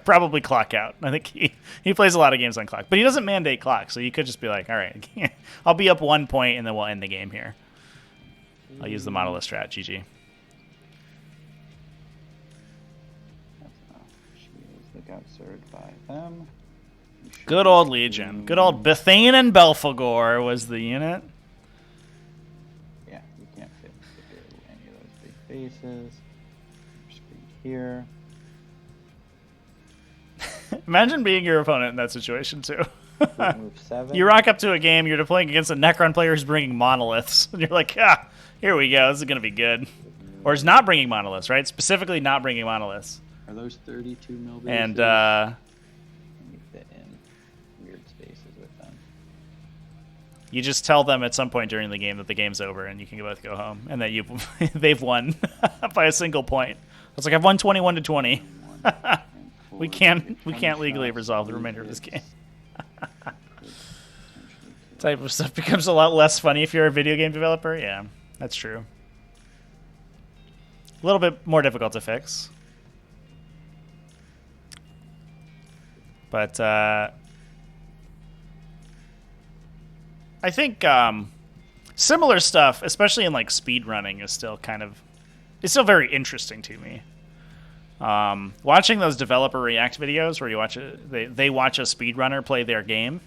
probably clock out. I think he plays a lot of games on clock, but he doesn't mandate clock, so you could just be like, all right, I'll be up 1 point and then we'll end the game here. I'll use the monolith strat. GG. Good old Legion. Good old Bethane and Belphegor was the unit. Yeah, you can't fit any of those big bases. Screen here. Imagine being your opponent in that situation, too. Move 7. You rock up to a game, you're deploying against a Necron player who's bringing monoliths, and you're like, here we go, this is going to be good. Or is not bringing monoliths, right? Specifically not bringing monoliths. Are those 32 mil bases? And, you fit in weird spaces with them. You just tell them at some point during the game that the game's over and you can both go home, and that they've won by a single point It's like I've won 21 to 20. we Four, can't legally resolve the remainder of this game. Type of stuff becomes a lot less funny if you're a video game developer. Yeah, that's true. A little bit more difficult to fix. But I think similar stuff, especially in like speedrunning, is still it's still very interesting to me. Watching those developer react videos where you watch they watch a speedrunner play their game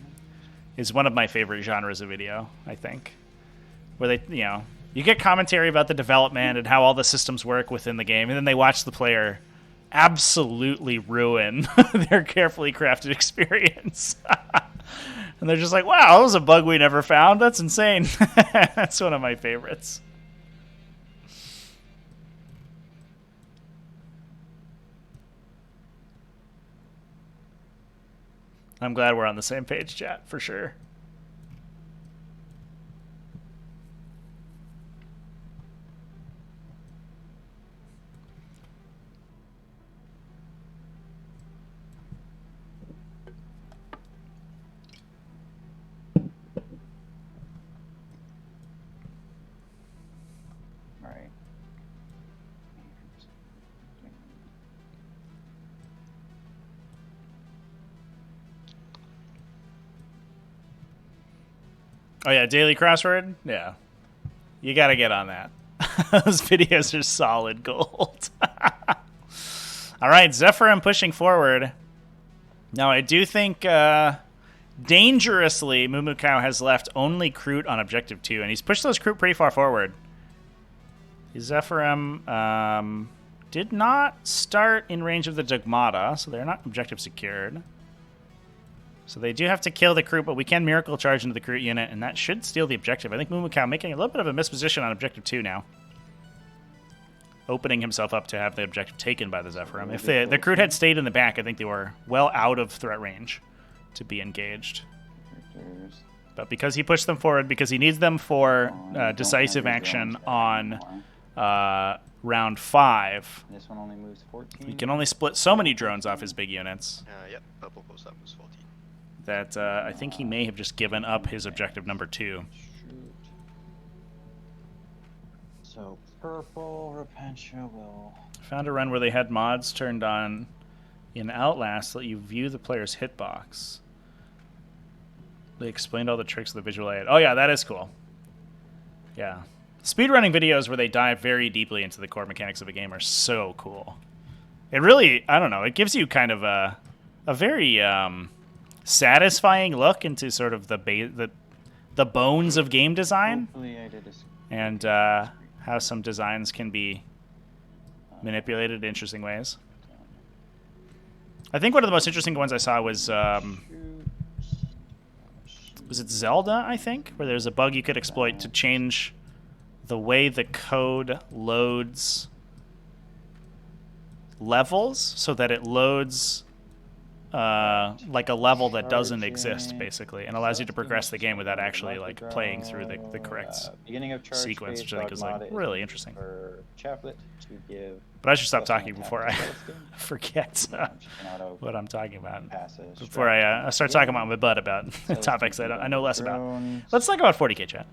is one of my favorite genres of video, I think. Where they, you get commentary about the development and how all the systems work within the game, and then they watch the player absolutely ruin their carefully crafted experience. And they're just like, wow, that was a bug we never found. That's insane. That's one of my favorites. I'm glad we're on the same page, chat, for sure. All right. Oh yeah, daily crossword? Yeah. You gotta get on that. Those videos are solid gold. Alright, Zephyrim pushing forward. Now I do think dangerously MooMooCow has left only Kroot on objective 2, and he's pushed those Kroot pretty far forward. Zephyrim did not start in range of the Dogmata, so they're not objective secured. So they do have to kill the Kroot, but we can Miracle Charge into the Kroot unit, and that should steal the objective. I think MooMooCow making a little bit of a misposition on objective 2 now. Opening himself up to have the objective taken by the Zephyrim. If the Kroot had stayed in the back, I think they were well out of threat range to be engaged. But because he pushed them forward, because he needs them for decisive action on round 5, This one only moves 14. he can only split so many drones off his big units. Yep, purple goes up was 14. That I think he may have just given up his objective number 2. Shoot. So purple Repentia will. Found a run where they had mods turned on in Outlast that let you view the player's hitbox. They explained all the tricks of the visual aid. Oh yeah, that is cool. Yeah. Speedrunning videos where they dive very deeply into the core mechanics of a game are so cool. It really, I don't know, it gives you kind of a very satisfying look into sort of the bones of game design. Hopefully I did And how some designs can be manipulated in interesting ways. I think one of the most interesting ones I saw was it Zelda, I think? Where there's a bug you could exploit to change the way the code loads levels so that it loads like a level that doesn't exist, basically, and allows you to progress the game without actually like playing through the correct beginning of charge sequence, which I think is Dogmata like really interesting. For Chaplet to give But I should stop talking before I forget what I'm talking about. Before I start talking about my butt about topics I know less about. Let's talk about 40k, chat.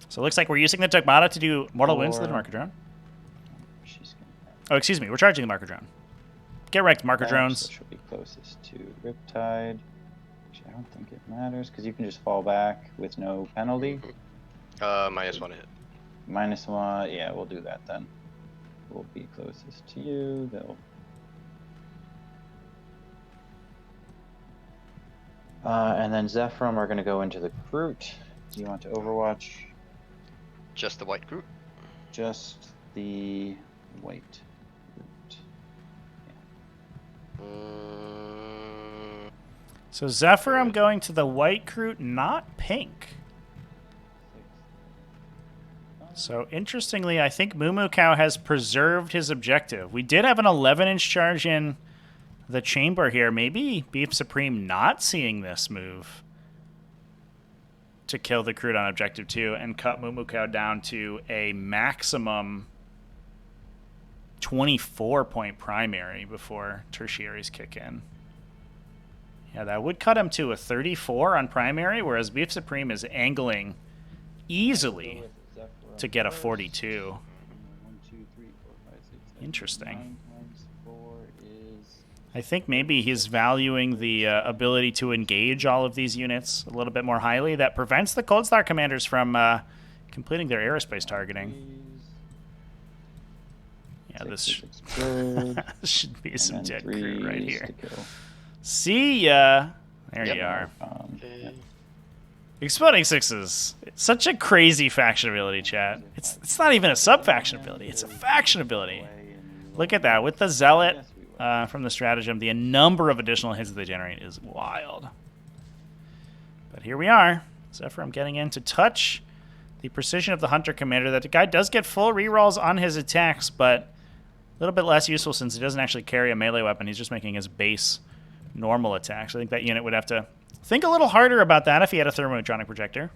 So it looks like we're using the Dogmata to do mortal wounds to the marker drone. Oh, excuse me, we're charging the marker drone. Get wrecked, marker drones. So she'll be closest to Riptide. Actually, I don't think it matters because you can just fall back with no penalty. -1 hit. -1, yeah, we'll do that then. We'll be closest to you. They'll. And then Zephyrim are going to go into the Kroot. Do you want to Overwatch? Just the white Kroot? Just the white Kroot. So Zephyrim going to the white Kroot, not pink. So interestingly, I think MooMooCow has preserved his objective. We did have an 11-inch charge in the chamber here. Maybe BeefSupreme not seeing this move to kill the crude on objective 2 and cut MooMooCow down to a maximum 24-point primary before tertiaries kick in. Yeah, that would cut him to a 34 on primary, whereas BeefSupreme is angling easily to get a 42. 1, 2, 3, 4, 5, 6, 7, Interesting. 9 times 4 is... I think maybe he's valuing the ability to engage all of these units a little bit more highly. That prevents the Cold Star commanders from completing their aerospace targeting. Yeah, this should be some dead crew right here. See ya. There you are. Okay. Exploding Sixes. It's such a crazy faction ability, chat. It's not even a sub-faction ability. It's a faction ability. Look at that. With the Zealot from the stratagem, the number of additional hits that they generate is wild. But here we are. Zephyr, I'm getting in to touch the precision of the Hunter Commander. That guy does get full rerolls on his attacks, but a little bit less useful since he doesn't actually carry a melee weapon. He's just making his base normal attacks. I think that unit would have to think a little harder about that if he had a thermoelectronic projector.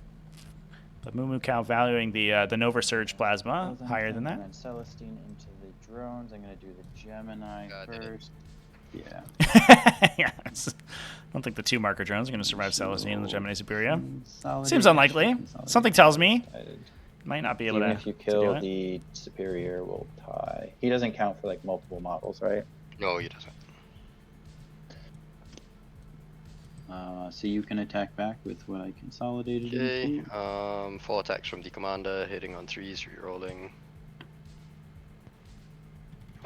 But MooMooCow valuing the Nova Surge Plasma higher than that. Celestine into the drones. I'm going to do the Gemini first. Yeah. Yeah, I don't think the 2 marker drones are going to survive Celestine and the Gemini Superior. Consolidate. Seems unlikely. Something tells me might not be able Even to. if you to kill do it. the superior, will tie. He doesn't count for like multiple models, right? No, he doesn't. So you can attack back with what I consolidated Okay, into. full attacks from the commander, hitting on 3s, rerolling.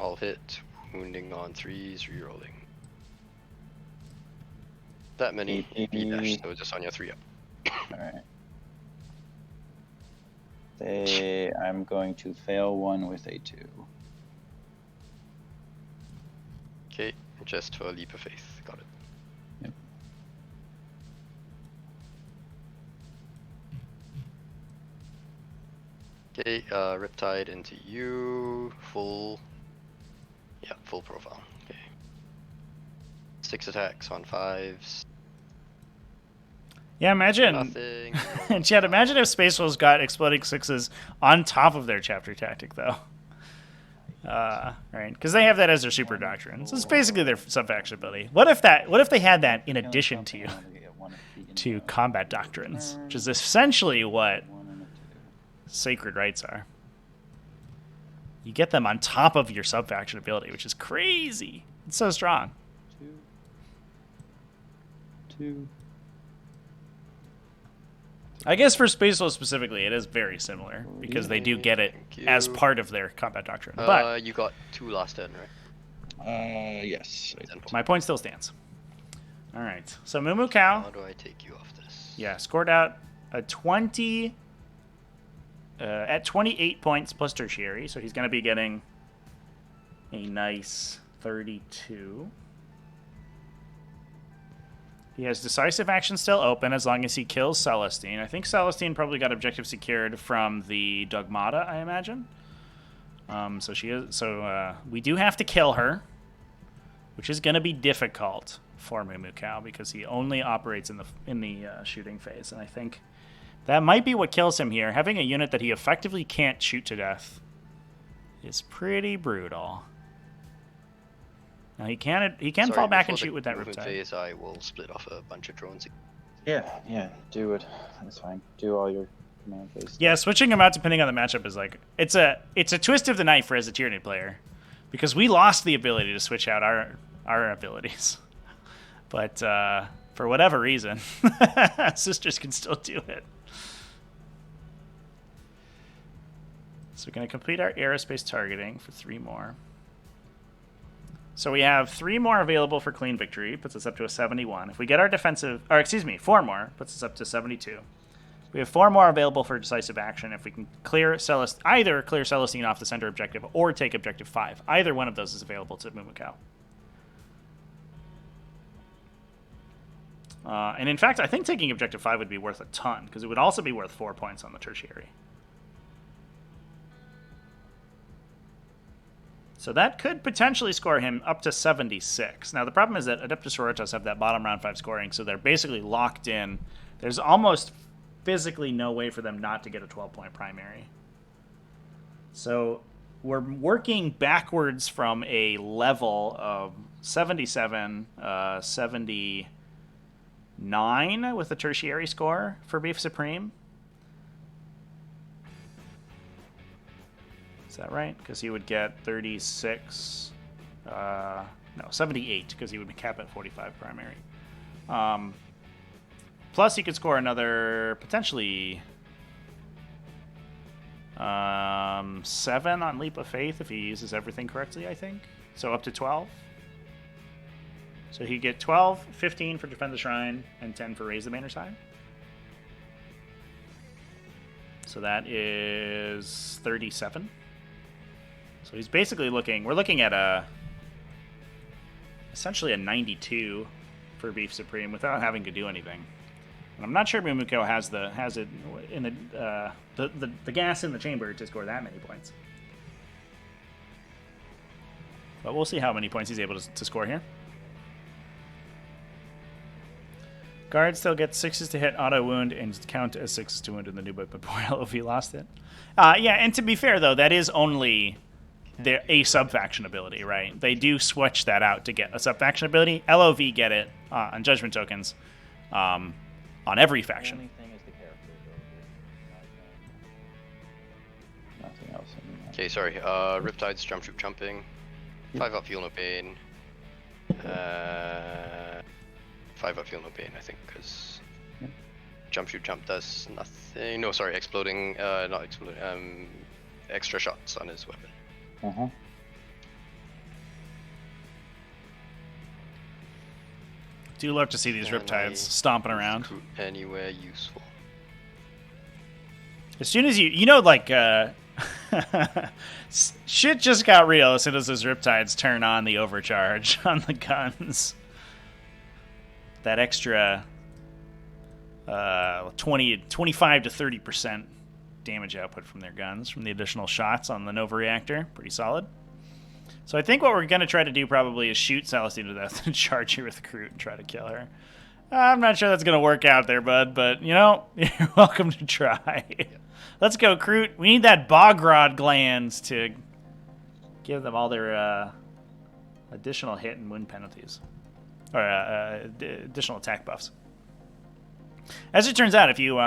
All hit, wounding on 3s, rerolling. That many AP dash, so just on your 3 up. Alright. I'm going to fail one with a 2. Okay, just for a leap of faith, got it. Yep. Okay, Riptide into you, full profile, okay. 6 attacks on 5s, Yeah, imagine. nothing. Chad, imagine if Space Wolves got Exploding Sixes on top of their chapter tactic, though. Right, because they have that as their super doctrines. It's basically their sub-faction ability. What if they had that in addition to combat doctrines, which is essentially what sacred rites are. You get them on top of your sub-faction ability, which is crazy. It's so strong. 2. I guess for Space Wolves specifically, it is very similar because they do get it Thank as you. part of their combat doctrine. But You got 2 last turn, right? Yes. my point still stands. All right, so How MooMooCow, do I take you off this? yeah, scored out a 20 at 28 points plus tertiary, so he's going to be getting a nice 32. He has decisive action still open as long as he kills Celestine. I think Celestine probably got objective secured from the Dogmata, I imagine. So she is. So we do have to kill her, which is going to be difficult for MooMooCow because he only operates in the shooting phase, and I think that might be what kills him here. Having a unit that he effectively can't shoot to death is pretty brutal. Now he can Sorry, fall back and before shoot the with that movement Riptide. phase, I will split off a bunch of drones. Yeah, do it. That's fine. Do all your command phase. Yeah, switching him out depending on the matchup is like it's a twist of the knife for as a Tyranid player, because we lost the ability to switch out our abilities, but for whatever reason, sisters can still do it. So we're going to complete our aerospace targeting for 3 more. So we have 3 more available for clean victory, puts us up to a 71. If we get our defensive, or excuse me, 4 more, puts us up to 72. We have 4 more available for decisive action if we can either clear Celestine off the center objective or take objective 5. Either one of those is available to MooMooCow. And in fact, I think taking objective 5 would be worth a ton, because it would also be worth 4 points on the tertiary. So that could potentially score him up to 76. Now, the problem is that Adeptus Sororitas have that bottom round 5 scoring, so they're basically locked in. There's almost physically no way for them not to get a 12-point primary. So we're working backwards from a level of 77, 79 with a tertiary score for BeefSupreme. Is that right? Because he would get 36. No, 78, because he would cap at 45 primary. Plus, he could score another, potentially, 7 on Leap of Faith if he uses everything correctly, I think. So up to 12. So he'd get 12, 15 for Defend the Shrine, and 10 for Raise the Banner Side. So that is 37. So he's basically looking, we're looking at essentially a 92 for BeefSupreme without having to do anything. And I'm not sure MooMooCow has it in the gas in the chamber to score that many points. But we'll see how many points he's able to score here. Guard still gets 6s to hit, auto wound, and count as 6s to wound in the new book, but poor LOV lost it. Yeah, and to be fair, though, that is only a sub-faction ability, right? They do switch that out to get a sub-faction ability. LOV get it on Judgment tokens on every faction. The only thing is the character ability. Nothing else. Okay, sorry. Riptide's Jump Troop Jumping. 5 up, Feel No Pain. 5 up, Feel No Pain, I think, because Jump Shoot Jump does nothing. No, sorry, exploding, not exploding, extra shots on his weapon. Do love to see these Riptides stomping around. Anywhere useful. As soon as you know, like, shit just got real as soon as those Riptides turn on the overcharge on the guns. That extra 25 to 30% damage output from their guns from the additional shots on the Nova Reactor. Pretty solid. So I think what we're going to try to do probably is shoot Celestine to death and charge her with Kroot and try to kill her. I'm not sure that's going to work out there, bud, but, you know, you're welcome to try. Let's go, Kroot. We need that Bogrod glands to give them all their additional hit and wound penalties. Or additional attack buffs. As it turns out, if you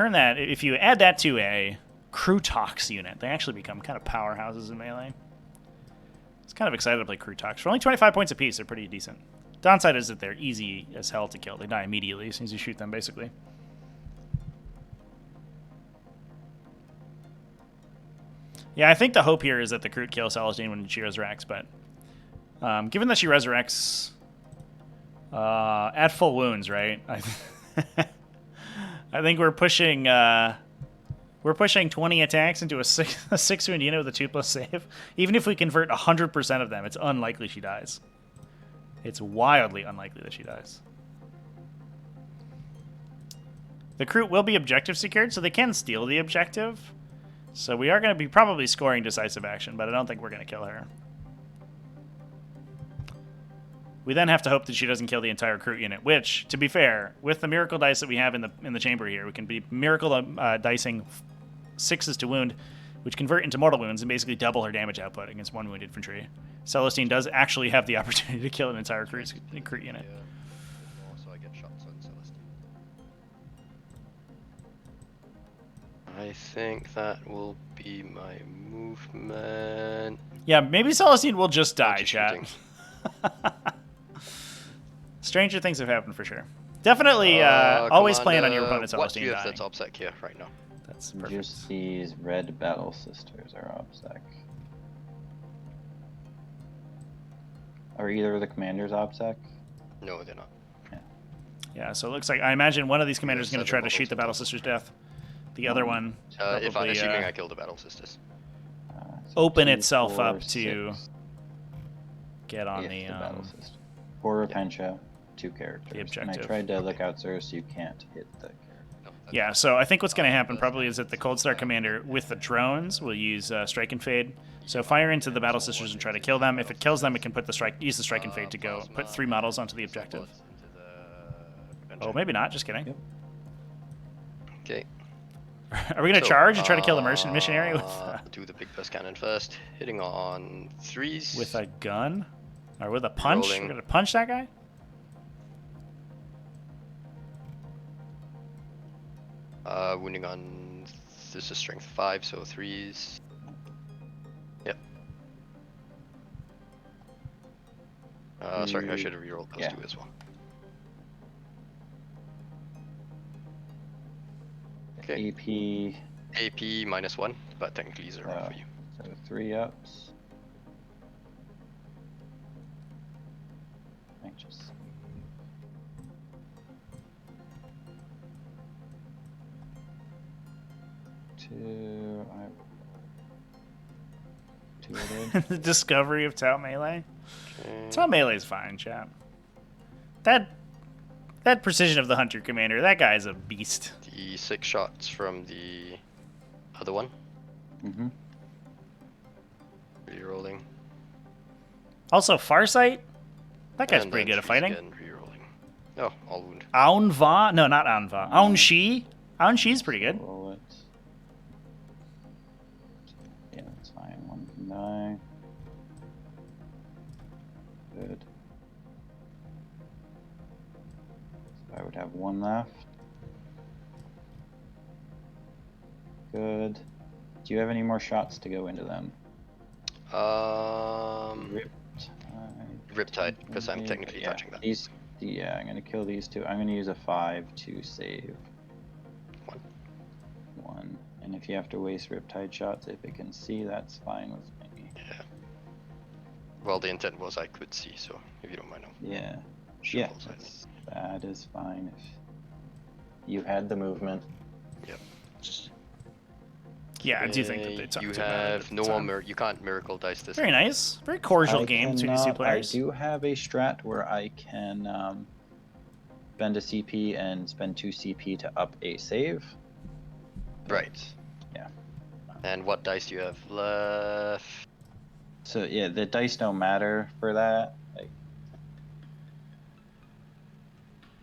if you add that to a Krootox unit, they actually become kind of powerhouses in melee. I was kind of excited to play Krootox. For only 25 points apiece, they're pretty decent. Downside is that they're easy as hell to kill. They die immediately as soon as you shoot them, basically. Yeah, I think the hope here is that the Kroot kills Celestine when she resurrects, but given that she resurrects at full wounds, right? I think we're pushing 20 attacks into a 6 wound unit with a 2+ save. Even if we convert 100% of them, it's unlikely she dies. It's wildly unlikely that she dies. The Kroot will be objective secured, so they can steal the objective. So we are going to be probably scoring decisive action, but I don't think we're going to kill her. We then have to hope that she doesn't kill the entire Kroot unit, which, to be fair, with the miracle dice that we have in the chamber here, we can be miracle dicing 6s to wound, which convert into mortal wounds and basically double her damage output against 1 wound infantry. Celestine does actually have the opportunity to kill an entire Kroot unit. Yeah. Also, I get shots on Celestine. I think that will be my movement. Yeah, maybe Celestine will just die, chat. Shooting. Stranger things have happened for sure. Definitely always plan on your opponent's what Celestine dying. that's OBSEC here right now? That's perfect. Just these red battle sisters are OBSEC. Are either of the commanders OBSEC? No, they're not. Yeah, so it looks like I imagine one of these commanders is going to try to models shoot the Battle Sisters' death. The other one If I'm probably, assuming I killed the Battle Sisters. So open 2, itself 4, up to 6, get on if the battle sister. Or Repentia, 2 characters. The And objective. I tried to look out so you can't hit the character. No, Yeah, so I think what's going to happen probably is that the Cold Star Commander with the drones will use Strike and Fade. So fire into the Battle Sisters and try to kill them. If it kills them, it can put use the Strike and Fade to go put 3 models onto the objective. Into the Oh, maybe not. Just kidding. Yep. Okay. Are we gonna charge and try to kill the missionary do the big bus cannon first, hitting on 3s. with a gun or with a punch? Rolling. We're gonna punch that guy. Wounding on this is strength 5, so 3s. Yep. Sorry, I should have rerolled those 2 as well. Okay. AP -1, but technically 0 for you. So 3 ups. Anxious. Two it is. The discovery of Tau Melee. Okay. Tau Melee's fine, chap. That precision of the Hunter Commander, that guy's a beast. The 6 shots from the other one. Mm-hmm. Rerolling. Also, Farsight, that guy's And pretty then good at 3s fighting. again, rerolling. Oh, all wound. Aunva, no, not Aunva. Aunshi. Aunxi's pretty good. Roll it. Yeah, that's fine. 1 can die. Good. So I would have 1 left. Good. Do you have any more shots to go into them? Riptide, because I'm technically touching that. Yeah, I'm gonna kill these 2. I'm gonna use a 5 to save 1. And if you have to waste Riptide shots, if it can see, that's fine with me. Yeah. Well, the intent was I could see, so if you don't mind, I'll Yeah. shoot Yeah, both sides. that is fine. If you had the movement. Yep. Yeah, I do think that they took You it out at have the no time. more. You can't miracle dice this. Very nice. Very cordial game between these 2 players. I do have a strat where I can spend a CP and spend 2 CP to up a save. Right. Yeah. And what dice do you have left? So yeah, the dice don't matter for that. Like,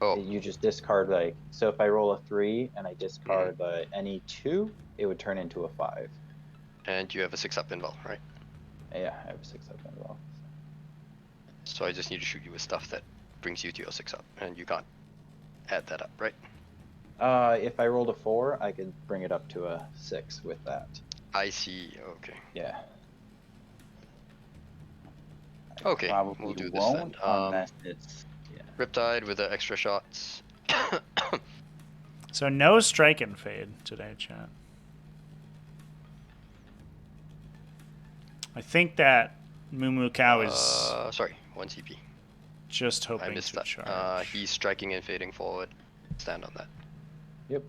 Oh, You just discard so if I roll a 3 and I discard any 2, it would turn into a 5. and you have a 6 up invul, right? Yeah, I have a 6 up as well. So I just need to shoot you with stuff that brings you to your 6 up, and you can't add that up, right? If I rolled a 4, I could bring it up to a 6 with that. I see. Okay. Yeah. Okay. probably We'll do this won't then. unless it's Riptide with the extra shots. So no strike and fade today, chat. I think that MooMooCow is Sorry, 1 CP. just I hoping missed to that. charge. He's striking and fading forward. Stand on that. Yep.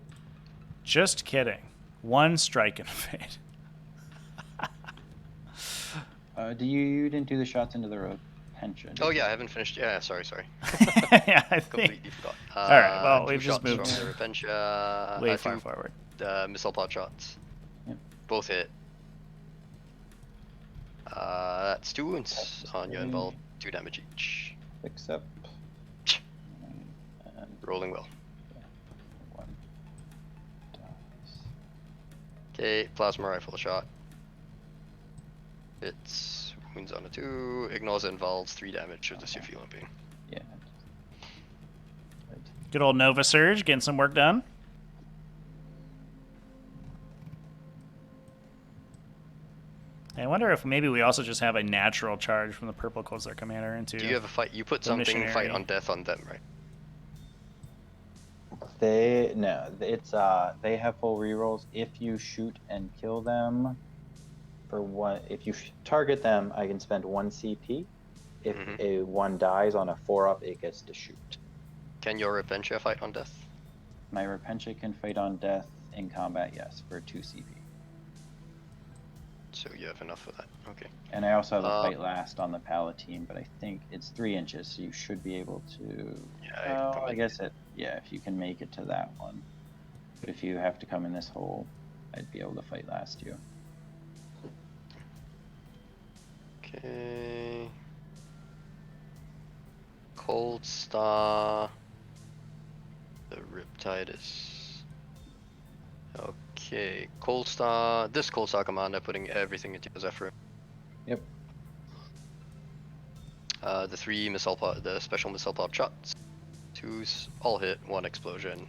Just kidding. 1 strike and fade. you didn't do the shots into the retention. Oh yeah, I haven't finished. Yeah, sorry. Yeah, I think. Completely forgot. All right, well, 2 we've just shots moved from the Repentia. way far forward. Missile pod shots. Yep. Both hit. That's 2 wounds on your involved, 2 damage each. Fix up. And Rolling well. 1 dies. Okay, plasma rifle shot. It's wounds on a 2, ignores involves 3 damage, or just you're feeling pain. Yeah. Good. Good old Nova Surge getting some work done. I wonder if maybe we also just have a natural charge from the Purple Coldslayer Commander into. Do you have a fight? You put The something missionary. fight on death on them, right? They have full rerolls. If you shoot and kill them for 1, if you target them, I can spend 1 CP. If a 1 dies on a 4-up, it gets to shoot. Can your Repentia fight on death? My Repentia can fight on death in combat, yes, for 2 CP. So you have enough for that. Okay. And I also have a fight last on the Palatine, but I think it's 3 inches, so you should be able to. Yeah, I guess if you can make it to that one. But if you have to come in this hole, I'd be able to fight last you. Okay. Cold Star. The Riptide is okay. Cold Star. This Cold Star commander putting everything into Zephyr. Yep. The 3 missile pod, the special missile pod shots. 2s all hit, 1 explosion.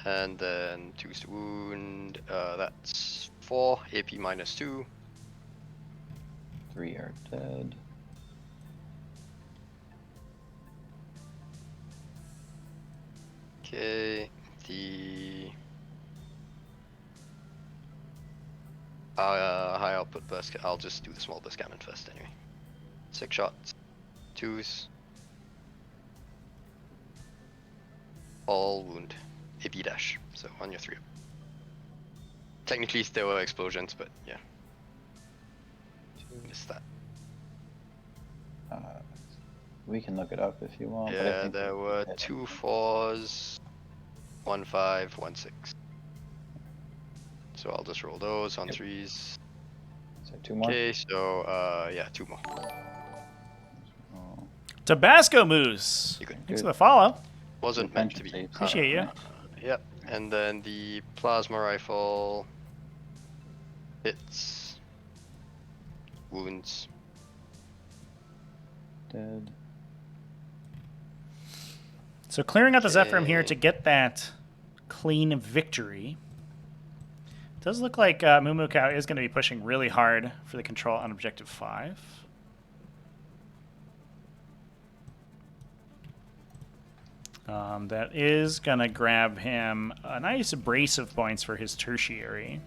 And then 2s to wound. That's 4 AP -2. 3 are dead. Okay, the high output burst. I'll just do the small burst cannon first anyway. 6 shots, 2s, all wound, AP dash. So on your 3. Technically, there were explosions, but yeah, missed that. We can look it up if you want. but I Yeah, think there we were hit 2 4s, 1 5, 1 6. So I'll just roll those on Yep. 3s. So 2 more. Okay, so yeah, 2 more. Oh, Tabasco Moose. You good? Thanks for the follow. Wasn't meant to be. Defensive saves. Appreciate you. Yep, and then the plasma rifle hits, wounds. Dead. So clearing out the Zephyrim here Okay. to get that clean victory. Does look like MooMooCow is going to be pushing really hard for the control on objective 5. That is going to grab him a nice brace of points for his tertiary.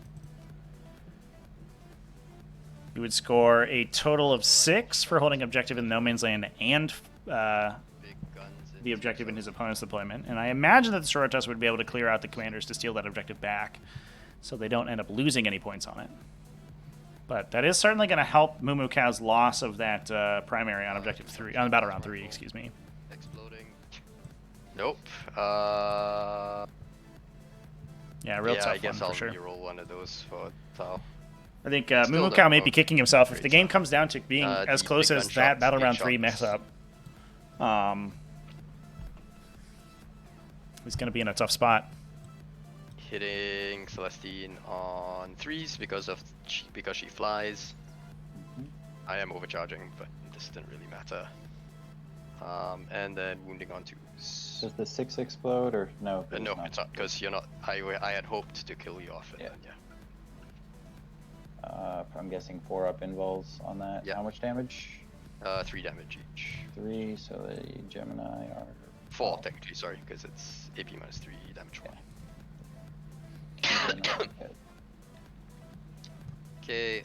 He would score a total of 6 for holding objective in no man's land and Big guns. the objective in his opponent's deployment. And I imagine that the Sororitas would be able to clear out the commanders to steal that objective back so they don't end up losing any points on it. But that is certainly going to help MooMooCow's loss of that primary on objective 3, on battle round 3, excuse me. Exploding. Nope. Yeah, real yeah, tough I guess one I'll for sure. reroll one of those for Tau. I think Still MooMooCow don't may know. be kicking himself if the Great game stuff. comes down to being as The close big as gun that shots, battle big round 3 shots. mess up. He's going to be in a tough spot. Hitting Celestine on 3s because she flies. I am overcharging, but this didn't really matter. And then wounding on 2s. Does the 6 explode or no? No, it's not because you're not. I had hoped to kill you off. And Yeah. then, yeah. I'm guessing 4 up invols on that. Yeah. How much damage? 3 damage each. 3. So the Gemini are 4 technically, sorry, because it's AP -3 damage. Yeah. Okay. Okay.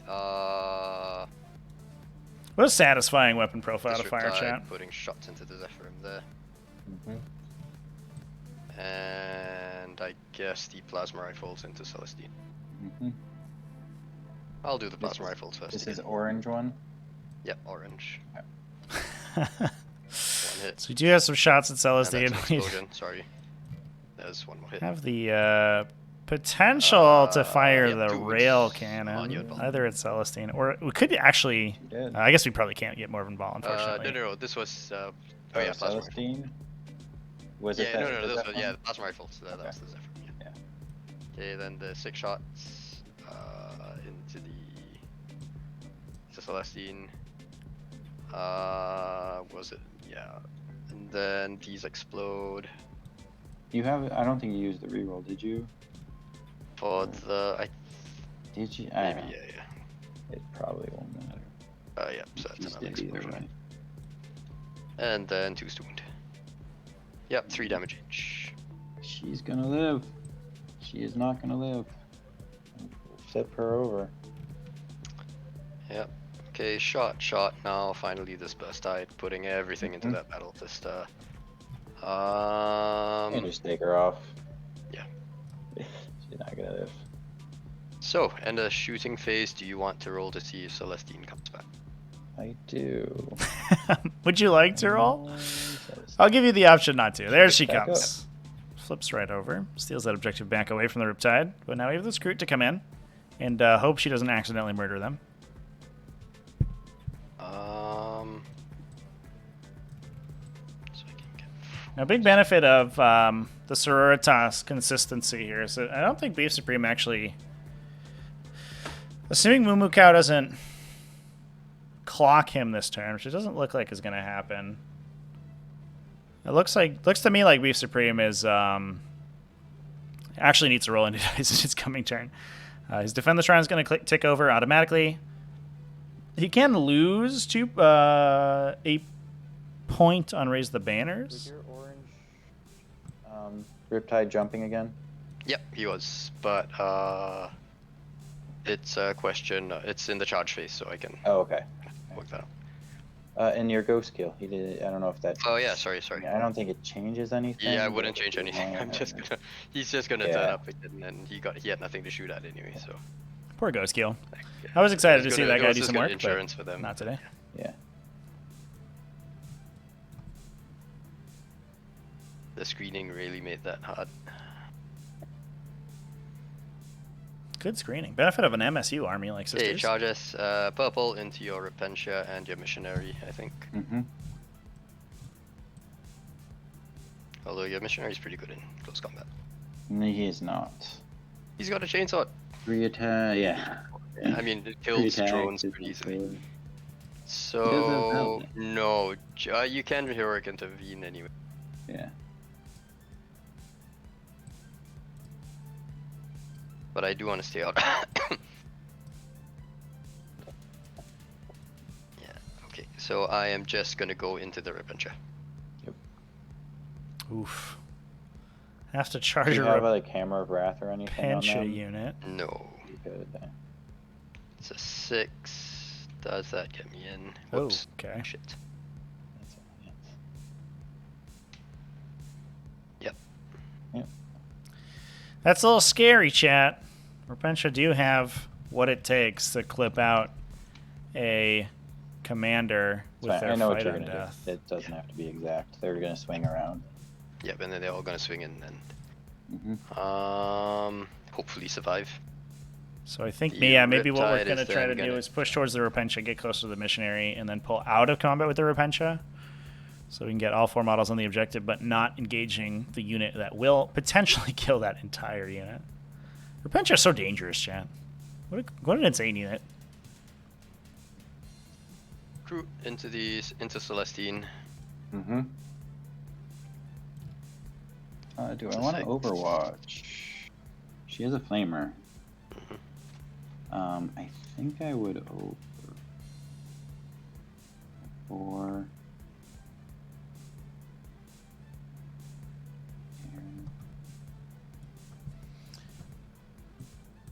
What a satisfying weapon profile to this fire, Riptide chat. putting shots into the Zephyrim there, Mm-hmm. and I guess the plasma rifles into Celestine. Mm-hmm. I'll do the This plasma is- rifles first. This is again. orange one. Yep, orange. So 1 hit. we do have some shots at And Celestine. that's an explosion. Sorry. There's 1 more hit. Have the potential to fire yeah, the 2 rail on your cannon, ball. either at Celestine or we could actually. You did. I guess we probably can't get Morven Ball, unfortunately. No. This was. Oh yeah, plasma rifle. Celestine. Was it Yeah, that? no. was This that was, one? yeah, the plasma rifles. That Okay. was the Zephyr. Yeah. Yeah. Okay, then the 6 shots into the Celestine. Was it? Yeah. And then these explode You have. I don't think you used the reroll, did you? for the. Did you? Maybe don't know. yeah. It probably won't matter. Yeah. So that's She's another dead either explosion. way. And then 2 to wound. Yep, 3 damage each. She's gonna live. She is not gonna live. Flip her over. Yep. Okay, shot. Now, finally, this burst tide, putting everything into Mhm. that battle tester. And just take her off. yeah. She's not gonna live. So, in the shooting phase, do you want to roll to see if Celestine comes back? I do. Would you like to roll? Celestine. I'll give you the option not to. There she Back comes. Flips right over. Steals that objective back away from the Riptide. But now we have the Scroot to come in. And hope she doesn't accidentally murder them. So I can get A big benefit of the Sororitas consistency here is that I don't think BeefSupreme actually... Assuming MooMooCow doesn't clock him this turn, which it doesn't look like is going to happen. It looks to me like BeefSupreme is actually needs to roll into dice in his coming turn. His Defend the Shrine is going to tick over automatically. He can lose a point on Raise the Banners. Was your orange Riptide jumping again? Yep, he was, but it's a question. It's in the charge phase, so I can Oh, okay. work that out. And your ghost skill, he did. I don't know if that. Oh yeah, sorry. I don't think it changes anything. Yeah, I but wouldn't change anything. I'm just gonna. He's just gonna turn up again, and he had nothing to shoot at anyway. So. Poor Ghost Kill. Yeah. I was excited to It see that guy was do just some good work, insurance but for them. not today. Yeah. The screening really made that hard. Good screening. Benefit of an MSU army like Hey, Sisters. charges purple into your Repentia and your Missionary, I think. Mm-hmm. Although your Missionary is pretty good in close combat. He is not. He's got a chainsaw. 3 attack, yeah. I mean, it kills drones pretty easily. So no, you can heroic intervene anyway. Yeah. But I do want to stay out. Yeah. Okay. So I am just gonna go into the Repentia. Oof. Have to charge Do you a have like Hammer of Wrath or anything on Repentia them? unit. No. You could, It's a 6. Does that get me in? Oh, Whoops. okay. Shit. that's all, Yep. That's a little scary, chat. Repentia do have what it takes to clip out a commander with Fine, their I know what fight you're on gonna death. do. It doesn't have to be exact. They're gonna swing around. Yep. And then they're all gonna swing in and Mm-hmm. hopefully survive. So I think, The maybe what we're Riptide going to is try to then do gonna- is push towards the Repentia, get close to the Missionary, and then pull out of combat with the Repentia. So we can get all 4 models on the objective, but not engaging the unit that will potentially kill that entire unit. Repentia is so dangerous, chat. What an insane unit. Crew into Celestine. Mm-hmm. Do It's I a want to 6. Overwatch? She has a flamer. Mhm. I think I would over 4.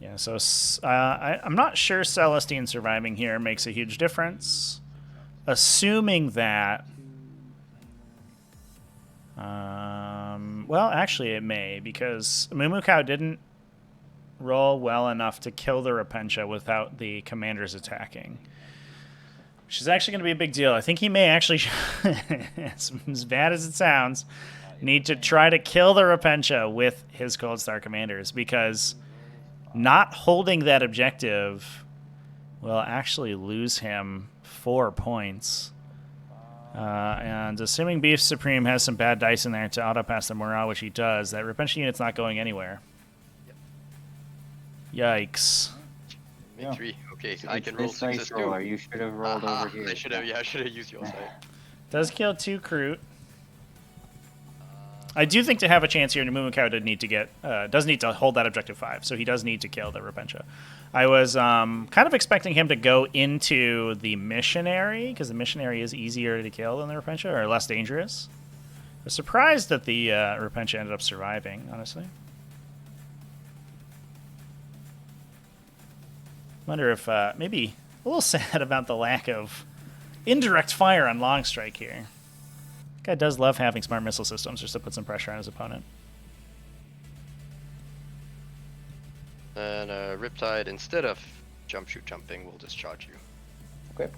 Yeah, so I'm not sure Celestine surviving here makes a huge difference. Assuming that... well, actually it may, because MooMooCow didn't roll well enough to kill the Repentia without the commanders attacking. Which is actually going to be a big deal. I think he may actually, as bad as it sounds, need to try to kill the Repentia with his Cold Star commanders, because not holding that objective will actually lose him 4 points. And assuming BeefSupreme has some bad dice in there to auto-pass the morale, which he does, that Repentia unit's not going anywhere. Yikes. Make Yeah. 3. Okay, So I it's can roll this dice 6 roller. You should have rolled over here. I should have used your side. Does kill 2 Kroot. I do think to have a chance here, MooMooCow does need to hold that objective 5, so he does need to kill the Repentia. I was kind of expecting him to go into the Missionary, because the Missionary is easier to kill than the Repentia, or less dangerous. I was surprised that the Repentia ended up surviving, honestly. Wonder if maybe a little sad about the lack of indirect fire on Long Strike here. Guy does love having smart missile systems just to put some pressure on his opponent. And Riptide, instead of jumping, will discharge you. Okay.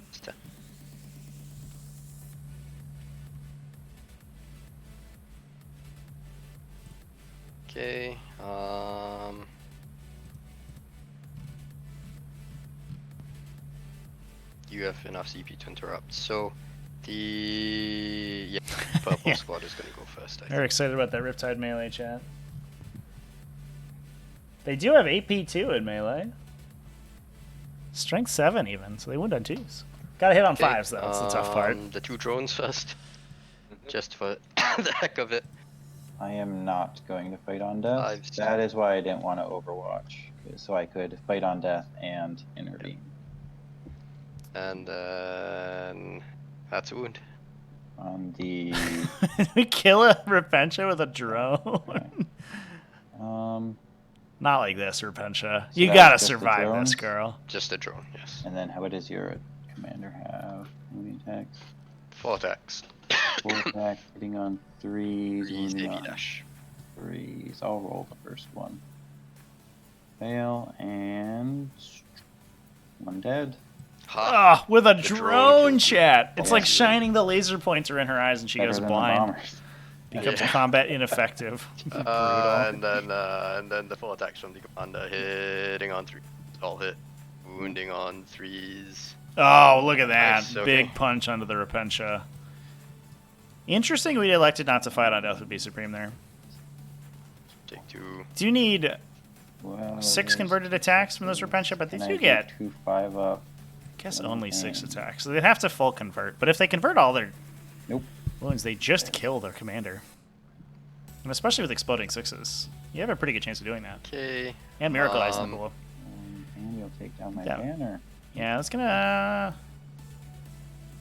It's 10. Okay. You have enough CP to interrupt. So The purple squad is going to go first. I They're think. excited about that Riptide melee chat. They do have AP too in melee. Strength 7 even, so they wound on 2s. Gotta hit on 5s though, that's the tough part. The 2 drones first, just for the heck of it. I am not going to fight on death. That is why I didn't want to Overwatch, so I could fight on death and intervene. And then that's a wound. On the We kill a Repentia with a drone. okay. Not like this, Repentia. So You that's gotta just the survive this, drones? girl. Just a drone, yes. And then how does your commander have? How many attacks? 4 attacks. 4 attacks, hitting on 3s, 3 wounding AP on dash. 3s. I'll roll the first one. Fail, and 1 dead. Ha! Ah, with a The drone drone killed. chat. It's Yeah. like shining the laser pointer in her eyes and she Better goes than the blind. bombers. Becomes Yeah. combat ineffective. Brutal. And then the 4 attacks from the commander, hitting on 3s. All hit. Wounding on 3s. Oh, look at that. Nice, okay. Big punch onto the Repentia. Interesting we elected not to fight on death with BeefSupreme there. Take 2. Do you need Well, 6 there's converted attacks from those Repentia? But they Can I do do get, 2 5 up. I guess, only 6 Okay. attacks. So they'd have to full convert. But if they convert all their Nope. wounds, they just kill their commander. And especially with exploding 6s. You have a pretty good chance of doing that. Okay. And Miracle Eyes in the below. And you'll take down my Yeah. banner. Yeah, that's gonna...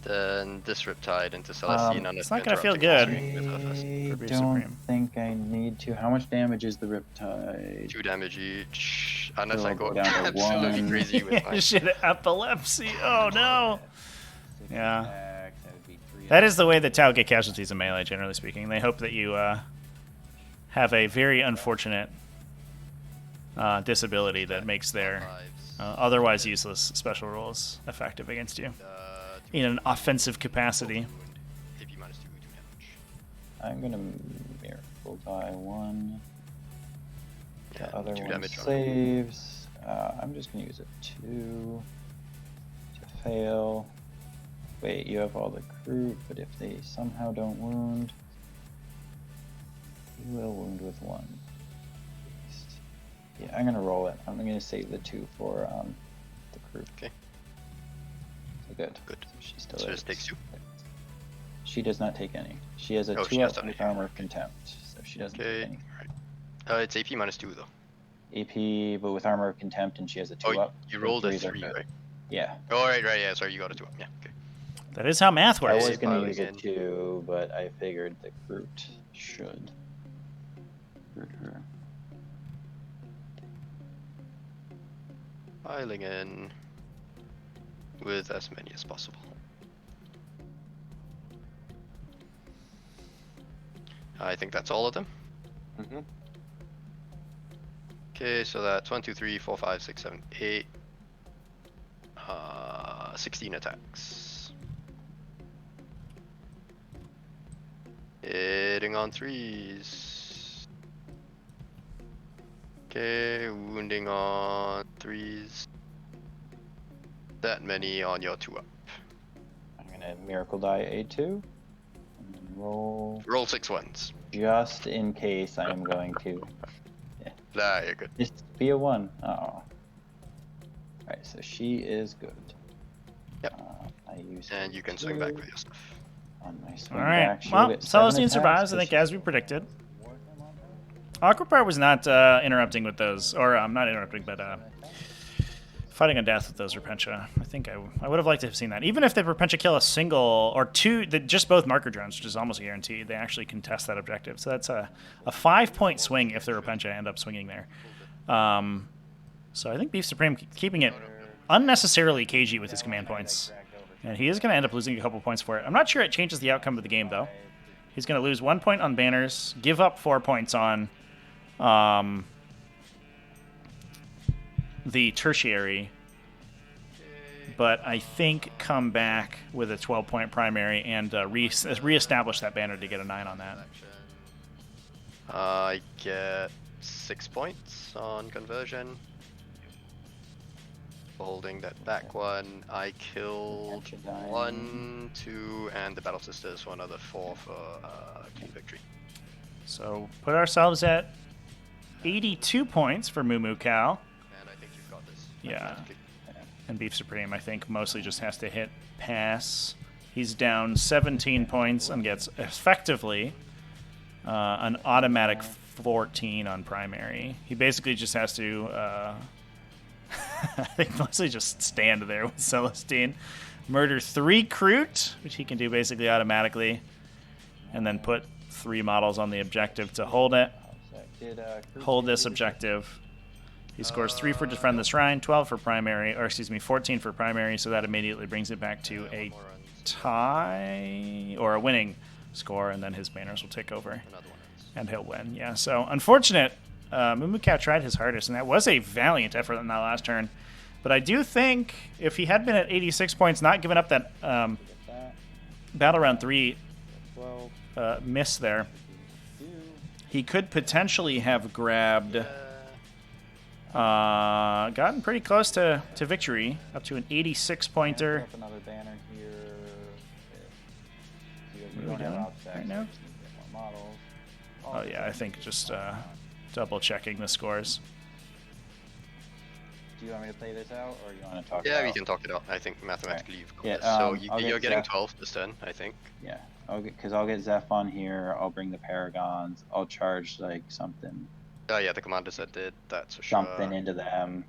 Then this Riptide into Celestine. it's not gonna feel good. I For don't Supreme. think I need to. How much damage is the Riptide? 2 damage each. Unless So I I'll go go down to absolutely 1. crazy with my... Shit, epilepsy. Oh no. 6 Yeah. attacks, that would be 3 That is the way that Tau get casualties in melee, generally speaking. They hope that you have a very unfortunate disability that makes their otherwise useless special rules effective against you in an offensive capacity. AP minus 2 damage. I'm gonna miracle die 1. The Yeah, other 2 one damage on it. saves. I'm just gonna use a 2 to fail. Wait, you have all the crew, but if they somehow don't wound, you will wound with 1. Yeah, I'm gonna roll it. I'm gonna save the 2 for the crew. Okay. So good. Good. So she still So is. just takes 2. She does not take any. She has a Oh, she 2 has up done with it. armor of contempt, so she doesn't Okay. take any. Alright. It's AP minus 2 though. AP, but with armor of contempt, and she has a 2 Oh, up. you so rolled a 3s are 3, good. right? Yeah. Oh, right, yeah, sorry, you got a 2 up. Yeah, okay. That is how math I works. was gonna piling use a in. 2, but I figured the Groot should hurt her. Piling in with as many as possible. I think that's all of them. Mm-hmm. Okay, so that's 1, 2, 3, 4, 5, 6, 7, 8. 16 attacks. Hitting on 3s. Okay, wounding on 3s. That many on your 2 up. I'm gonna miracle die a 2 and then roll Roll 6 ones. just in case I'm going to Nah, you're good. just be a 1. Oh. Alright, so she is good. Yep. I use And you can swing back with your stuff. on my swing All right. back. She'll Well, get 7 Celestine attacks survives, I 'cause think, she- as we predicted. Aquapar was not interrupting with those, or not interrupting, but fighting on death with those Repentia. I think I would have liked to have seen that. Even if the Repentia kill a single or 2, just both marker drones, which is almost guaranteed, they actually contest that objective. So that's a 5-point swing if the Repentia end up swinging there. So I think BeefSupreme keeping it unnecessarily cagey with his command points. And he is going to end up losing a couple points for it. I'm not sure it changes the outcome of the game, though. He's going to lose 1 point on banners, give up 4 points on the tertiary, but I think come back with a 12-point primary and reestablish that banner to get a 9 on that. I get 6 points on conversion. for holding that back one. I killed Attention dying. 1, 2, and the Battle Sisters for another 4 for clean victory. So put ourselves at 82 points for MooMooCow. And I think you've got this. Yeah. mathematically. And BeefSupreme, I think, mostly just has to hit pass. He's down 17 points and gets effectively an automatic 14 on primary. He basically just has to, I think, mostly just stand there with Celestine. Murder 3 Kroot, which he can do basically automatically, and then put 3 models on the objective to hold it. Hold this objective. He scores 3 for defend the shrine, 12 for primary, or excuse me, 14 for primary, so that immediately brings it back to a tie or a winning score, and then his banners will take over Another one ends. and he'll win. Yeah, so unfortunate. MooMooCow tried his hardest, and that was a valiant effort in that last turn. But I do think if he had been at 86 points, not giving up that battle round 3 miss there, he could potentially have grabbed, gotten pretty close to victory, up to an 86 pointer. Another banner here. What are we doing right now? Oh yeah, I think just double checking the scores. Do you want me to play this out, or you want to talk? Yeah, about? we can talk it out. I think mathematically you've got Yeah, this. So I'll you're get getting Zeph. 12 this turn, I think. Yeah, I'll get Zeph on here. I'll bring the Paragons. I'll charge like something Oh yeah, the commanders that did that for sure. something into them.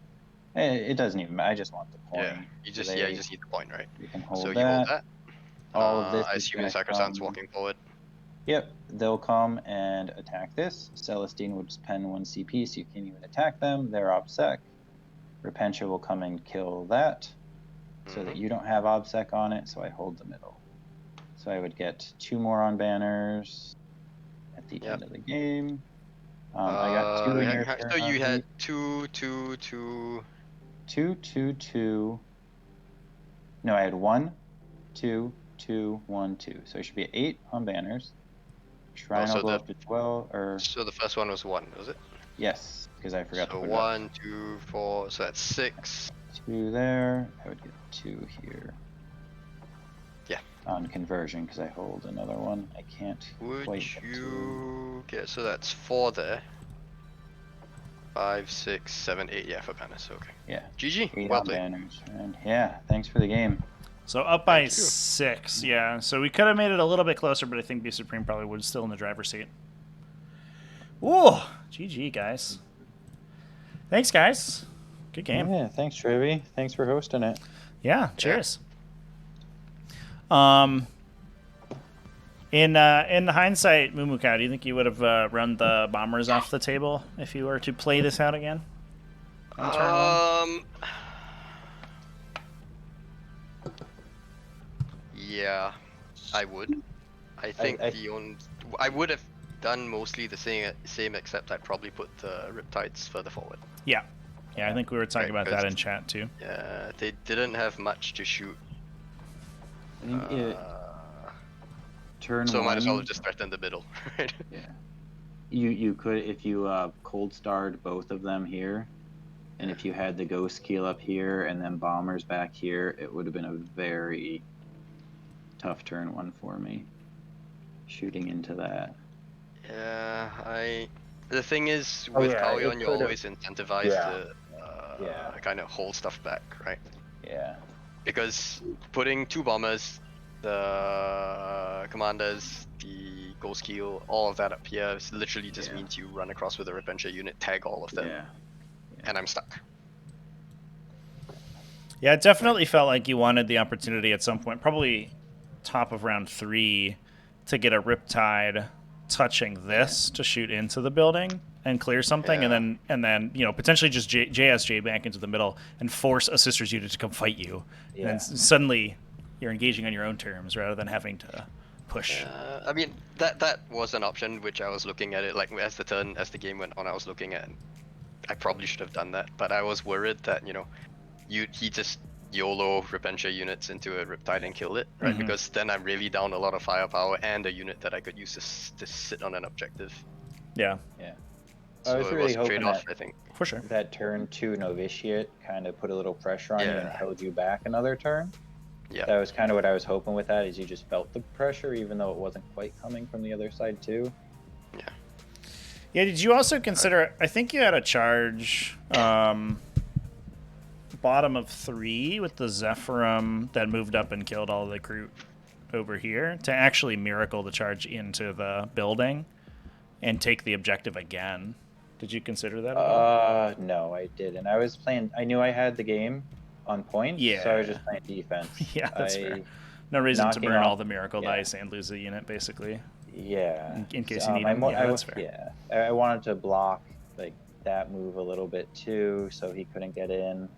It doesn't even matter. I just want the point. Yeah, you just They- you just need the point, right? You can hold So that. you hold that. All of this I is assume gonna the Sacrosanct's come- walking forward. Yep, they'll come and attack this. Celestine would spend 1 CP, so you can't even attack them. They're OBSEC. Repentia will come and kill that, so that you don't have OBSEC on it, so I hold the middle. So I would get 2 more on banners at the end of the game. I got 2 in your turn. So you Humphrey. had 2, 2, 2. 2, 2, 2. No, I had 1, 2, 2, 1, 2. So it should be 8 on banners. Shrine so will go the- up to 12, or So the first one was 1, was it? yes, because I forgot So to put it up. 1, 2, 4. So that's 6. 2 there. I would get 2 here. Yeah. On conversion, because I hold another one. I can't Would quite get 2. you get? So that's 4 there. 5, 6, 7, 8. Yeah, for banners. Okay. Yeah. GG. 8 Well on played. banners. And yeah, thanks for the game. So up by Thank you. 6, yeah. So we could have made it a little bit closer, but I think BeefSupreme probably would still in the driver's seat. Ooh, GG, guys. Thanks, guys. Good game. Yeah, thanks, Trevi. Thanks for hosting it. Yeah, cheers. In hindsight, MooMooCow, do you think you would have run the bombers off the table if you were to play this out again? On turn one? Yeah, I would. I think I- I would have done mostly the same except I'd probably put the Riptides further forward. Yeah. Yeah, I think we were talking Right, about that because- in chat too. Yeah, they didn't have much to shoot. I think it, turn So might as well one- have just threatened the middle, right? Yeah. You could, if you cold starred both of them here, and if you had the ghost keel up here and then bombers back here, it would have been a very tough turn 1 for me. Shooting into that. Yeah, the thing is Oh, with yeah, Kauyon, it you're could've- always incentivized Yeah. to Yeah. kind of hold stuff back, right? Yeah. Because putting 2 bombers, the commanders, the ghost keel, all of that up here literally just Yeah. means you run across with a Repentia unit, tag all of them, Yeah. and I'm stuck. Yeah, it definitely felt like you wanted the opportunity at some point, probably top of round 3, to get a Riptide touching this to shoot into the building and clear something, Yeah. and then potentially just JSJ back into the middle and force a sisters unit to come fight you. And then suddenly you're engaging on your own terms rather than having to push. I mean, that was an option which I was looking at it, like as the game went on, I was looking at, I probably should have done that, but I was worried that, he just YOLO Repentia units into a Riptide and kill it, right? Mhm. Because then I'm really down a lot of firepower and a unit that I could use to sit on an objective. Yeah. Yeah. So I was it really was a hoping trade-off, that I think. sure. that turn 2 novitiate kind of put a little pressure on you and Yeah. held you back another turn. Yeah. That was kind of what I was hoping with that, is you just felt the pressure, even though it wasn't quite coming from the other side too. Yeah. Yeah, did you also consider, I think you had a charge bottom of 3 with the Zephyrum that moved up and killed all the crew over here to actually miracle the charge into the building and take the objective again. Did you consider that at all? No, I didn't. I knew I had the game on points, so I was Yeah. just playing defense. Yeah, that's fair. No reason to knocking burn all off- the miracle yeah. dice and lose a unit, basically. Yeah. In case So, you need them. Yeah, that's fair. Yeah, I wanted to block like that move a little bit too, so he couldn't get in.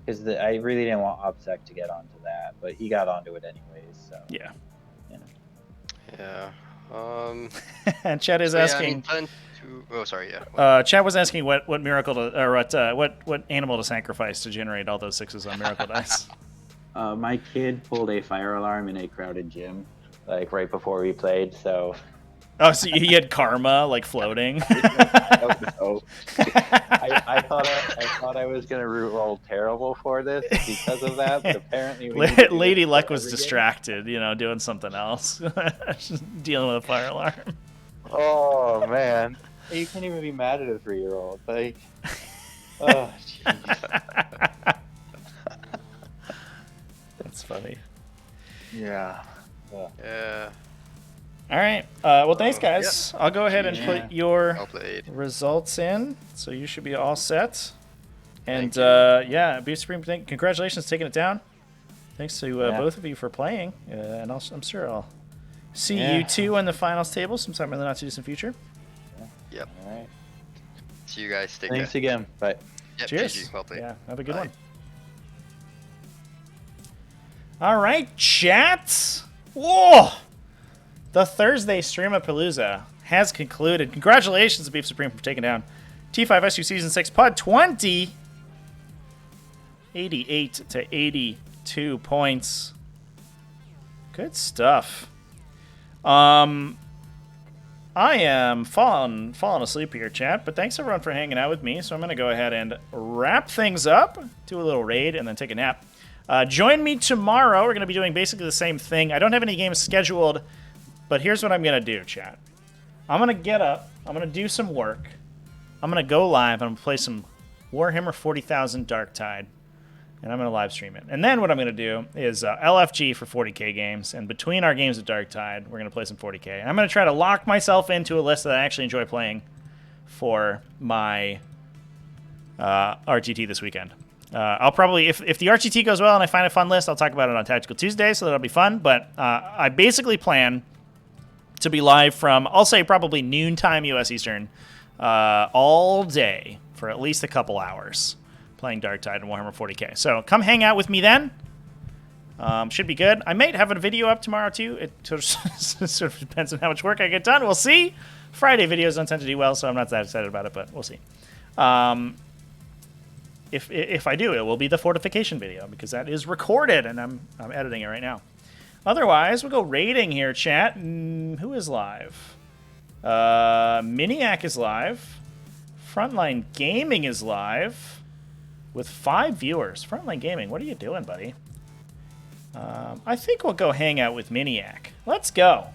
Because I really didn't want OBSEC to get onto that, but he got onto it anyways. So Yeah. you know. Yeah. And Chad is So, yeah, I asking. mean, plan to... Oh, sorry. Yeah. Chad was asking what miracle to, or what animal to sacrifice to generate all those 6s on miracle dice. My kid pulled a fire alarm in a crowded gym. Like right before we played, so. Oh, so he had karma like floating. Oh. I thought I was gonna roll terrible for this because of that, but apparently we need to do Lady this Luck for was every game. distracted, doing something else, just dealing with a fire alarm. Oh man, you can't even be mad at a 3-year-old. Like, oh jeez. That's funny. Yeah. Yeah. All right. Well, thanks, guys. I'll go ahead and Yeah. put your Well played. results in, so you should be all set. And Thank you. yeah, BeefSupreme, congratulations taking it down. Thanks to Yeah. both of you for playing, and I'm sure I'll see Yeah. you two on the finals table sometime in the not too distant future. Yep. All right. See you guys. Take Thanks care. again. Bye. Yep, Cheers. GG. Well played. Yeah, have a good Bye. one. All right, chat. Whoa! The Thursday Streamapalooza has concluded. Congratulations to BeefSupreme for taking down T5S2 Season 6 Pod 20. 88 to 82 points. Good stuff. I am falling asleep here, chat, but thanks everyone for hanging out with me. So I'm going to go ahead and wrap things up, do a little raid, and then take a nap. Join me tomorrow. We're going to be doing basically the same thing. I don't have any games scheduled, but here's what I'm going to do, chat. I'm going to get up. I'm going to do some work. I'm going to go live. I'm going to play some Warhammer 40,000 Darktide, and I'm going to live stream it. And then what I'm going to do is LFG for 40k games, and between our games of Darktide, we're going to play some 40k. And I'm going to try to lock myself into a list that I actually enjoy playing for my RTT this weekend. I'll probably, if the RTT goes well and I find a fun list, I'll talk about it on Tactical Tuesday, so that'll be fun. But I basically plan to be live from, I'll say probably noontime US Eastern, all day for at least a couple hours, playing Darktide and Warhammer 40k. So come hang out with me then. Should be good. I might have a video up tomorrow too. It sort of depends on how much work I get done. We'll see. Friday videos don't tend to do well, so I'm not that excited about it, but we'll see. If I do, it will be the fortification video because that is recorded and I'm editing it right now. Otherwise, we'll go raiding here, chat. Who is live? Miniac is live. Frontline Gaming is live with 5 viewers. Frontline Gaming, what are you doing, buddy? I think we'll go hang out with Miniac. Let's go.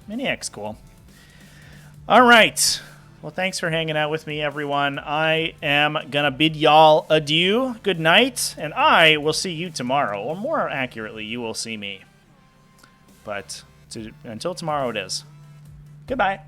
Miniac's cool. All right. Well, thanks for hanging out with me, everyone. I am going to bid y'all adieu. Good night. And I will see you tomorrow. Or more accurately, you will see me. But until tomorrow it is. Goodbye.